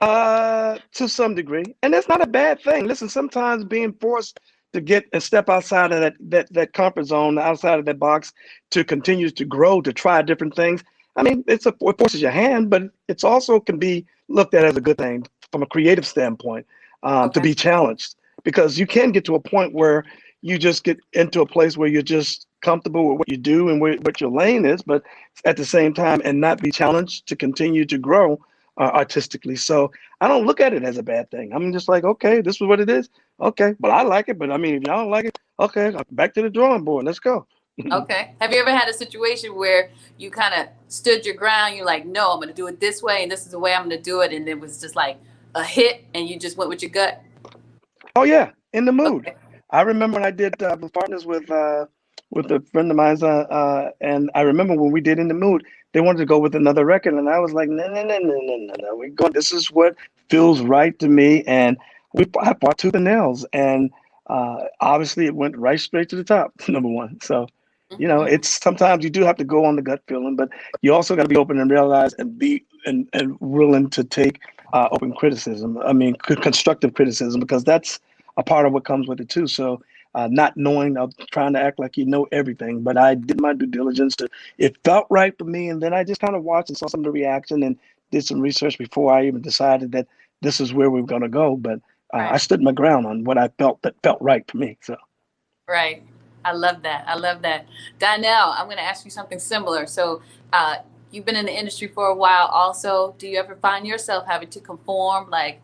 To some degree, and that's not a bad thing. Listen, sometimes being forced to get and step outside of that comfort zone, outside of that box, to continue to grow, to try different things. I mean, it forces your hand, but it's also can be looked at as a good thing from a creative standpoint, to be challenged, because you can get to a point where you just get into a place where you're just comfortable with what you do and what your lane is, but at the same time, and not be challenged to continue to grow artistically. So I don't look at it as a bad thing. I'm just like, okay, this is what it is. Okay, well, I like it, but I mean, if y'all don't like it, okay, back to the drawing board. Let's go. Okay. Have you ever had a situation where you kind of stood your ground? You're like, no, I'm going to do it this way, and this is the way I'm going to do it, and it was just like a hit, and you just went with your gut? Oh yeah, In the Mood. Okay. I remember when I did partners with a friend of mine, and I remember when we did In the Mood, they wanted to go with another record, and I was like, no, we're going. This is what feels right to me, and I fought tooth and nails, and obviously it went right straight to the top, number one. So, you know, it's sometimes you do have to go on the gut feeling, but you also got to be open and realize and be and willing to take open criticism. I mean, constructive criticism, because that's a part of what comes with it too. So not knowing, trying to act like you know everything. But I did my due diligence. It felt right for me, and then I just kind of watched and saw some of the reaction and did some research before I even decided that this is where we were going to go. But I stood my ground on what I felt that felt right for me. So. Right. I love that. I love that. Donnell, I'm going to ask you something similar. So you've been in the industry for a while also. Do you ever find yourself having to conform? Like,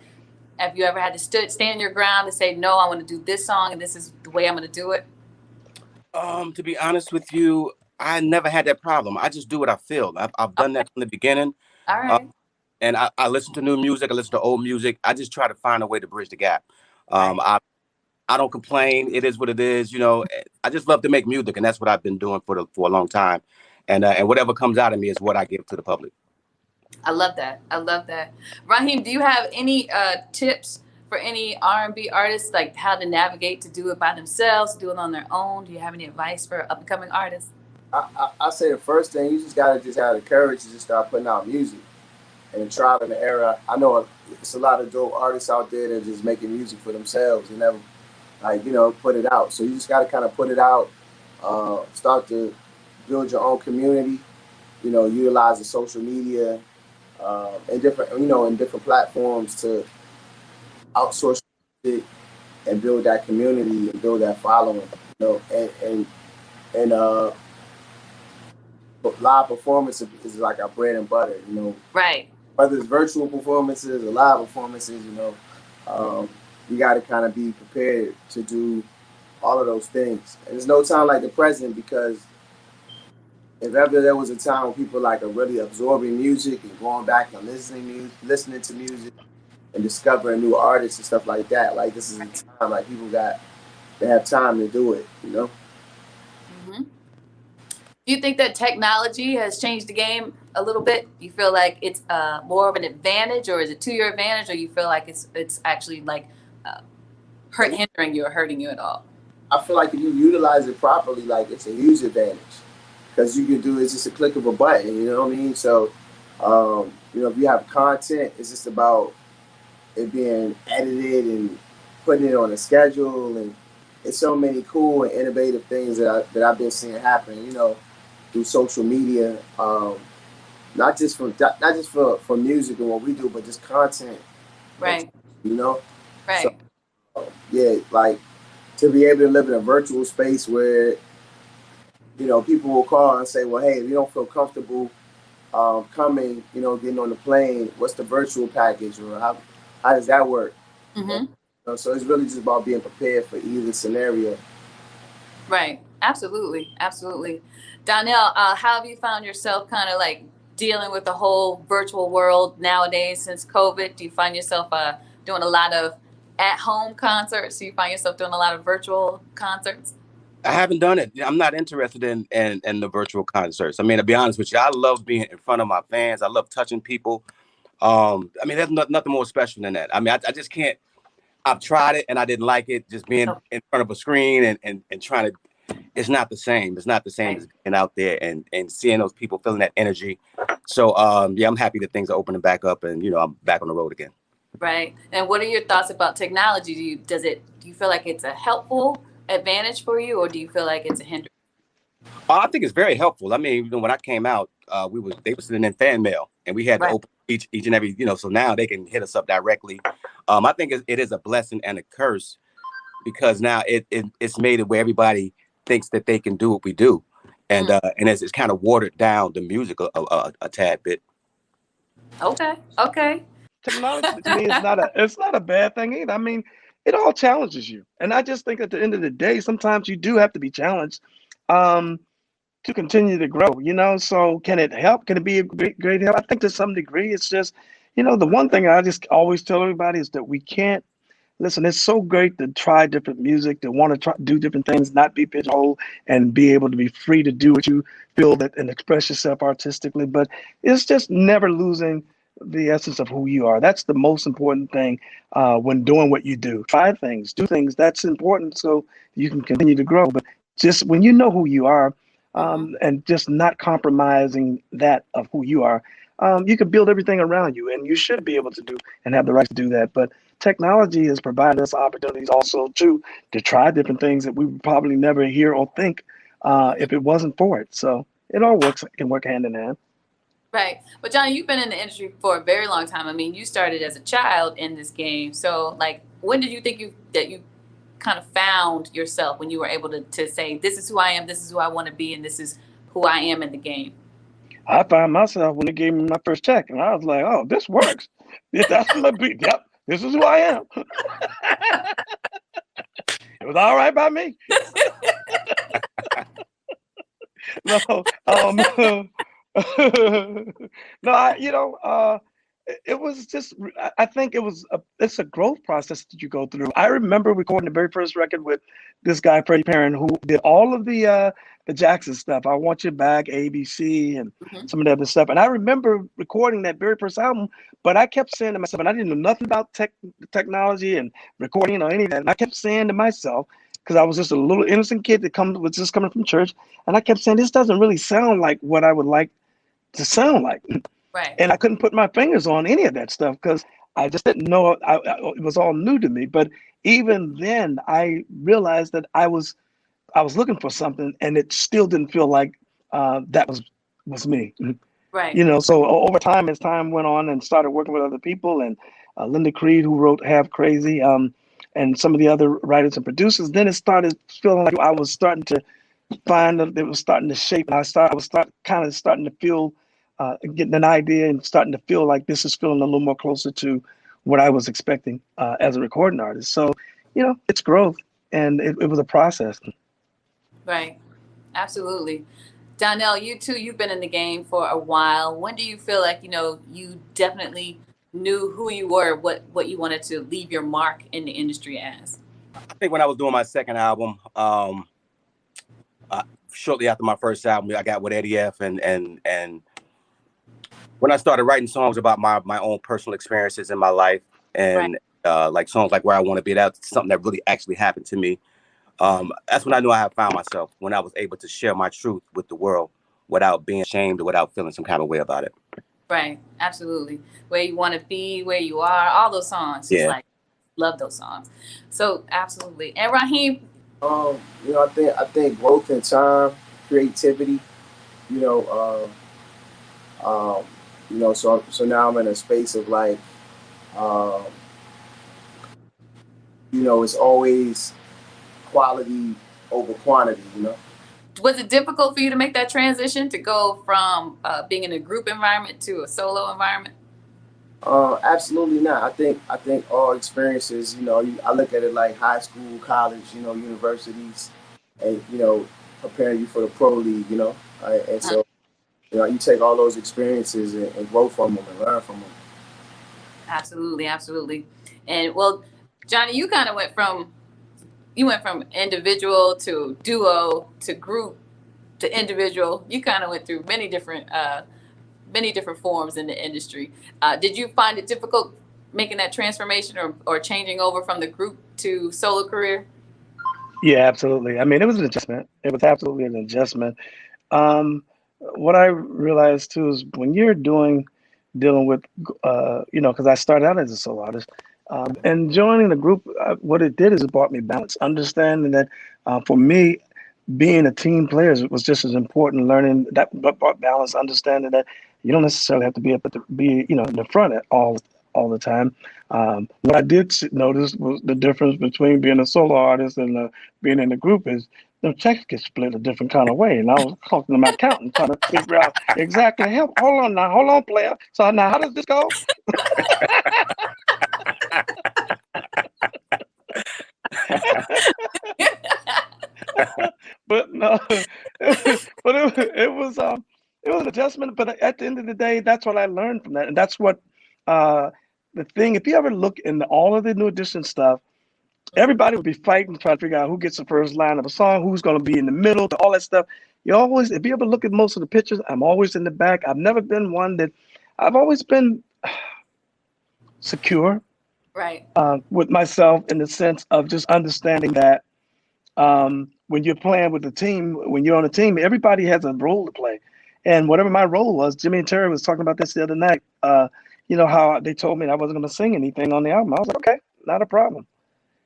have you ever had to stand your ground and say, no, I want to do this song and this is the way I'm going to do it? To be honest with you, I never had that problem. I just do what I feel. I've done that from the beginning. All right. And I listen to new music. I listen to old music. I just try to find a way to bridge the gap. I don't complain. It is what it is. You know, I just love to make music, and that's what I've been doing for a long time. And whatever comes out of me is what I give to the public. I love that. I love that. Raheem, do you have any tips for any R&B artists, like how to navigate to do it by themselves, do it on their own? Do you have any advice for up-and-coming artists? I say the first thing, you just gotta have the courage to just start putting out music. And the trial and the error. I know it's a lot of dope artists out there that are just making music for themselves and never, put it out. So you just got to kind of put it out, start to build your own community, utilize the social media and different platforms to outsource it and build that community and build that following, and live performance is like our bread and butter, Right. Whether it's virtual performances or live performances, you got to kind of be prepared to do all of those things. And there's no time like the present, because if ever there was a time when people are really absorbing music and going back and listening to music and discovering new artists and stuff like that, like this is a time people they have time to do it, Mm-hmm. Do you think that technology has changed the game a little bit? You feel like it's more of an advantage, or is it to your advantage, or you feel like it's actually hindering you or hurting you at all? I feel like if you utilize it properly, it's a huge advantage, because you can do it's just a click of a button. You know what I mean? So, if you have content, it's just about it being edited and putting it on a schedule, and it's so many cool and innovative things that I've been seeing happen. Through social media, not just for music and what we do, but just content. Right. Right. So, to be able to live in a virtual space where, people will call and say, well, hey, if you don't feel comfortable coming, getting on the plane, what's the virtual package, or how does that work? Mm-hmm. So it's really just about being prepared for either scenario. Right. Absolutely. Absolutely. Donnell, how have you found yourself kind of dealing with the whole virtual world nowadays since COVID? Do you find yourself doing a lot of at-home concerts? Do you find yourself doing a lot of virtual concerts? I haven't done it. I'm not interested in the virtual concerts. I mean, to be honest with you, I love being in front of my fans. I love touching people. There's nothing more special than that. I mean, I just can't. I've tried it and I didn't like it. Just being in front of a screen and trying to. It's not the same. It's not the same as being out there and seeing those people, feeling that energy. So, I'm happy that things are opening back up and, I'm back on the road again. Right. And what are your thoughts about technology? Do you feel like it's a helpful advantage for you, or do you feel like it's a hindrance? I think it's very helpful. I mean, when I came out, they were sending in fan mail, and we had to open each and every, so now they can hit us up directly. I think it is a blessing and a curse, because now it's made it where everybody thinks that they can do what we do, and it's kind of watered down the music a tad bit. Okay. Technology to me is not a bad thing either. I mean, it all challenges you, and I just think at the end of the day, sometimes you do have to be challenged to continue to grow. So can it help? Can it be a great help? I think to some degree, it's just the one thing I just always tell everybody is that we can't. Listen, it's so great to try different music, to want to try do different things, not be pigeonholed, and be able to be free to do what you feel that and express yourself artistically. But it's just never losing the essence of who you are. That's the most important thing when doing what you do. Try things, do things. That's important so you can continue to grow. But just when you know who you are and just not compromising that of who you are, you can build everything around you, and you should be able to do and have the right to do that. But technology has provided us opportunities also to try different things that we would probably never hear or think if it wasn't for it. So it all can work hand in hand. Right. But Johnny, you've been in the industry for a very long time. I mean, you started as a child in this game. So like, when did you think that you kind of found yourself, when you were able to say, this is who I am, this is who I want to be, and this is who I am in the game? I found myself when they gave me my first check, and I was like, oh, this works. That's my beat. Yep, this is who I am. It was all right by me. No, no, it was just, I think it's a growth process that you go through. I remember recording the very first record with this guy, Freddie Perrin, who did all of the Jackson stuff. I Want You Back, ABC, and some of the other stuff. And I remember recording that very first album, but I kept saying to myself, and I didn't know nothing about technology and recording or any of that. And I kept saying to myself, because I was just a little innocent kid that was just coming from church, and I kept saying, this doesn't really sound like what I would like to sound like. Right. And I couldn't put my fingers on any of that stuff because I just didn't know. It was all new to me. But even then, I realized that I was looking for something, and it still didn't feel like that was me. Right. You know, so over time, as time went on and started working with other people, and Linda Creed, who wrote Half Crazy, and some of the other writers and producers, then it started feeling like I was starting to find that it was starting to shape. And I was starting to feel, getting an idea and starting to feel like this is feeling a little more closer to what I was expecting as a recording artist. So, you know, it's growth, and it was a process. Right. Absolutely. Donnell, you too, you've been in the game for a while. When do you feel like, you know, you definitely knew who you were, what you wanted to leave your mark in the industry as? I think when I was doing my second album, shortly after my first album, I got with Eddie F. And when I started writing songs about my own personal experiences in my life, and like songs like Where I Want to Be, that's something that really actually happened to me. That's when I knew I had found myself, when I was able to share my truth with the world without being ashamed or without feeling some kind of way about it. Right. Absolutely. Where You Want to Be, Where You Are, all those songs. Yeah. Just like, love those songs. So absolutely. And Raheem? You know, I think growth in time, creativity, you know, so now I'm in a space of like, you know, it's always quality over quantity, you know. Was it difficult for you to make that transition to go from being in a group environment to a solo environment? Absolutely not. I think all experiences, you know, I look at it like high school, college, you know, universities, and, you know, preparing you for the pro league, you know. And so, you know, you take all those experiences and grow from them and learn from them. Absolutely, absolutely. And well, Johnny, you kind of went from individual to duo to group to individual. You kind of went through many different forms in the industry. Did you find it difficult making that transformation or changing over from the group to solo career? Yeah, absolutely. I mean, it was an adjustment. It was absolutely an adjustment. What I realized too is when you're dealing with, you know, because I started out as a solo artist, and joining the group, what it did is it brought me balance, understanding that for me, being a team player was just as important. Learning that brought balance, understanding that you don't necessarily have to be in the front all the time. What I did notice was the difference between being a solo artist and being in a group is the checks get split a different kind of way. And I was talking to my accountant trying to figure out exactly, hold on, player. So now how does this go? But no, it was an adjustment. But at the end of the day, that's what I learned from that, and that's what the thing. If you ever look in all of the New Edition stuff, everybody would be fighting, trying to figure out who gets the first line of a song, who's going to be in the middle, all that stuff. If you ever look at most of the pictures, I'm always in the back. I've never been one that. I've always been secure, right, with myself in the sense of just understanding that. When you're playing with the team, when you're on a team, everybody has a role to play. And whatever my role was, Jimmy and Terry was talking about this the other night, you know, how they told me I wasn't going to sing anything on the album. I was like, okay, not a problem.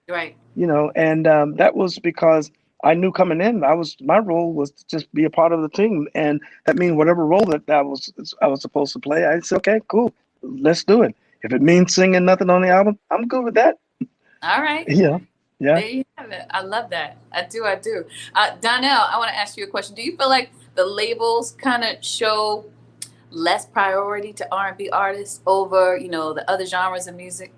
Right. You know, and that was because I knew coming in, my role was to just be a part of the team, and that means whatever role that I was supposed to play, I said, okay, cool, let's do it. If it means singing nothing on the album, I'm good with that. All right. Yeah, yeah. There you have it. I love that. I do. Donnell, I want to ask you a question. Do you feel like the labels kind of show less priority to R&B artists over, the other genres of music?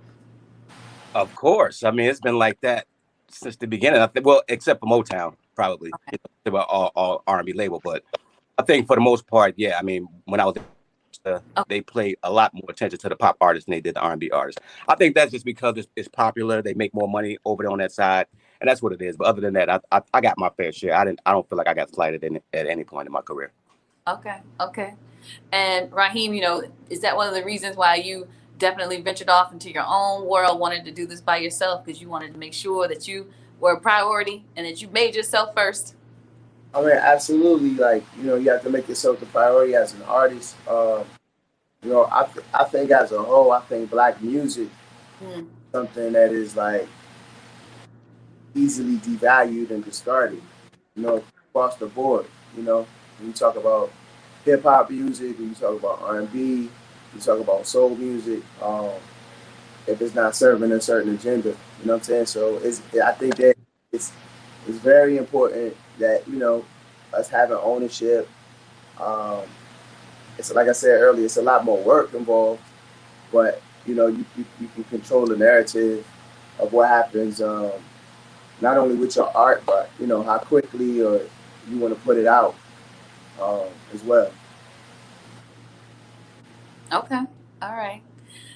Of course. I mean, it's been like that since the beginning. I think, well, except for Motown, probably. Okay. They were all R&B label, but I think for the most part, yeah. I mean, when I was they played a lot more attention to the pop artists than they did the R&B artists. I think that's just because it's popular. They make more money over there on that side, and that's what it is. But other than that, I got my fair share. I don't feel like I got slighted at any point in my career. Okay. And Raheem, is that one of the reasons why you definitely ventured off into your own world, wanted to do this by yourself, because you wanted to make sure that you were a priority and that you made yourself first? I mean, absolutely. Like, you have to make yourself the priority as an artist. I think as a whole, I think Black music something that is like easily devalued and discarded, across the board. When you talk about hip hop music, when you talk about R&B, you talk about soul music, if it's not serving a certain agenda, you know what I'm saying? So I think that it's very important that, us having ownership. It's like I said earlier, it's a lot more work involved, but you can control the narrative of what happens, not only with your art, but how quickly or you want to put it out as well. Okay. All right.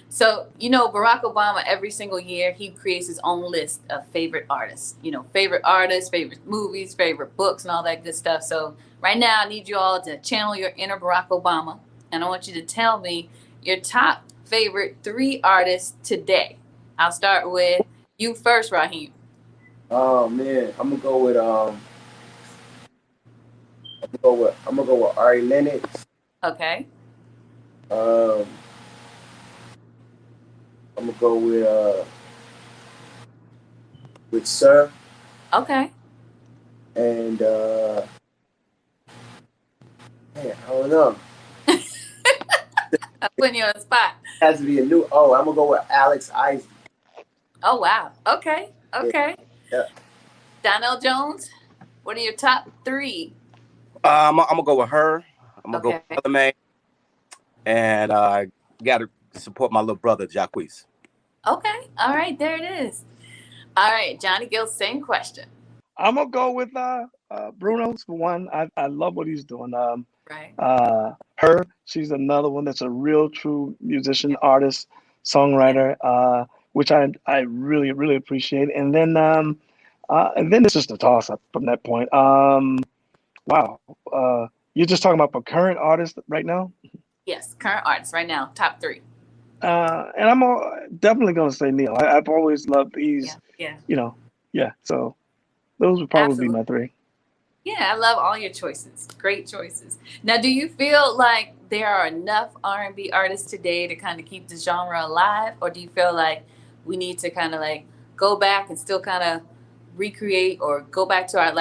So, Barack Obama, every single year, he creates his own list of favorite artists, favorite movies, favorite books, and all that good stuff. So right now, I need you all to channel your inner Barack Obama. And I want you to tell me your top favorite 3 artists today. I'll start with you first, Raheem. Oh man, I'm gonna go with Ari Lennox. Okay. I'm gonna go with Sir. Okay. And man, I don't know. I'm putting you on the spot. Has to be a new. Oh, I'm gonna go with Alex Isaac. Oh wow. Okay. Yeah. Donnell Jones, what are your top 3? I'm gonna go with her. I'm gonna Okay. go with Elhae, and gotta support my little brother Jacquees. Okay. All right. There it is. All right, Johnny Gill, same question. I'm gonna go with Bruno's for one. I love what he's doing. Right. Her, she's another one that's a real true musician, artist, songwriter, which I really, really appreciate. And then it's just a toss up from that point. Wow. You're just talking about for current artists right now? Yes, current artists right now, top 3. And I'm definitely gonna say Neil. I've always loved these. Yeah. So those would probably Absolutely. be my 3. Yeah, I love all your choices. Great choices. Now, do you feel like there are enough R&B artists today to kind of keep the genre alive, or do you feel like we need to kind of like go back and still kind of recreate or go back to our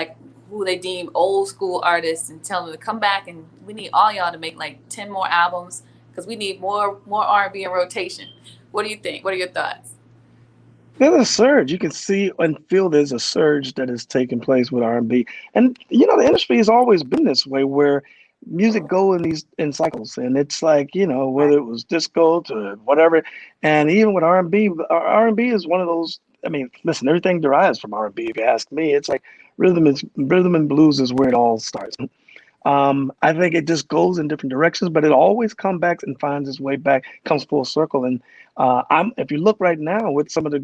who they deem old school artists and tell them to come back and we need all y'all to make 10 more albums because we need more R&B in rotation? What do you think? What are your thoughts? There's a surge. You can see and feel there's a surge that is taking place with R&B. And, the industry has always been this way where music go in cycles. And it's like, whether it was disco to whatever. And even with R&B is one of those, I mean, listen, everything derives from R&B, if you ask me. It's like rhythm and blues is where it all starts. I think it just goes in different directions, but it always comes back and finds its way back, comes full circle. And if you look right now with some of the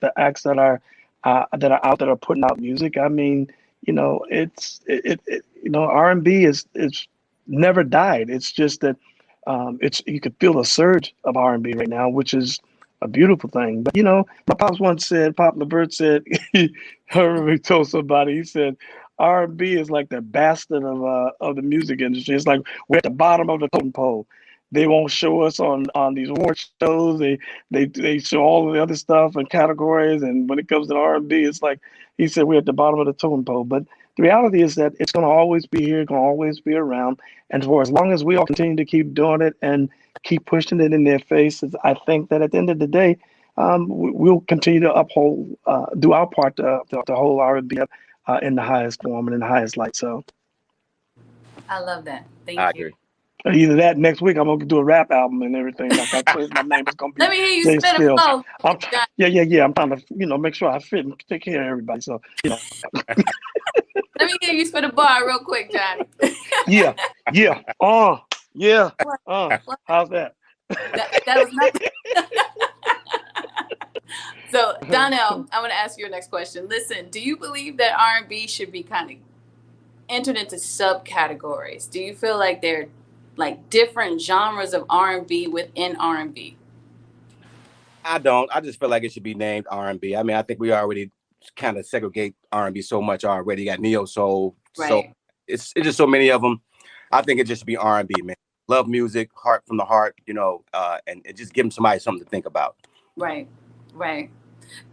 the acts that are out that are putting out music, I mean, it's R&B is never died. It's just that you could feel a surge of R&B right now, which is a beautiful thing. But my pops once said, Pop LeVert said, I remember he told somebody, he said, R&B is like the bastard of the music industry. It's like we're at the bottom of the totem pole. they won't show us on these award shows. They show all of the other stuff and categories, and when it comes to R&B, it's like he said, we're at the bottom of the totem pole. But the reality is that it's going to always be here, going to always be around, and for as long as we all continue to keep doing it and keep pushing it in their faces, I think that at the end of the day, we'll continue to uphold, do our part to hold R&B in the highest form and in the highest light. So I love that. Thank I you. agree. Either that next week, I'm gonna do a rap album and everything. Like I told you, my name is gonna be Let me hear you Jay spit a Skills. flow. Yeah. I'm trying to, make sure I fit and take care of everybody. So, Let me hear you spit a bar real quick, Johnny. yeah. How's that? That was nice. So, Donnell, I want to ask you your next question. Listen, do you believe that R&B should be kind of entered into subcategories? Do you feel like they're like different genres of R&B within R&B? I don't. I just feel like it should be named R&B. I mean, I think we already kind of segregate R&B so much already. You got neo soul, Right. so it's just so many of them. I think it just should be R&B, man. Love music, heart from the heart, and just give them somebody something to think about. Right.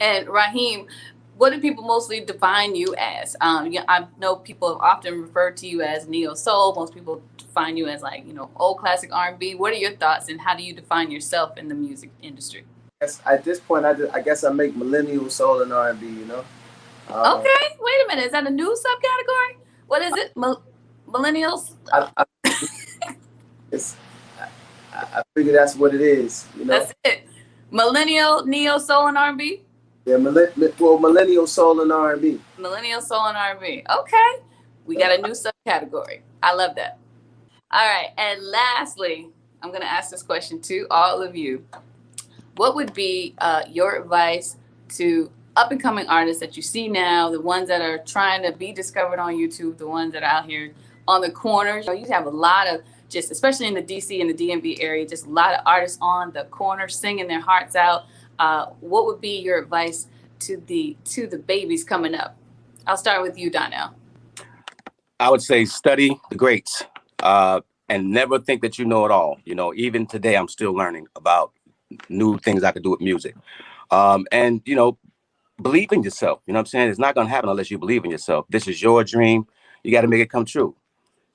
And Raheem, what do people mostly define you as? I know people have often referred to you as neo soul. Most people define you as old classic R&B. What are your thoughts, and how do you define yourself in the music industry? At this point, I guess I make millennial soul and R&B. Okay, wait a minute. Is that a new subcategory? What is it? Millennials? I figure that's what it is. That's it. Millennial, neo soul, and R&B. Yeah, millennial soul and R&B. Millennial soul and R&B. Okay, we got a new subcategory. I love that. All right, and lastly, I'm going to ask this question to all of you. What would be your advice to up-and-coming artists that you see now, the ones that are trying to be discovered on YouTube, the ones that are out here on the corners? You have a lot of, just especially in the DC and the DMV area, just a lot of artists on the corner singing their hearts out. What would be your advice to the babies coming up? I'll start with you, Donnell. I would say study the greats and never think that you know it all. Even today, I'm still learning about new things I could do with music. And believe in yourself. You know what I'm saying? It's not going to happen unless you believe in yourself. This is your dream. You got to make it come true.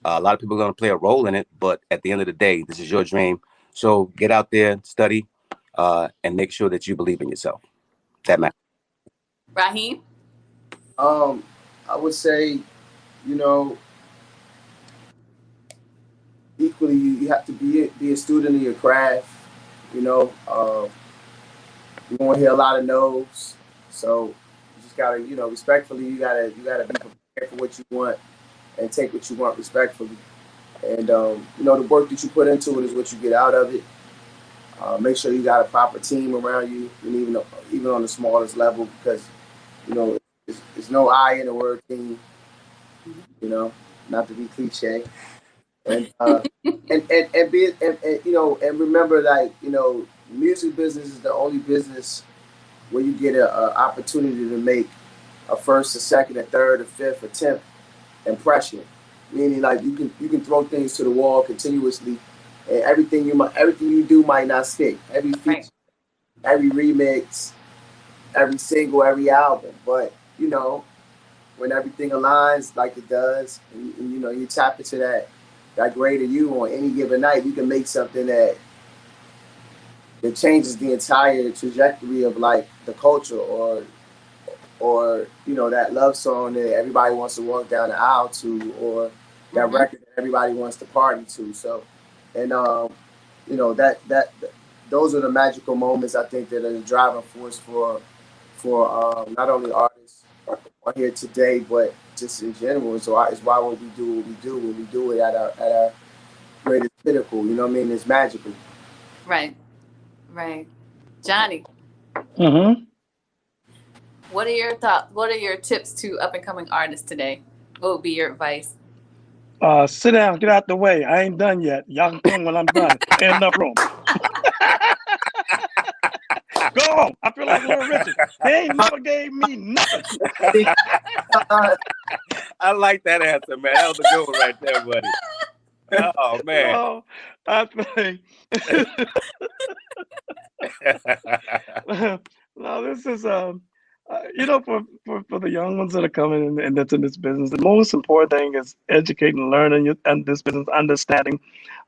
A lot of people are going to play a role in it, but at the end of the day, this is your dream. So get out there, study, and make sure that you believe in yourself. That matters. Raheem? I would say, equally, you have to be a student of your craft. You're going to hear a lot of no's. So you just got to, respectfully, you gotta be prepared for what you want and take what you want respectfully. And, the work that you put into it is what you get out of it. Make sure you got a proper team around you, and even on the smallest level, because, there's no I in the word team, not to be cliche. And and remember, like, music business is the only business where you get an opportunity to make a first, a second, a third, a fifth, a 10th impression. Meaning, like, you can throw things to the wall continuously, and everything you do might not stick. Every feature, every remix, every single, every album. But when everything aligns like it does, and you tap into that greater you on any given night, you can make something that changes the entire trajectory of, like, the culture, or that love song that everybody wants to walk down the aisle to, or that record that everybody wants to party to. So, and that those are the magical moments, I think, that are the driving force for not only artists on here today, but just in general. So it's why when we do it at our greatest pinnacle, it's magical. Right. Johnny. Mm-hmm. What are your thoughts? What are your tips to up-and-coming artists today? What would be your advice? Sit down, get out the way. I ain't done yet. Y'all can come when I'm done. Ain't enough room. Go on. I feel like Little Richard. They ain't never gave me nothing. I like that answer, man. That was a good one right there, buddy. Oh man. No, I think. No, this is for the young ones that are coming in and that's in this business. The most important thing is educating, learning, and this business, understanding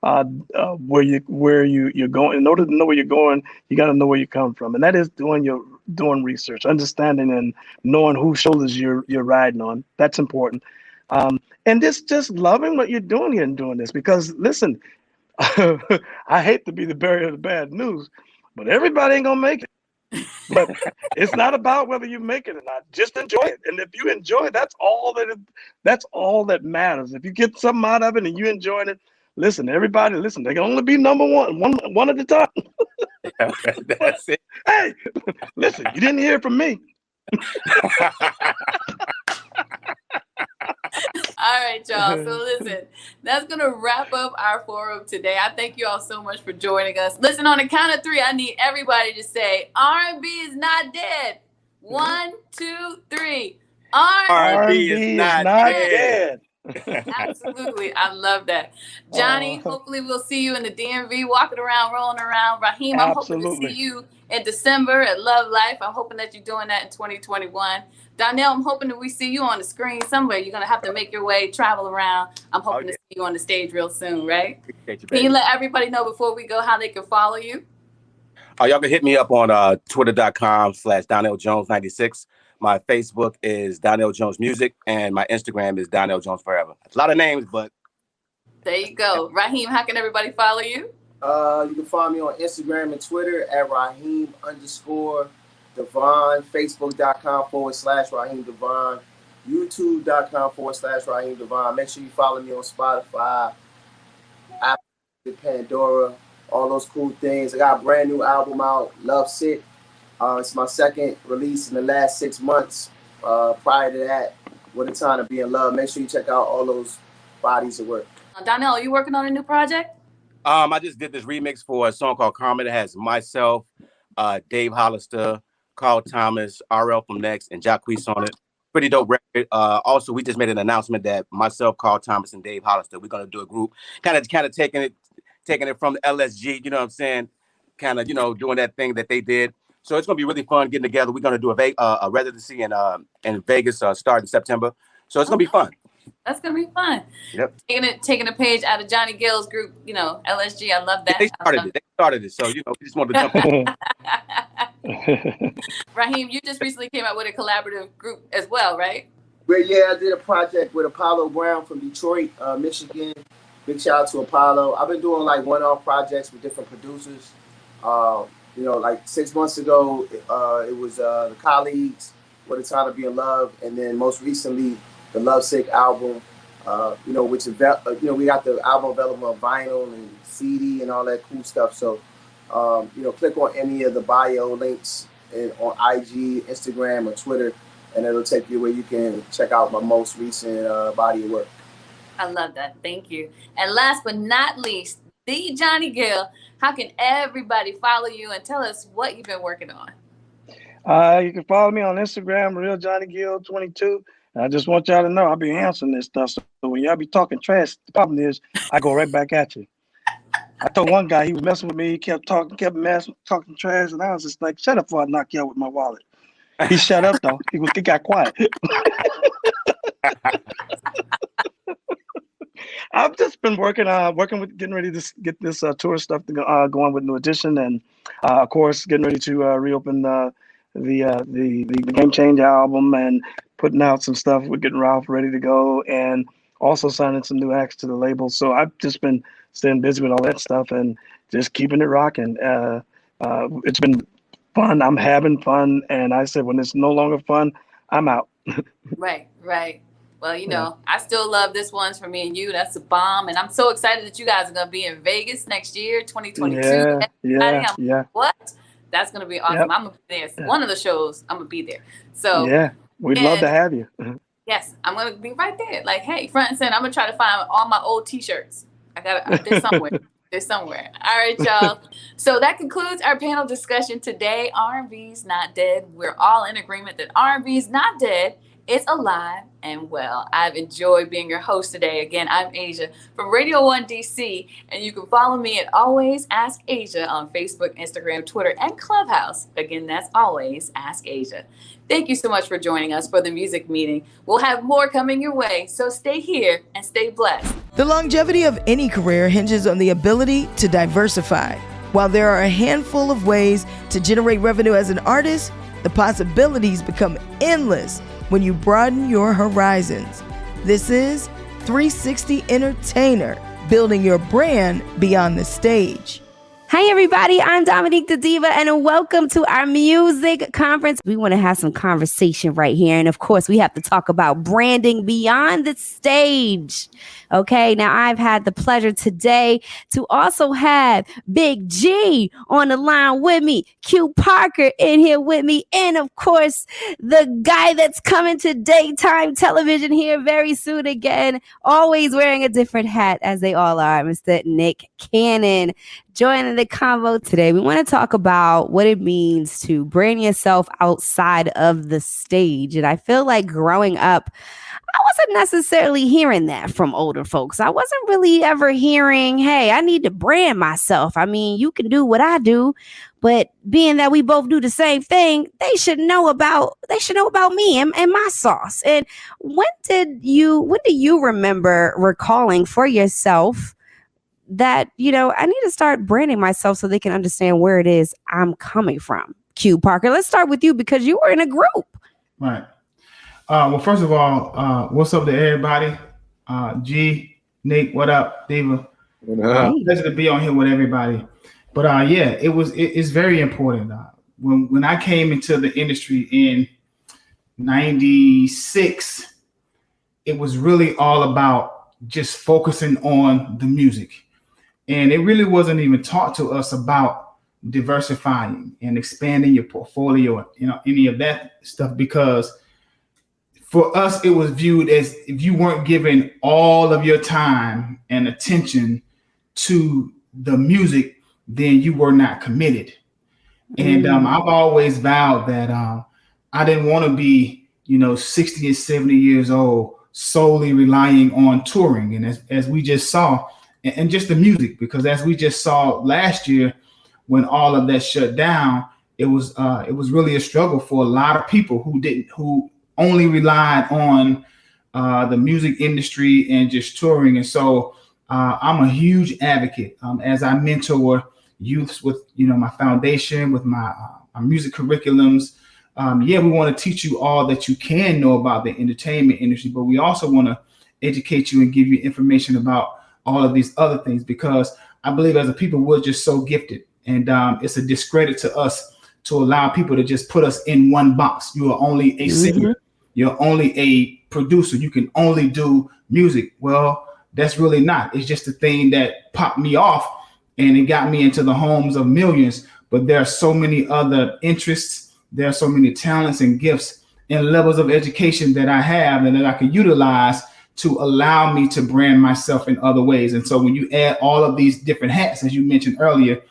where you're going. In order to know where you're going, you got to know where you come from, and that is doing research, understanding, and knowing whose shoulders you're riding on. That's important. And just loving what you're doing here and doing this, because listen, I hate to be the bearer of the bad news, but everybody ain't gonna make it. But it's not about whether you make it or not. Just enjoy it, and if you enjoy it, that's all that matters. If you get something out of it and you enjoying it, listen, everybody, listen. They can only be number one at a time. That's it. Hey, listen, you didn't hear from me. All right, y'all. So listen, that's going to wrap up our forum today. I thank you all so much for joining us. Listen, on the count of three, I need everybody to say R&B is not dead. 1, 2, 3. R&B is not dead. Absolutely. I love that. Johnny, hopefully we'll see you in the DMV, walking around, rolling around. Raheem, I'm hoping to see you in December at Love Life. I'm hoping that you're doing that in 2021. Donnell, I'm hoping that we see you on the screen somewhere. You're going to have to make your way, travel around. I'm hoping to see you on the stage real soon, right? Can you let everybody know before we go how they can follow you? Y'all can hit me up on twitter.com/DonnellJones96. My Facebook is Donnell Jones Music, and my Instagram is Donnell Jones Forever. It's a lot of names, but there you go. Raheem, how can everybody follow you? You can find me on Instagram and Twitter at Raheem_Devon, Facebook.com/Raheem Devon, YouTube.com/Raheem Devon. Make sure you follow me on Spotify, Apple, Pandora, all those cool things. I got a brand new album out, Love Sick. It's my second release in the last 6 months. Prior to that, What a Time to Be in Love. Make sure you check out all those bodies of work. Donnell, are you working on a new project? I just did this remix for a song called Karma that has myself, Dave Hollister, Carl Thomas, RL from Next, and Jacquees on it. Pretty dope record. Also, we just made an announcement that myself, Carl Thomas, and Dave Hollister, we're gonna do a group, kind of taking it from the LSG. You know what I'm saying? Kind of, doing that thing that they did. So it's gonna be really fun getting together. We're gonna do a residency in Vegas starting September. So it's gonna be fun. That's gonna be fun. Yep. Taking a page out of Johnny Gill's group, LSG. I love that. They started it. So we just wanted to jump in. Raheem, you just recently came out with a collaborative group as well, right? Well, yeah, I did a project with Apollo Brown from Detroit, Michigan. Big shout out to Apollo. I've been doing like one-off projects with different producers. Like 6 months ago, it was The Colleagues, What a Time to Be in Love, and then most recently, the Love Sick album, which we got the album available on vinyl and CD and all that cool stuff. So, click on any of the bio links on IG, Instagram, or Twitter, and it'll take you where you can check out my most recent body of work. I love that. Thank you. And last but not least, the Johnny Gill. How can everybody follow you and tell us what you've been working on? You can follow me on Instagram, Real Johnny Gill 22. And I just want y'all to know I'll be answering this stuff. So when y'all be talking trash, the problem is I go right back at you. I told one guy he was messing with me. He kept talking trash, and I was just like, "Shut up, before I knock you out with my wallet." He shut up though. He got quiet. I've just been working with getting ready to get this tour stuff going with New Edition, and of course getting ready to reopen the Game Change album and putting out some stuff. We're getting Ralph ready to go, and also signing some new acts to the label. So I've just been staying busy with all that stuff and just keeping it rocking. It's been fun. I'm having fun, and I said when it's no longer fun, I'm out. Right. Well, I still love this one's for me and you. That's a bomb. And I'm so excited that you guys are going to be in Vegas next year, 2022. Yeah. What? That's going to be awesome. Yep. I'm going to be there. One of the shows, I'm going to be there. So yeah, we'd love to have you. Yes, I'm going to be right there. Like, hey, front and center, I'm going to try to find all my old T-shirts. They're somewhere. They're somewhere. All right, y'all. So that concludes our panel discussion today. R&B's not dead. We're all in agreement that R&B's not dead. It's alive and well. I've enjoyed being your host today. Again, I'm Asia from Radio One D.C. and you can follow me at Always Ask Asia on Facebook, Instagram, Twitter, and Clubhouse. Again, that's Always Ask Asia. Thank you so much for joining us for the music meeting. We'll have more coming your way, so stay here and stay blessed. The longevity of any career hinges on the ability to diversify. While there are a handful of ways to generate revenue as an artist, the possibilities become endless when you broaden your horizons. This is 360 Entertainer, building your brand beyond the stage. Hi, everybody. I'm Dominique the Diva, and welcome to our music conference. We want to have some conversation right here. And of course, we have to talk about branding beyond the stage. Okay, now I've had the pleasure today to also have Big G on the line with me, Q Parker in here with me, and of course, the guy that's coming to daytime television here very soon again, always wearing a different hat as they all are, Mr. Nick Cannon. Joining the convo today, we want to talk about what it means to brand yourself outside of the stage. And I feel like growing up, I wasn't necessarily hearing that from older folks. I wasn't really ever hearing, hey, I need to brand myself. I mean, you can do what I do, but being that we both do the same thing, they should know about me and my sauce. And when do you remember recalling for yourself that, I need to start branding myself so they can understand where it is I'm coming from? Q Parker, let's start with you because you were in a group. Right. Well, first of all, what's up to everybody? G, Nick, what up? Diva. What up? Pleasure to be on here with everybody. But it's very important. When I came into the industry in 96, it was really all about just focusing on the music. And it really wasn't even taught to us about diversifying and expanding your portfolio, any of that stuff, because for us, it was viewed as if you weren't giving all of your time and attention to the music, then you were not committed. And I've always vowed that I didn't want to be, 60 and 70 years old, solely relying on touring. And as we just saw, and just the music, because as we just saw last year, when all of that shut down, it was really a struggle for a lot of people who only relied on the music industry and just touring. And so I'm a huge advocate as I mentor youths with my foundation, with my music curriculums. We want to teach you all that you can know about the entertainment industry, but we also want to educate you and give you information about all of these other things, because I believe as a people, we're just so gifted, and it's a discredit to us to allow people to just put us in one box. You are only a singer. You're only a producer. You can only do music. Well, that's really not. It's just a thing that popped me off and it got me into the homes of millions. But there are so many other interests. There are so many talents and gifts and levels of education that I have and that I can utilize to allow me to brand myself in other ways. And so when you add all of these different hats, as you mentioned earlier,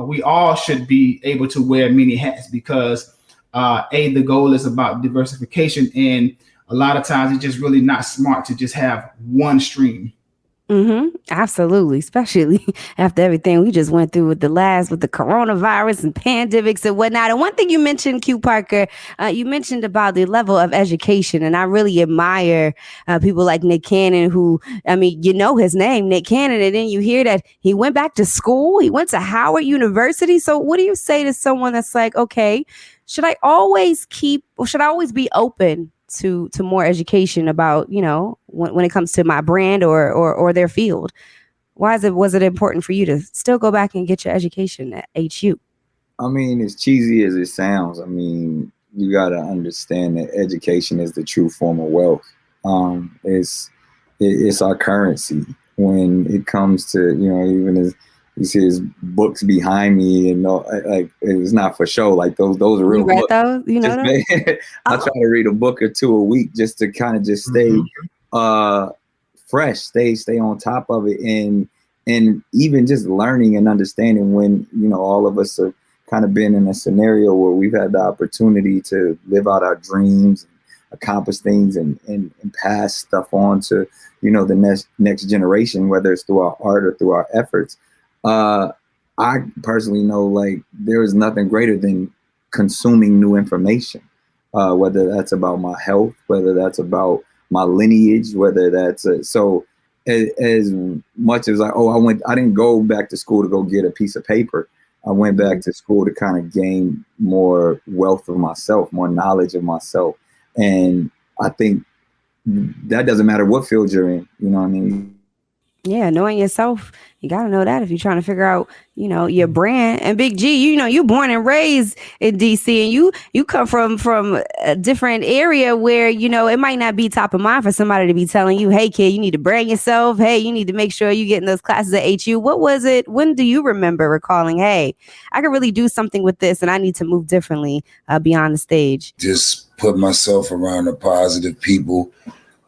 we all should be able to wear many hats, because the goal is about diversification. And a lot of times it's just really not smart to just have one stream. Absolutely. Especially after everything we just went through with the coronavirus and pandemics and whatnot. And one thing you mentioned, Q Parker, you mentioned about the level of education. And I really admire people like Nick Cannon, who, his name, Nick Cannon. And then you hear that he went back to school. He went to Howard University. So what do you say to someone that's like, okay, should I always be open to more education about, when it comes to my brand or their field? Was it important for you to still go back and get your education at HU? I mean, as cheesy as it sounds, you got to understand that education is the true form of wealth. It's our currency when it comes to, even as you see his books behind me, and it's not for show. Like those are real books. Those? I try to read a book or two a week just to kind of just stay fresh, stay on top of it, and even just learning and understanding when all of us have kind of been in a scenario where we've had the opportunity to live out our dreams, accomplish things and pass stuff on to, you know, the next generation, whether it's through our art or through our efforts. I personally know, like, there is nothing greater than consuming new information, whether that's about my health, whether that's about my lineage, whether that's so as much as I didn't go back to school to go get a piece of paper. I went back to school to kind of gain more wealth of myself, more knowledge of myself. And I think that doesn't matter what field you're in, you know what I mean? Yeah, knowing yourself, you got to know that if you're trying to figure out, you know, your brand. And Big G, you know, you born and raised in DC, and you come from a different area where, you know, it might not be top of mind for somebody to be telling you, hey, kid, you need to brand yourself. Hey, you need to make sure you get in those classes at HU. What was it? When do you remember recalling, hey, I could really do something with this and I need to move differently beyond the stage? Just put myself around the positive people.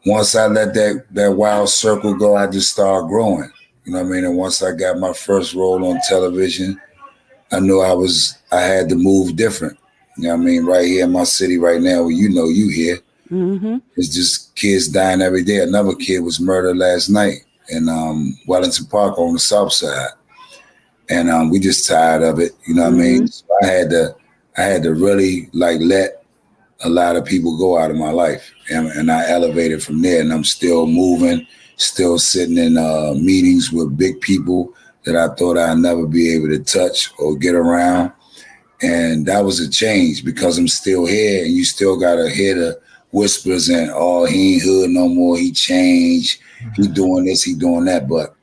Once I let that wild circle go, I just started growing. You know what I mean? And once I got my first role on television, I knew I had to move different. You know what I mean? Right here in my city right now, where you know you here. Mm-hmm. It's just kids dying every day. Another kid was murdered last night in Wellington Park on the south side. And we just tired of it. You know what I mean? So I had to really like let a lot of people go out of my life, and I elevated from there, and I'm still moving, still sitting in meetings with big people that I thought I'd never be able to touch or get around. And that was a change because I'm still here, and you still got to hear the whispers and, oh, he ain't hood no more, he changed, he doing this, he doing that. But,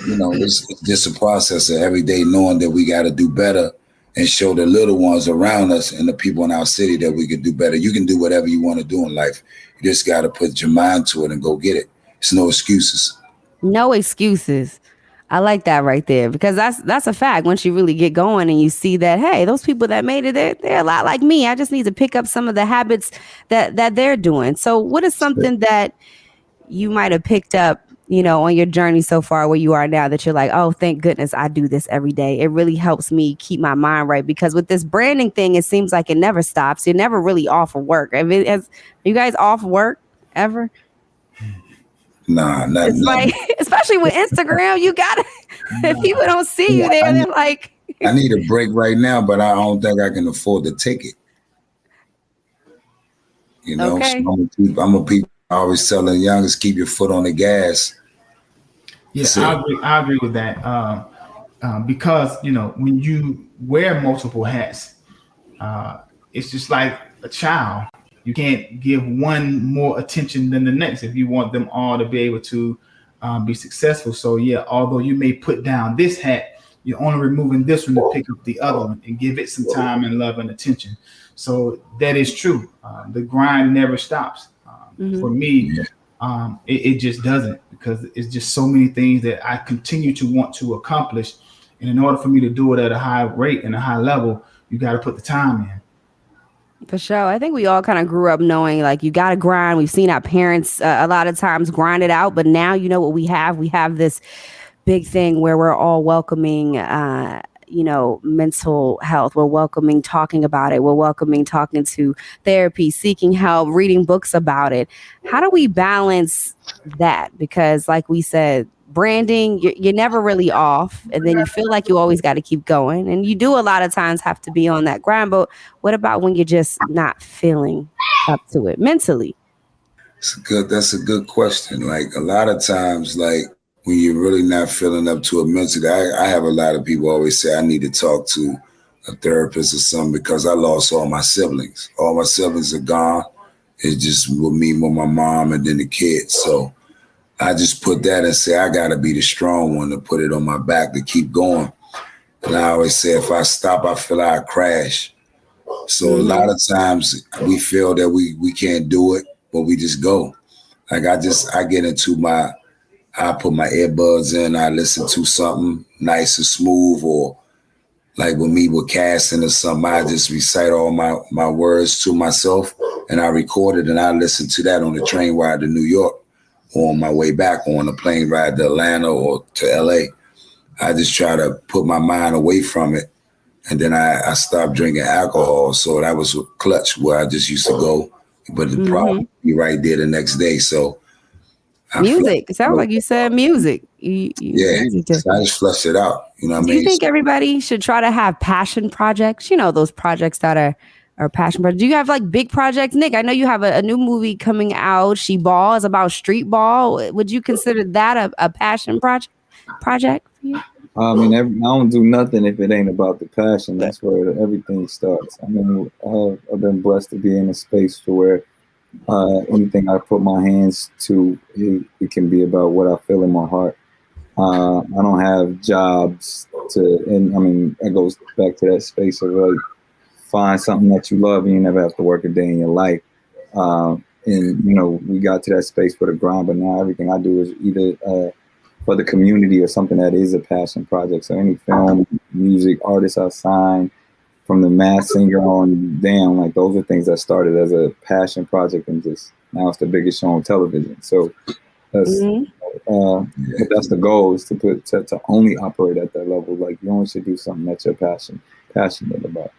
you know, it's just a process of every day knowing that we got to do better and show the little ones around us and the people in our city that we can do better. You can do whatever you want to do in life. You just got to put your mind to it and go get it. It's no excuses. No excuses. I like that right there, because that's a fact. Once you really get going and you see that, hey, those people that made it, they're a lot like me. I just need to pick up some of the habits that they're doing. So what is something that you might have picked up, you know, on your journey so far where you are now that you're like, oh, thank goodness I do this every day. It really helps me keep my mind right, because with this branding thing, it seems like it never stops. You're never really off of work. I mean, are you guys off work ever? Nah, not like, especially with Instagram, you gotta, if people don't see you there, they're like, I need a break right now, but I don't think I can afford to take it. You know, okay. So I'm a people. I always tell the youngest, keep your foot on the gas. Yeah, I agree with that. Because, you know, when you wear multiple hats, it's just like a child. You can't give one more attention than the next if you want them all to be able to be successful. So, yeah, although you may put down this hat, you're only removing this one to pick up the other one and give it some time and love and attention. So that is true. The grind never stops. For me, it just doesn't, because it's just so many things that I continue to want to accomplish. And in order for me to do it at a high rate and a high level, you got to put the time in. For sure. I think we all kind of grew up knowing, like, you got to grind. We've seen our parents a lot of times grind it out. But now, you know what we have? We have this big thing where we're all welcoming you know, mental health. We're welcoming talking about it. We're welcoming talking to therapy, seeking help, reading books about it. How do we balance that? Because like we said, branding, you're never really off, and then you feel like you always got to keep going, and you do a lot of times have to be on that grind. But what about when you're just not feeling up to it mentally? That's a good question. Like, a lot of times, like, when you're really not feeling up to it mentally, I have a lot of people always say I need to talk to a therapist or something, because I lost all my siblings. All my siblings are gone. It's just with me, with my mom, and then the kids. So I just put that and say, I got to be the strong one to put it on my back to keep going. And I always say, if I stop, I feel like I crash. So a lot of times we feel that we can't do it, but we just go. Like, I get into I put my earbuds in, I listen to something nice and smooth, or like with me with casting or something, I just recite all my words to myself, and I record it, and I listen to that on the train ride to New York, or on my way back on the plane ride to Atlanta or to LA. I just try to put my mind away from it. And then I stopped drinking alcohol. So that was a clutch where I just used to go but the problem be right there the next day. So music. It sounds like you said music. Yeah, so I just flushed it out. You know what I mean? Do you think everybody should try to have passion projects? You know, those projects that are passion projects. Do you have like big projects? Nick, I know you have a new movie coming out. She Ball is about street ball. Would you consider that a passion project for you? I mean, I don't do nothing if it ain't about the passion. That's where everything starts. I mean, I've been blessed to be in a space to where anything I put my hands to, it can be about what I feel in my heart. I don't have jobs and I mean, that goes back to that space of like, find something that you love and you never have to work a day in your life. And, you know, we got to that space for the grind, but now everything I do is either for the community or something that is a passion project. So any film, music, artist I sign, from the Masked Singer on down, like those are things that started as a passion project and just now it's the biggest show on television. So that's but that's the goal, is to only operate at that level. Like you only should do something that you're passionate about.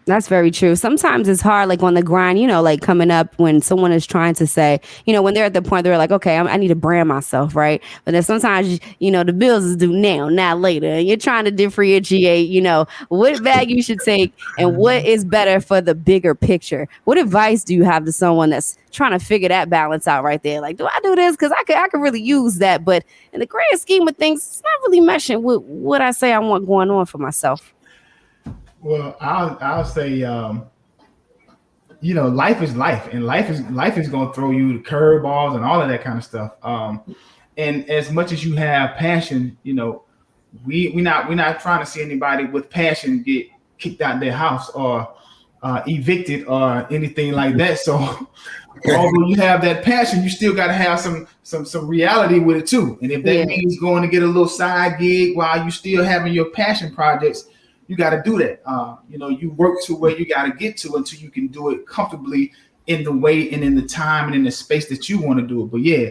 That's very true. Sometimes it's hard, like on the grind, you know, like coming up when someone is trying to say, you know, when they're at the point they're like, okay, I need to brand myself, right? But then sometimes, you know, the bills is due now, not later. And you're trying to differentiate, you know, what bag you should take and what is better for the bigger picture. What advice do you have to someone that's trying to figure that balance out right there? Like, do I do this? Because I could really use that. But in the grand scheme of things, it's not really meshing with what I say I want going on for myself. Well, I'll say, you know, life is life, and life is going to throw you the curveballs and all of that kind of stuff. And as much as you have passion, you know, we're not trying to see anybody with passion get kicked out of their house or evicted or anything like that. So, although you have that passion, you still got to have some reality with it too. And if that means going to get a little side gig while you still having your passion projects, you got to do that. You know, you work to where you got to get to until you can do it comfortably in the way and in the time and in the space that you want to do it. But yeah,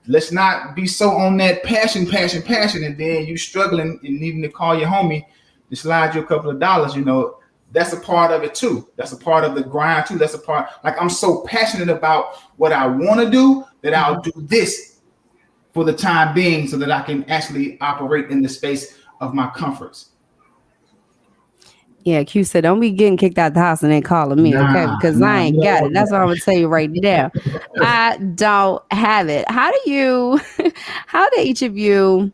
let's not be so on that passion, and then you struggling and needing to call your homie to slide you a couple of dollars. You know, that's a part of it too. That's a part of the grind too. That's a part. Like, I'm so passionate about what I want to do that I'll do this for the time being so that I can actually operate in the space of my comforts. Yeah, Q said, don't be getting kicked out the house and then calling me, okay? Because I ain't got it. That's what I'm gonna tell you right now. I don't have it. How do each of you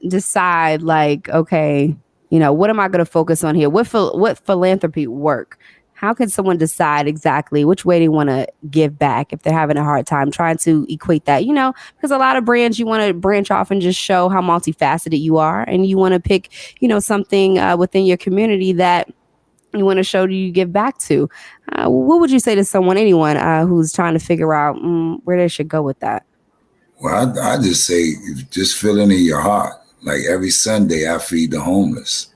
decide, like, okay, you know, what am I gonna focus on here? What philanthropy work? How can someone decide exactly which way they want to give back if they're having a hard time trying to equate that? You know, because a lot of brands, you want to branch off and just show how multifaceted you are. And you want to pick, you know, something within your community that you want to show you give back to. What would you say to anyone who's trying to figure out where they should go with that? Well, I just say, just feel it in your heart. Like every Sunday I feed the homeless.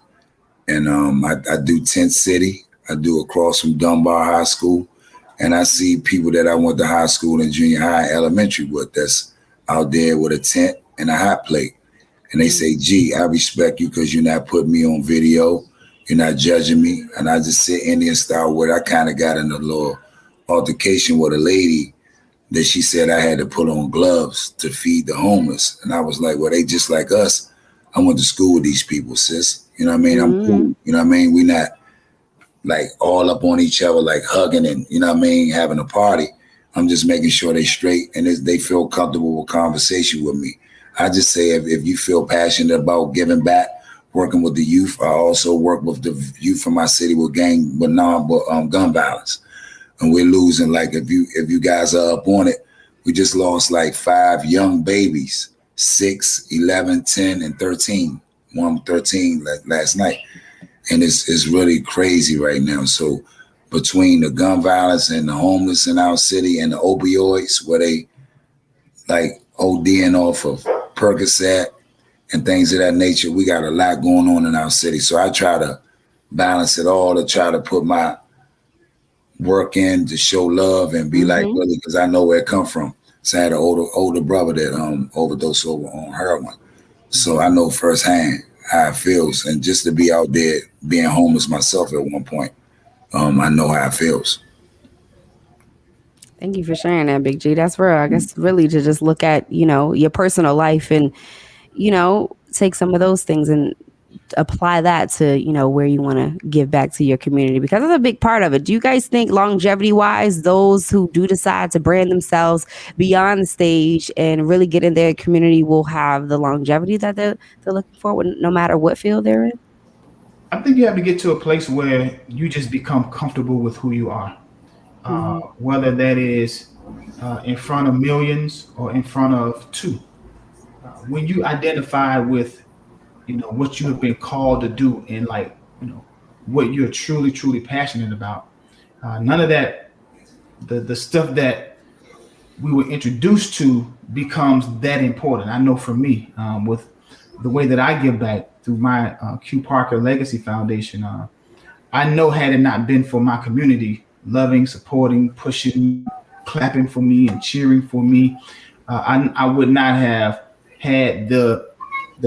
And I do Tent City. I do across from Dunbar High School, and I see people that I went to high school and junior high, elementary with, that's out there with a tent and a hot plate. And they say, gee, I respect you because you're not putting me on video. You're not judging me. And I just sit Indian style where I kind of got in a little altercation with a lady that she said I had to put on gloves to feed the homeless. And I was like, well, they just like us. I went to school with these people, sis. You know what I mean? I'm cool. You know what I mean? We're not like all up on each other, like hugging and, you know what I mean, having a party. I'm just making sure they straight and they feel comfortable with conversation with me. I just say, if you feel passionate about giving back, working with the youth, I also work with the youth from my city with gun violence. And we're losing, like, if you guys are up on it, we just lost like 5 young babies, 6, 11, 10, and 13. One 13 last night. And it's really crazy right now. So between the gun violence and the homeless in our city and the opioids, where they like ODing off of Percocet and things of that nature, we got a lot going on in our city. So I try to balance it all, to try to put my work in to show love and be like, really, because I know where it come from. So I had an older brother that overdosed on heroin. So I know firsthand how it feels, and just to be out there being homeless myself at one point, I know how it feels. Thank you for sharing that, Big G. That's real. I guess really to just look at, your personal life and, take some of those things and apply that to, where you want to give back to your community, because that's a big part of it. Do you guys think longevity wise, those who do decide to brand themselves beyond the stage and really get in their community will have the longevity that they're looking for, no matter what field they're in? I think you have to get to a place where you just become comfortable with who you are. Whether that is in front of millions or in front of two. When you identify with, what you have been called to do and what you're truly passionate about, none of that, the stuff that we were introduced to becomes that important. I know for me, with the way that I give back through my Q Parker Legacy Foundation, I know had it not been for my community loving, supporting, pushing, clapping for me and cheering for me, I would not have had the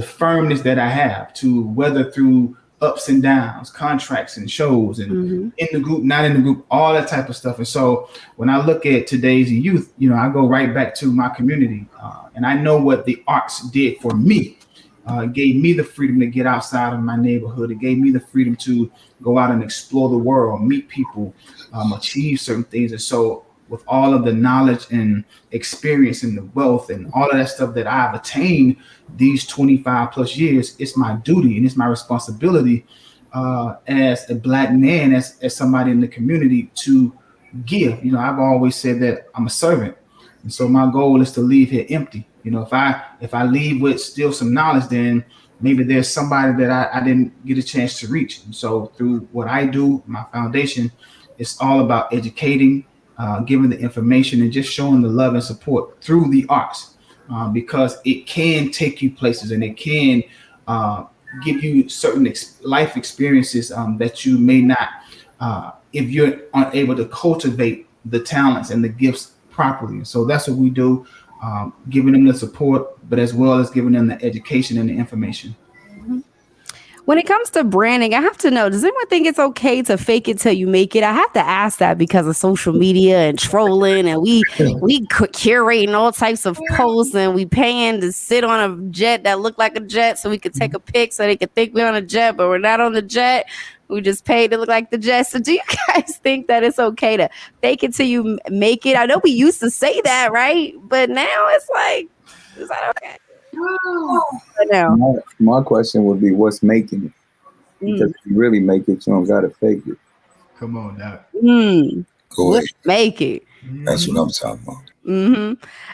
firmness that I have to weather through ups and downs, contracts and shows, and in the group, not in the group, all that type of stuff. And so when I look at today's youth, I go right back to my community, and I know what the arts did for me. It gave me the freedom to get outside of my neighborhood. It gave me the freedom to go out and explore the world, meet people, achieve certain things. And so with all of the knowledge and experience and the wealth and all of that stuff that I've attained these 25 plus years, it's my duty and it's my responsibility as a Black man, as somebody in the community to give. I've always said that I'm a servant. And so my goal is to leave here empty. If I leave with still some knowledge, then maybe there's somebody that I didn't get a chance to reach. And so through what I do, my foundation, it's all about educating, giving the information, and just showing the love and support through the arts, because it can take you places and it can give you certain life experiences that you may not, if you're unable to cultivate the talents and the gifts properly. So that's what we do. Giving them the support, but as well as giving them the education and the information. When it comes to branding, I have to know, does anyone think it's okay to fake it till you make it? I have to ask that because of social media and trolling, and we curating all types of posts, and we paying to sit on a jet that look like a jet so we could take a pic so they could think we're on a jet, but we're not on the jet. We just paid to look like the jet. So do you guys think that it's okay to fake it till you make it? I know we used to say that, right? But now it's like, is that okay? My question would be, what's making it? Because if you really make it, you don't gotta fake it. Come on now. What's make it? That's what I'm talking about.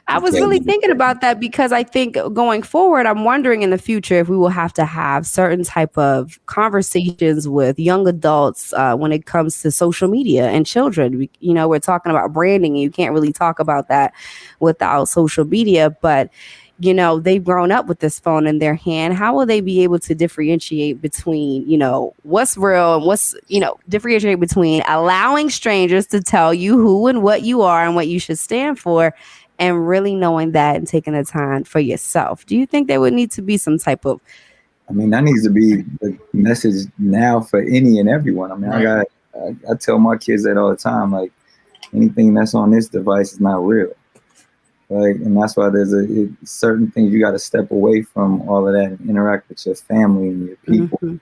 I was really thinking about that because I think going forward, I'm wondering in the future if we will have to have certain type of conversations with young adults when it comes to social media and children. We're talking about branding, and you can't really talk about that without social media, but they've grown up with this phone in their hand. How will they be able to differentiate between, what's real and what's, differentiate between allowing strangers to tell you who and what you are and what you should stand for, and really knowing that and taking the time for yourself? Do you think there would need to be some type of... that needs to be the message now for any and everyone. Right. I tell my kids that all the time, like, anything that's on this device is not real. Right? And that's why there's certain things you got to step away from all of that and interact with your family and your people.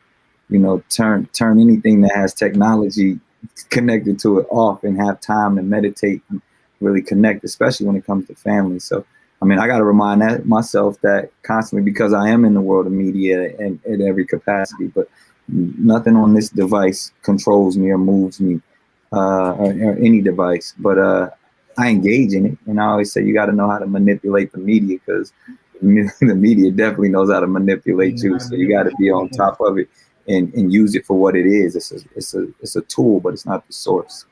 Turn anything that has technology connected to it off and have time to meditate and really connect, especially when it comes to family. So, I got to remind myself that constantly, because I am in the world of media and at every capacity, but nothing on this device controls me or moves me, or any device. But I engage in it, and I always say you got to know how to manipulate the media, because the media definitely knows how to manipulate you. So you got to be on top of it and use it for what it is. It's a tool, but it's not the source.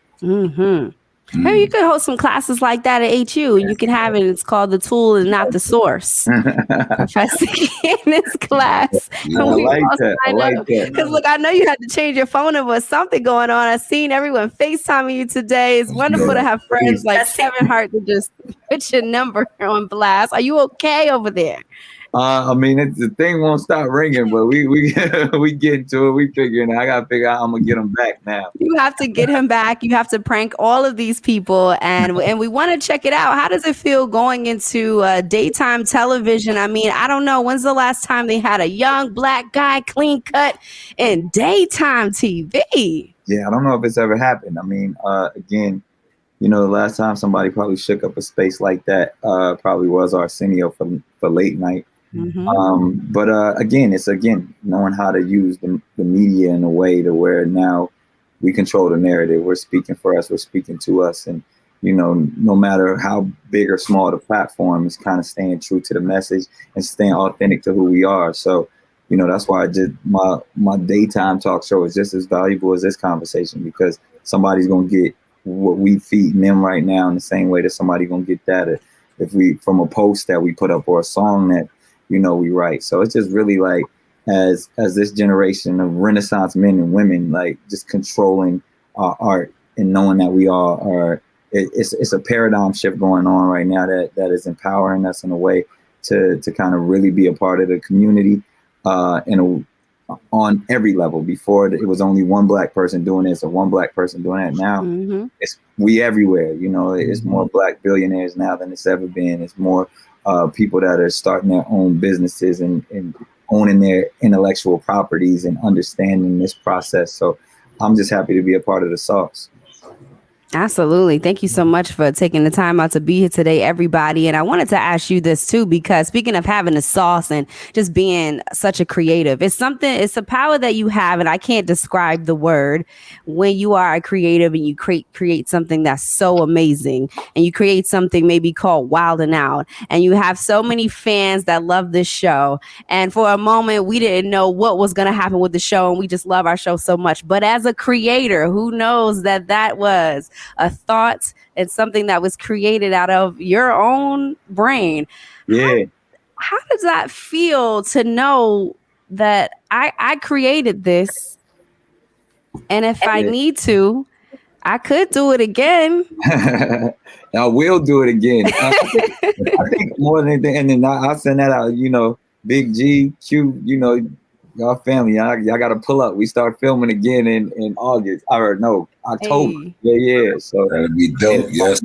Hey, you could host some classes like that at HU, and you can have it. It's called The Tool and Not the Source. Professor in this class. I like that. Because look, I know you had to change your phone number or something going on. I've seen everyone FaceTiming you today. It's wonderful to have friends like Kevin Hart to just put your number on blast. Are you okay over there? I mean, the thing won't stop ringing, but we we get into it. We figuring it. I gotta figure out how I'm gonna get them back now. You have to get him back. You have to prank all of these people, and we want to check it out. How does it feel going into daytime television? I mean, I don't know. When's the last time they had a young black guy clean cut in daytime TV? Yeah, I don't know if it's ever happened. I mean, again, you know, the last time somebody probably shook up a space like that probably was Arsenio for late night. Mm-hmm. But again, it's knowing how to use the media in a way to where now we control the narrative. We're speaking for us. We're speaking to us. And, you know, no matter how big or small the platform, is kind of staying true to the message and staying authentic to who we are. So, you know, that's why I did my daytime talk show is just as valuable as this conversation, because somebody's going to get what we feeding them right now in the same way that somebody going to get that if we from a post that we put up or a song that, you know, we write. So it's just really like as this generation of Renaissance men and women, like just controlling our art and knowing that we all are. It's a paradigm shift going on right now that is empowering us in a way to kind of really be a part of the community on every level. Before it was only one black person doing this or one black person doing that. Now it's we everywhere. You know, it's more black billionaires now than it's ever been. It's more people that are starting their own businesses and owning their intellectual properties and understanding this process. So I'm just happy to be a part of the sauce. Absolutely. Thank you so much for taking the time out to be here today, everybody. And I wanted to ask you this too, because speaking of having a sauce and just being such a creative, it's a power that you have, and I can't describe the word, when you are a creative and you create something that's so amazing, and you create something maybe called Wild and Out, and you have so many fans that love this show. And for a moment, we didn't know what was going to happen with the show, and we just love our show so much. But as a creator, who knows that was a thought and something that was created out of your own brain. Yeah. How does that feel to know that I created this, and if I need to, I could do it again? I will do it again. I think more than anything, and then I'll send that out, you know, Big G, Q, you know, y'all family, y'all got to pull up. We start filming again in August. October. Hey. Yeah. So that'd be dope. Yes,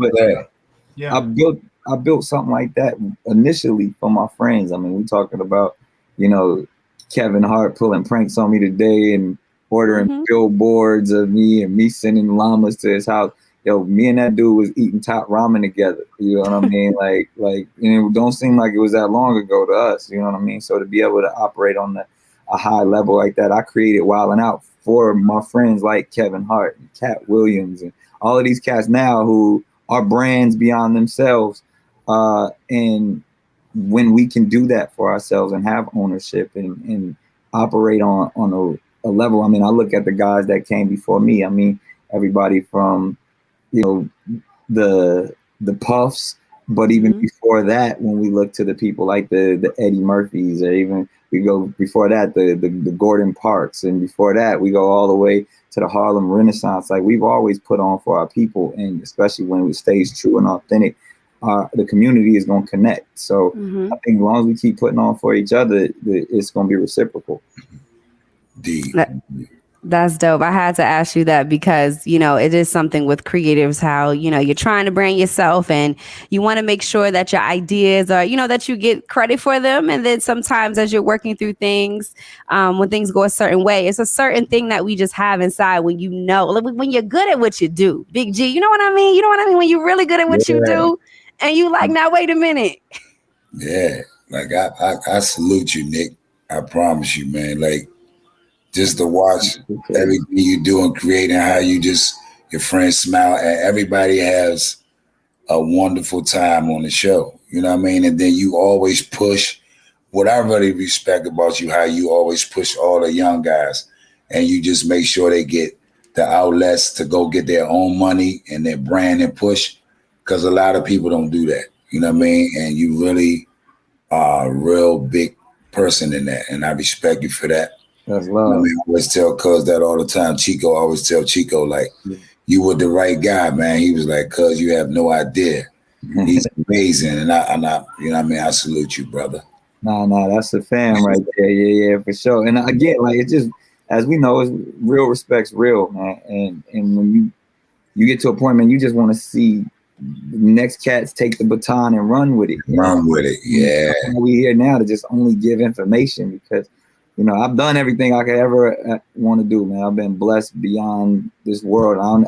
yeah. I built something like that initially for my friends. I mean, we talking about, you know, Kevin Hart pulling pranks on me today and ordering billboards of me and me sending llamas to his house. Yo, me and that dude was eating top ramen together. You know what I mean? like, and it don't seem like it was that long ago to us. You know what I mean? So to be able to operate on a high level like that, I created Wild and Out for my friends like Kevin Hart and Cat Williams and all of these cats now who are brands beyond themselves. And when we can do that for ourselves and have ownership and operate on a level, I mean, I look at the guys that came before me. I mean, everybody from, you know, the Puffs, but even before that, when we look to the people like the Eddie Murphys, or even we go before that, the Gordon Parks, and before that, we go all the way to the Harlem Renaissance. Like, we've always put on for our people, and especially when it stays true and authentic, the community is going to connect. So I think as long as we keep putting on for each other, it's going to be reciprocal. That's dope. I had to ask you that because, you know, it is something with creatives, how, you know, you're trying to brand yourself and you want to make sure that your ideas are, you know, that you get credit for them. And then sometimes as you're working through things, when things go a certain way, it's a certain thing that we just have inside when, you know, when you're good at what you do. Big G, you know what I mean? You know what I mean? When you're really good at what you do and you like, now, wait a minute. Yeah. Like I salute you, Nick. I promise you, man. Like, just to watch everything you do and creating, how you just, your friends smile, and everybody has a wonderful time on the show. You know what I mean? And then you always push. What I really respect about you, how you always push all the young guys, and you just make sure they get the outlets to go get their own money and their brand and push, because a lot of people don't do that. You know what I mean? And you really are a real big person in that, and I respect you for that. That's love. I mean, I always tell Cuz that all the time. Chico, I always tell Chico, like, you were the right guy, man. He was like, Cuz, you have no idea. He's amazing. And I, you know what I mean? I salute you, brother. Nah, that's the fam right there. Yeah, for sure. And again, like it's just as we know, it's real respect's real, man. And when you get to a point, man, you just want to see the next cats take the baton and run with it. Run with it, yeah. We here now to just only give information because, you know, I've done everything I could ever want to do, man. I've been blessed beyond this world.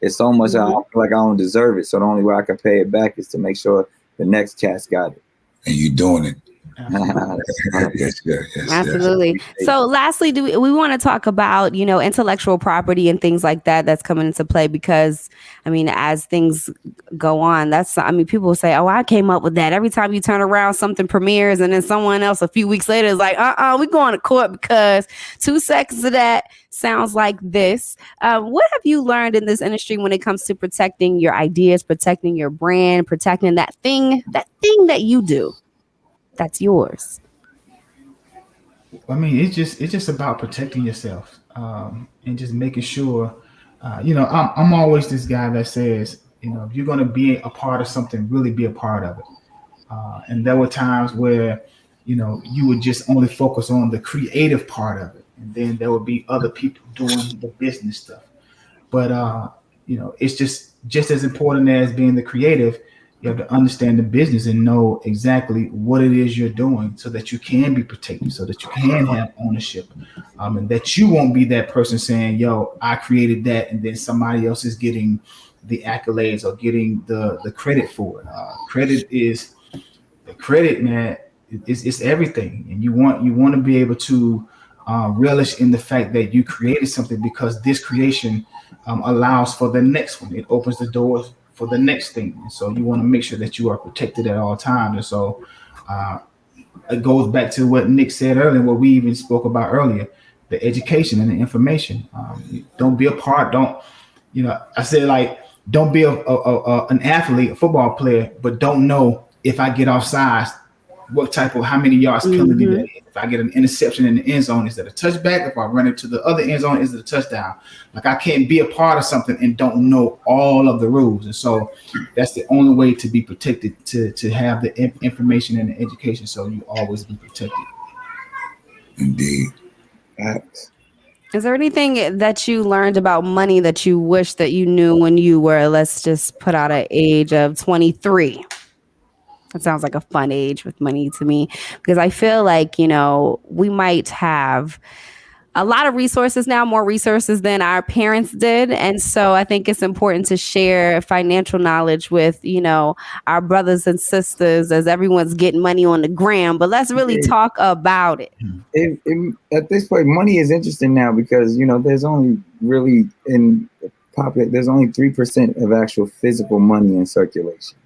It's so much I feel like I don't deserve it. So the only way I can pay it back is to make sure the next cat's got it. And you doing it. Yes. Absolutely. So lastly, we want to talk about, you know, intellectual property and things like that that's coming into play because, I mean, as things go on, people will say, oh, I came up with that. Every time you turn around, something premieres and then someone else a few weeks later is like, we're going to court because 2 seconds of that sounds like this. What have you learned in this industry when it comes to protecting your ideas, protecting your brand, protecting that thing that you do? That's yours. I mean, it's just about protecting yourself and just making sure. I'm always this guy that says, you know, if you're going to be a part of something, really be a part of it. And there were times where, you know, you would just only focus on the creative part of it, and then there would be other people doing the business stuff. But you know, it's just as important as being the creative. You have to understand the business and know exactly what it is you're doing so that you can be protected, so that you can have ownership, and that you won't be that person saying, yo, I created that, and then somebody else is getting the accolades or getting the credit for it. Credit, man, it's everything. And you want to be able to relish in the fact that you created something because this creation allows for the next one. It opens the doors for the next thing. And so you want to make sure that you are protected at all times. And so it goes back to what Nick said earlier, what we even spoke about earlier, the education and the information. Don't be a part. Don't be an athlete, a football player, but don't know if I get offside, how many yards penalty that is. If I get an interception in the end zone, is that a touchback? If I run it to the other end zone, is it a touchdown? Like I can't be a part of something and don't know all of the rules. And so that's the only way to be protected, to have the information and the education, so you always be protected. Indeed. Is there anything that you learned about money that you wish that you knew when you were, let's just put out an age of 23? That sounds like a fun age with money to me, because I feel like, you know, we might have a lot of resources now, more resources than our parents did. And so I think it's important to share financial knowledge with, you know, our brothers and sisters as everyone's getting money on the gram. But let's really talk about it. At this point, money is interesting now because, you know, there's only really there's only 3% of actual physical money in circulation.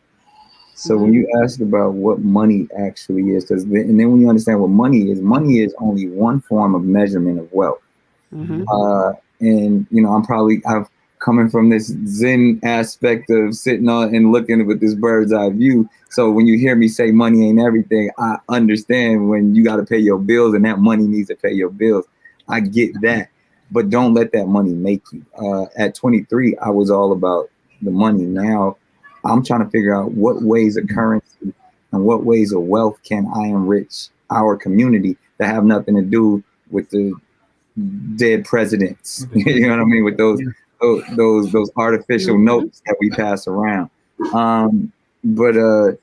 So when you ask about what money actually is, and then when you understand what money is only one form of measurement of wealth. And, you know, I'm coming from this Zen aspect of sitting on and looking with this bird's eye view. So when you hear me say money ain't everything, I understand when you got to pay your bills and that money needs to pay your bills. I get that, but don't let that money make you. At 23, I was all about the money. Now, I'm trying to figure out what ways of currency and what ways of wealth can I enrich our community that have nothing to do with the dead presidents. You know what I mean? With those artificial notes that we pass around. But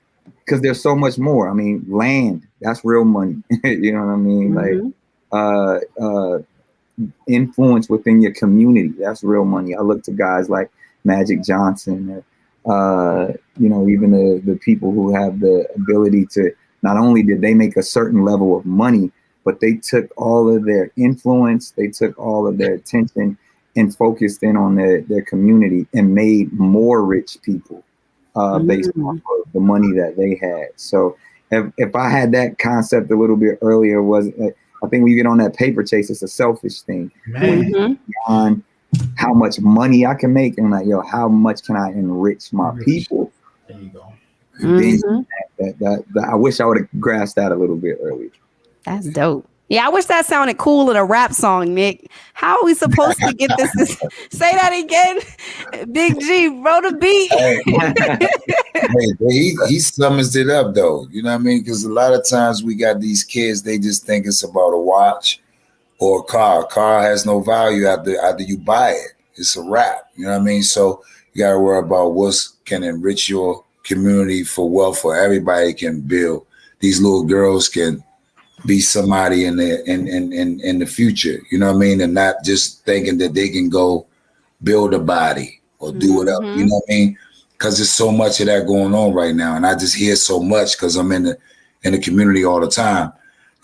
because there's so much more. I mean, land, that's real money. You know what I mean? Like influence within your community, that's real money. I look to guys like Magic Johnson, you know, even the people who have the ability to, not only did they make a certain level of money, but they took all of their influence, they took all of their attention and focused in on their community and made more rich people based on the money that they had. So if I had that concept a little bit earlier, I think when you get on that paper chase, it's a selfish thing. Beyond how much money I can make and like, yo, how much can I enrich my people? There you go. That I wish I would have grasped that a little bit earlier. That's dope. Yeah, I wish that sounded cool in a rap song, Nick. How are we supposed to get this? Say that again. Big G, bro, the beat. Hey, he summons it up though. You know what I mean? Because a lot of times we got these kids, they just think it's about a watch or a car. A car has no value after you buy it. It's a wrap. You know what I mean? So you got to worry about what's can enrich your community for wealth, for everybody can build. These little girls can be somebody in the future, you know what I mean? And not just thinking that they can go build a body or do whatever, you know what I mean? Because there's so much of that going on right now. And I just hear so much because I'm in the community all the time.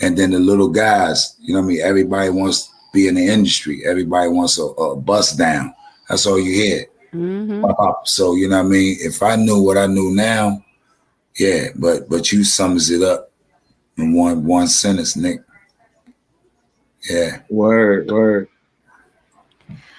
And then the little guys, you know what I mean? Everybody wants to be in the industry. Everybody wants a bust down. That's all you hear. So, you know what I mean? If I knew what I knew now, yeah, but you sums it up in one sentence, Nick. Yeah. Word.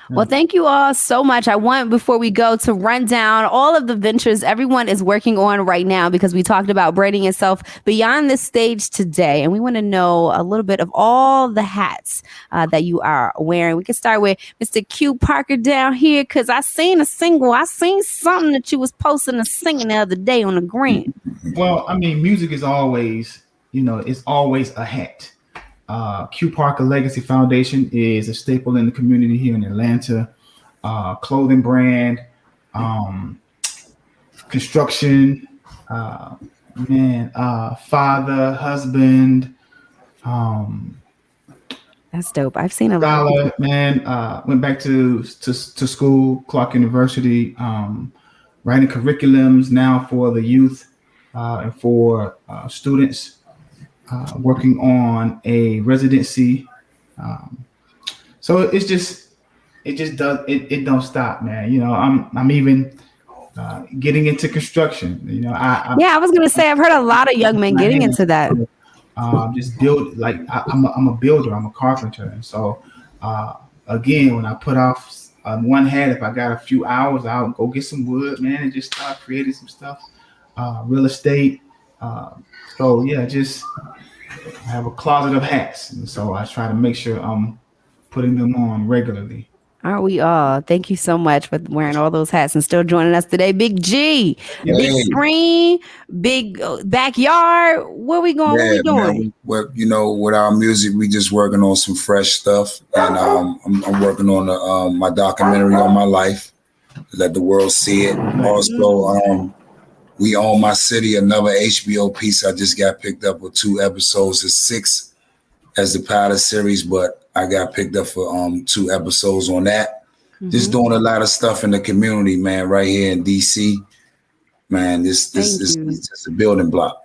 Well, thank you all so much. I want, before we go, to run down all of the ventures everyone is working on right now, because we talked about branding yourself beyond this stage today. And we want to know a little bit of all the hats that you are wearing. We can start with Mr. Q Parker down here, because I seen something that you was posting and singing the other day on the gram. Well, I mean, music is always, it's always a hat. Q Parker Legacy Foundation is a staple in the community here in Atlanta. Clothing brand, construction, father, husband. That's dope. I've seen a scholar, lot. Went back to school, Clark University, writing curriculums now for the youth and for students. Working on a residency, so it don't stop, man. I'm even getting into construction. I was gonna say I've heard a lot of young men getting into that. Just build, like I'm a builder, I'm a carpenter, and so again, when I put off one hat, if I got a few hours, I'll go get some wood, man, and just start creating some stuff. Real estate. So yeah, I have a closet of hats, and so I try to make sure I'm putting them on regularly. Aren't we all? Thank you so much for wearing all those hats and still joining us today. Big G, big screen, big backyard. Where we going? Yeah, what we doing? Well, with our music, we just working on some fresh stuff, and I'm working on my documentary on my life. Let the world see it. Also, We Own My City, another HBO piece. I just got picked up with 2 episodes. It's 6 as the pilot series, but I got picked up for 2 episodes on that. Just doing a lot of stuff in the community, man, right here in D.C. Man, this is just a building block.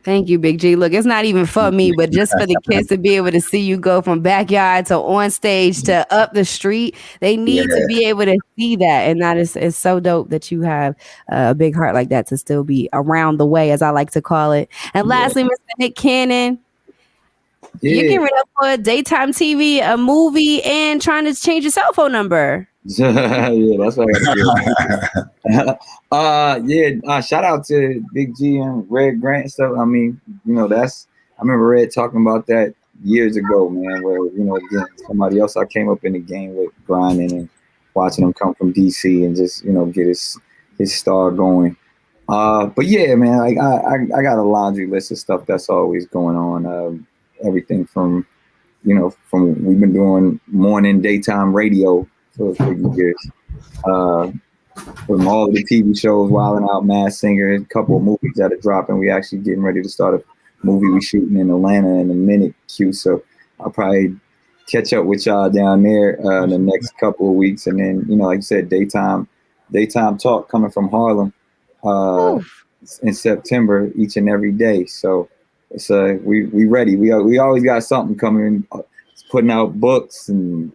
Thank you, Big G. Look, it's not even for me, but just for the kids to be able to see you go from backyard to on stage to up the street, they need to be able to see that. And that is so dope that you have a big heart like that to still be around the way, as I like to call it. And lastly, Mr. Nick Cannon, you're getting rid of for daytime TV, a movie, and trying to change your cell phone number. Yeah, that's what I got to do. Shout out to Big G and Red Grant and stuff. I mean, I remember Red talking about that years ago, man, where, again, somebody else I came up in the game with, grinding and watching him come from DC and just, get his star going. But yeah, man, like I got a laundry list of stuff that's always going on. Everything from we've been doing morning, daytime radio for years. From all of the TV shows, Wildin' Out, Masked Singer, a couple of movies that are dropping. We actually getting ready to start a movie we're shooting in Atlanta in a minute, Q. So I'll probably catch up with y'all down there in the next couple of weeks. And then, like you said, daytime talk coming from Harlem in September each and every day. So it's we ready. We always got something coming. Putting out books and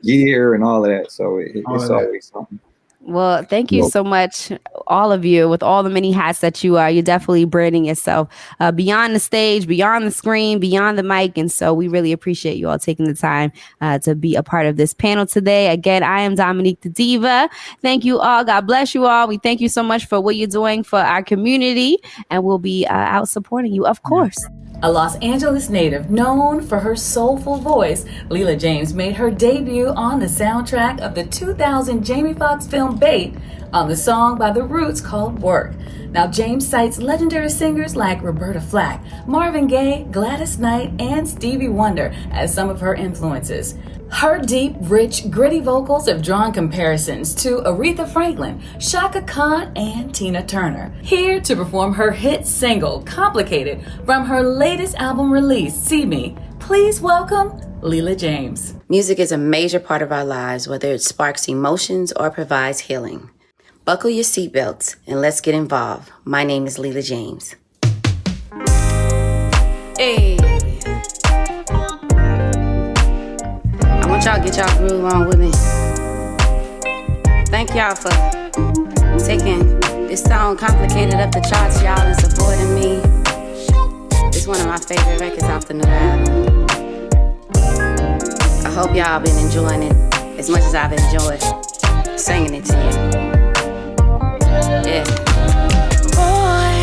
gear and all of that. So it's always something. Well, thank you so much, all of you, with all the many hats that you are. You're definitely branding yourself beyond the stage, beyond the screen, beyond the mic. And so we really appreciate you all taking the time to be a part of this panel today. Again, I am Dominique the Diva. Thank you all. God bless you all. We thank you so much for what you're doing for our community. And we'll be out supporting you, of course. A Los Angeles native known for her soulful voice, Leela James made her debut on the soundtrack of the 2000 Jamie Foxx film Bait on the song by The Roots called Work. Now, James cites legendary singers like Roberta Flack, Marvin Gaye, Gladys Knight, and Stevie Wonder as some of her influences. Her deep, rich, gritty vocals have drawn comparisons to Aretha Franklin, Chaka Khan, and Tina Turner. Here to perform her hit single, Complicated, from her latest album release, See Me, please welcome Leela James. Music is a major part of our lives, whether it sparks emotions or provides healing. Buckle your seatbelts and let's get involved. My name is Leela James. Hey. I want y'all to get y'all groove on with me. Thank y'all for taking this song Complicated up the charts, y'all, and supporting me. It's one of my favorite records off the new album. I hope y'all been enjoying it as much as I've enjoyed singing it to you. Yeah. Boy,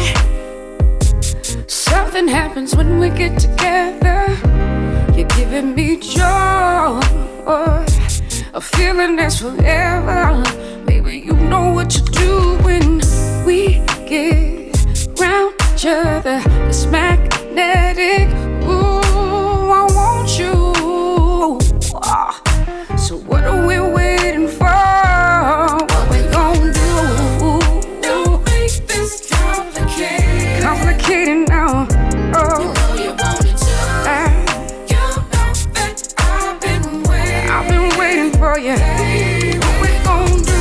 something happens when we get together. You're giving me joy, a feeling that's forever. Baby, you know what you do when we get round each other. It's magnetic. Ooh, I want you. So what are we waiting for? What we gon' do? Don't make this complicated. Complicated now. Oh. You know you want it to. You know that I've been waiting for you. What we gon' do?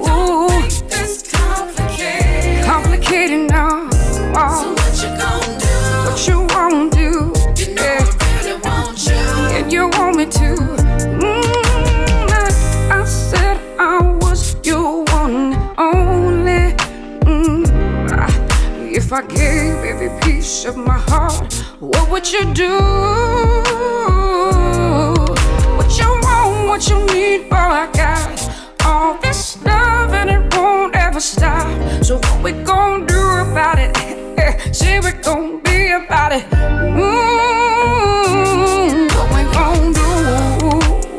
Don't make this complicated. Complicated now. Oh. So what you gon' do? What you won't do? You know I really want you. And you want me to. I said I was your one only. If I gave every piece of my heart, what would you do? What you want, what you need, boy, I got all this love and it won't ever stop. So what we gon' do about it? Say we gon' be about it. What we gon' do?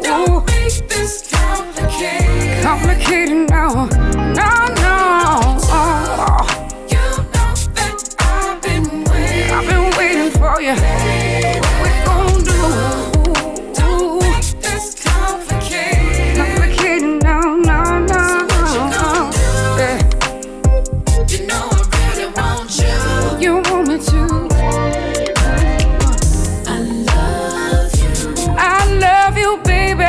Don't make this complicated. Complicated now. No. You know that I've been waiting for you. What we gon' do? Don't make this complicated. Complicated now. So what you gon' do? You know I really want you. You want me to. I love you, baby.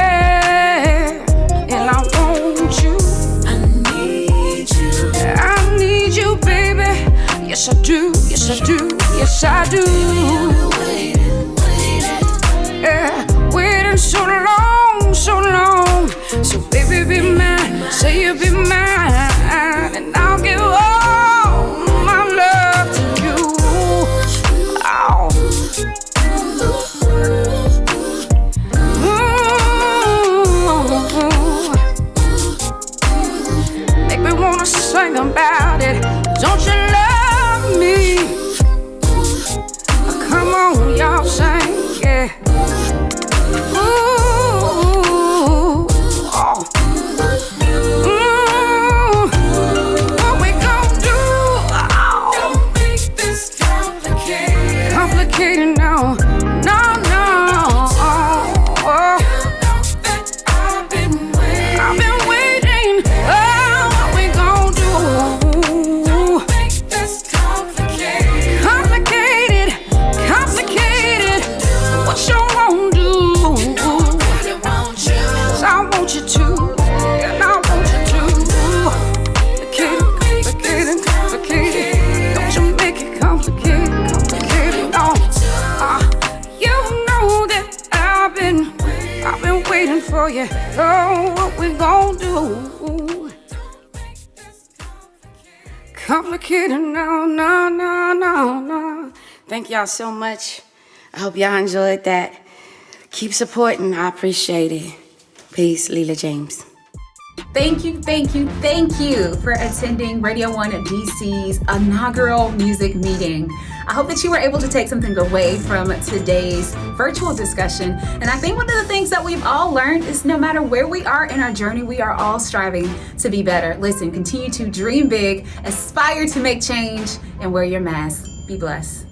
And I want you. I need you, baby. Yes, I do. Yes, I do. Yes, I do. Yeah, waiting so long. So, baby, be mine. Say you be mine. And I'll give all my love to you. Oh. Make me wanna sing about it. Don't you love me? Come on, y'all sing, yeah. Ooh, oh. What we gon' do? Oh. Don't make this complicated. Complicated now. No. Oh. I've been waiting. Oh, what we gon' do? Don't make this complicated. Complicated. What you won't do? You know I really want you. 'Cause I want you to. And I want you to. Complicated. Don't you make it complicated. No. You know that I've been waiting for you. Oh, what we gon' do? Complicated, no. Thank y'all so much. I hope y'all enjoyed that. Keep supporting. I appreciate it. Peace, Leela James. Thank you for attending Radio One DC's inaugural music meeting. I hope that you were able to take something away from today's virtual discussion. And I think one of the things that we've all learned is no matter where we are in our journey, we are all striving to be better. Listen, continue to dream big, aspire to make change, and wear your mask. Be blessed.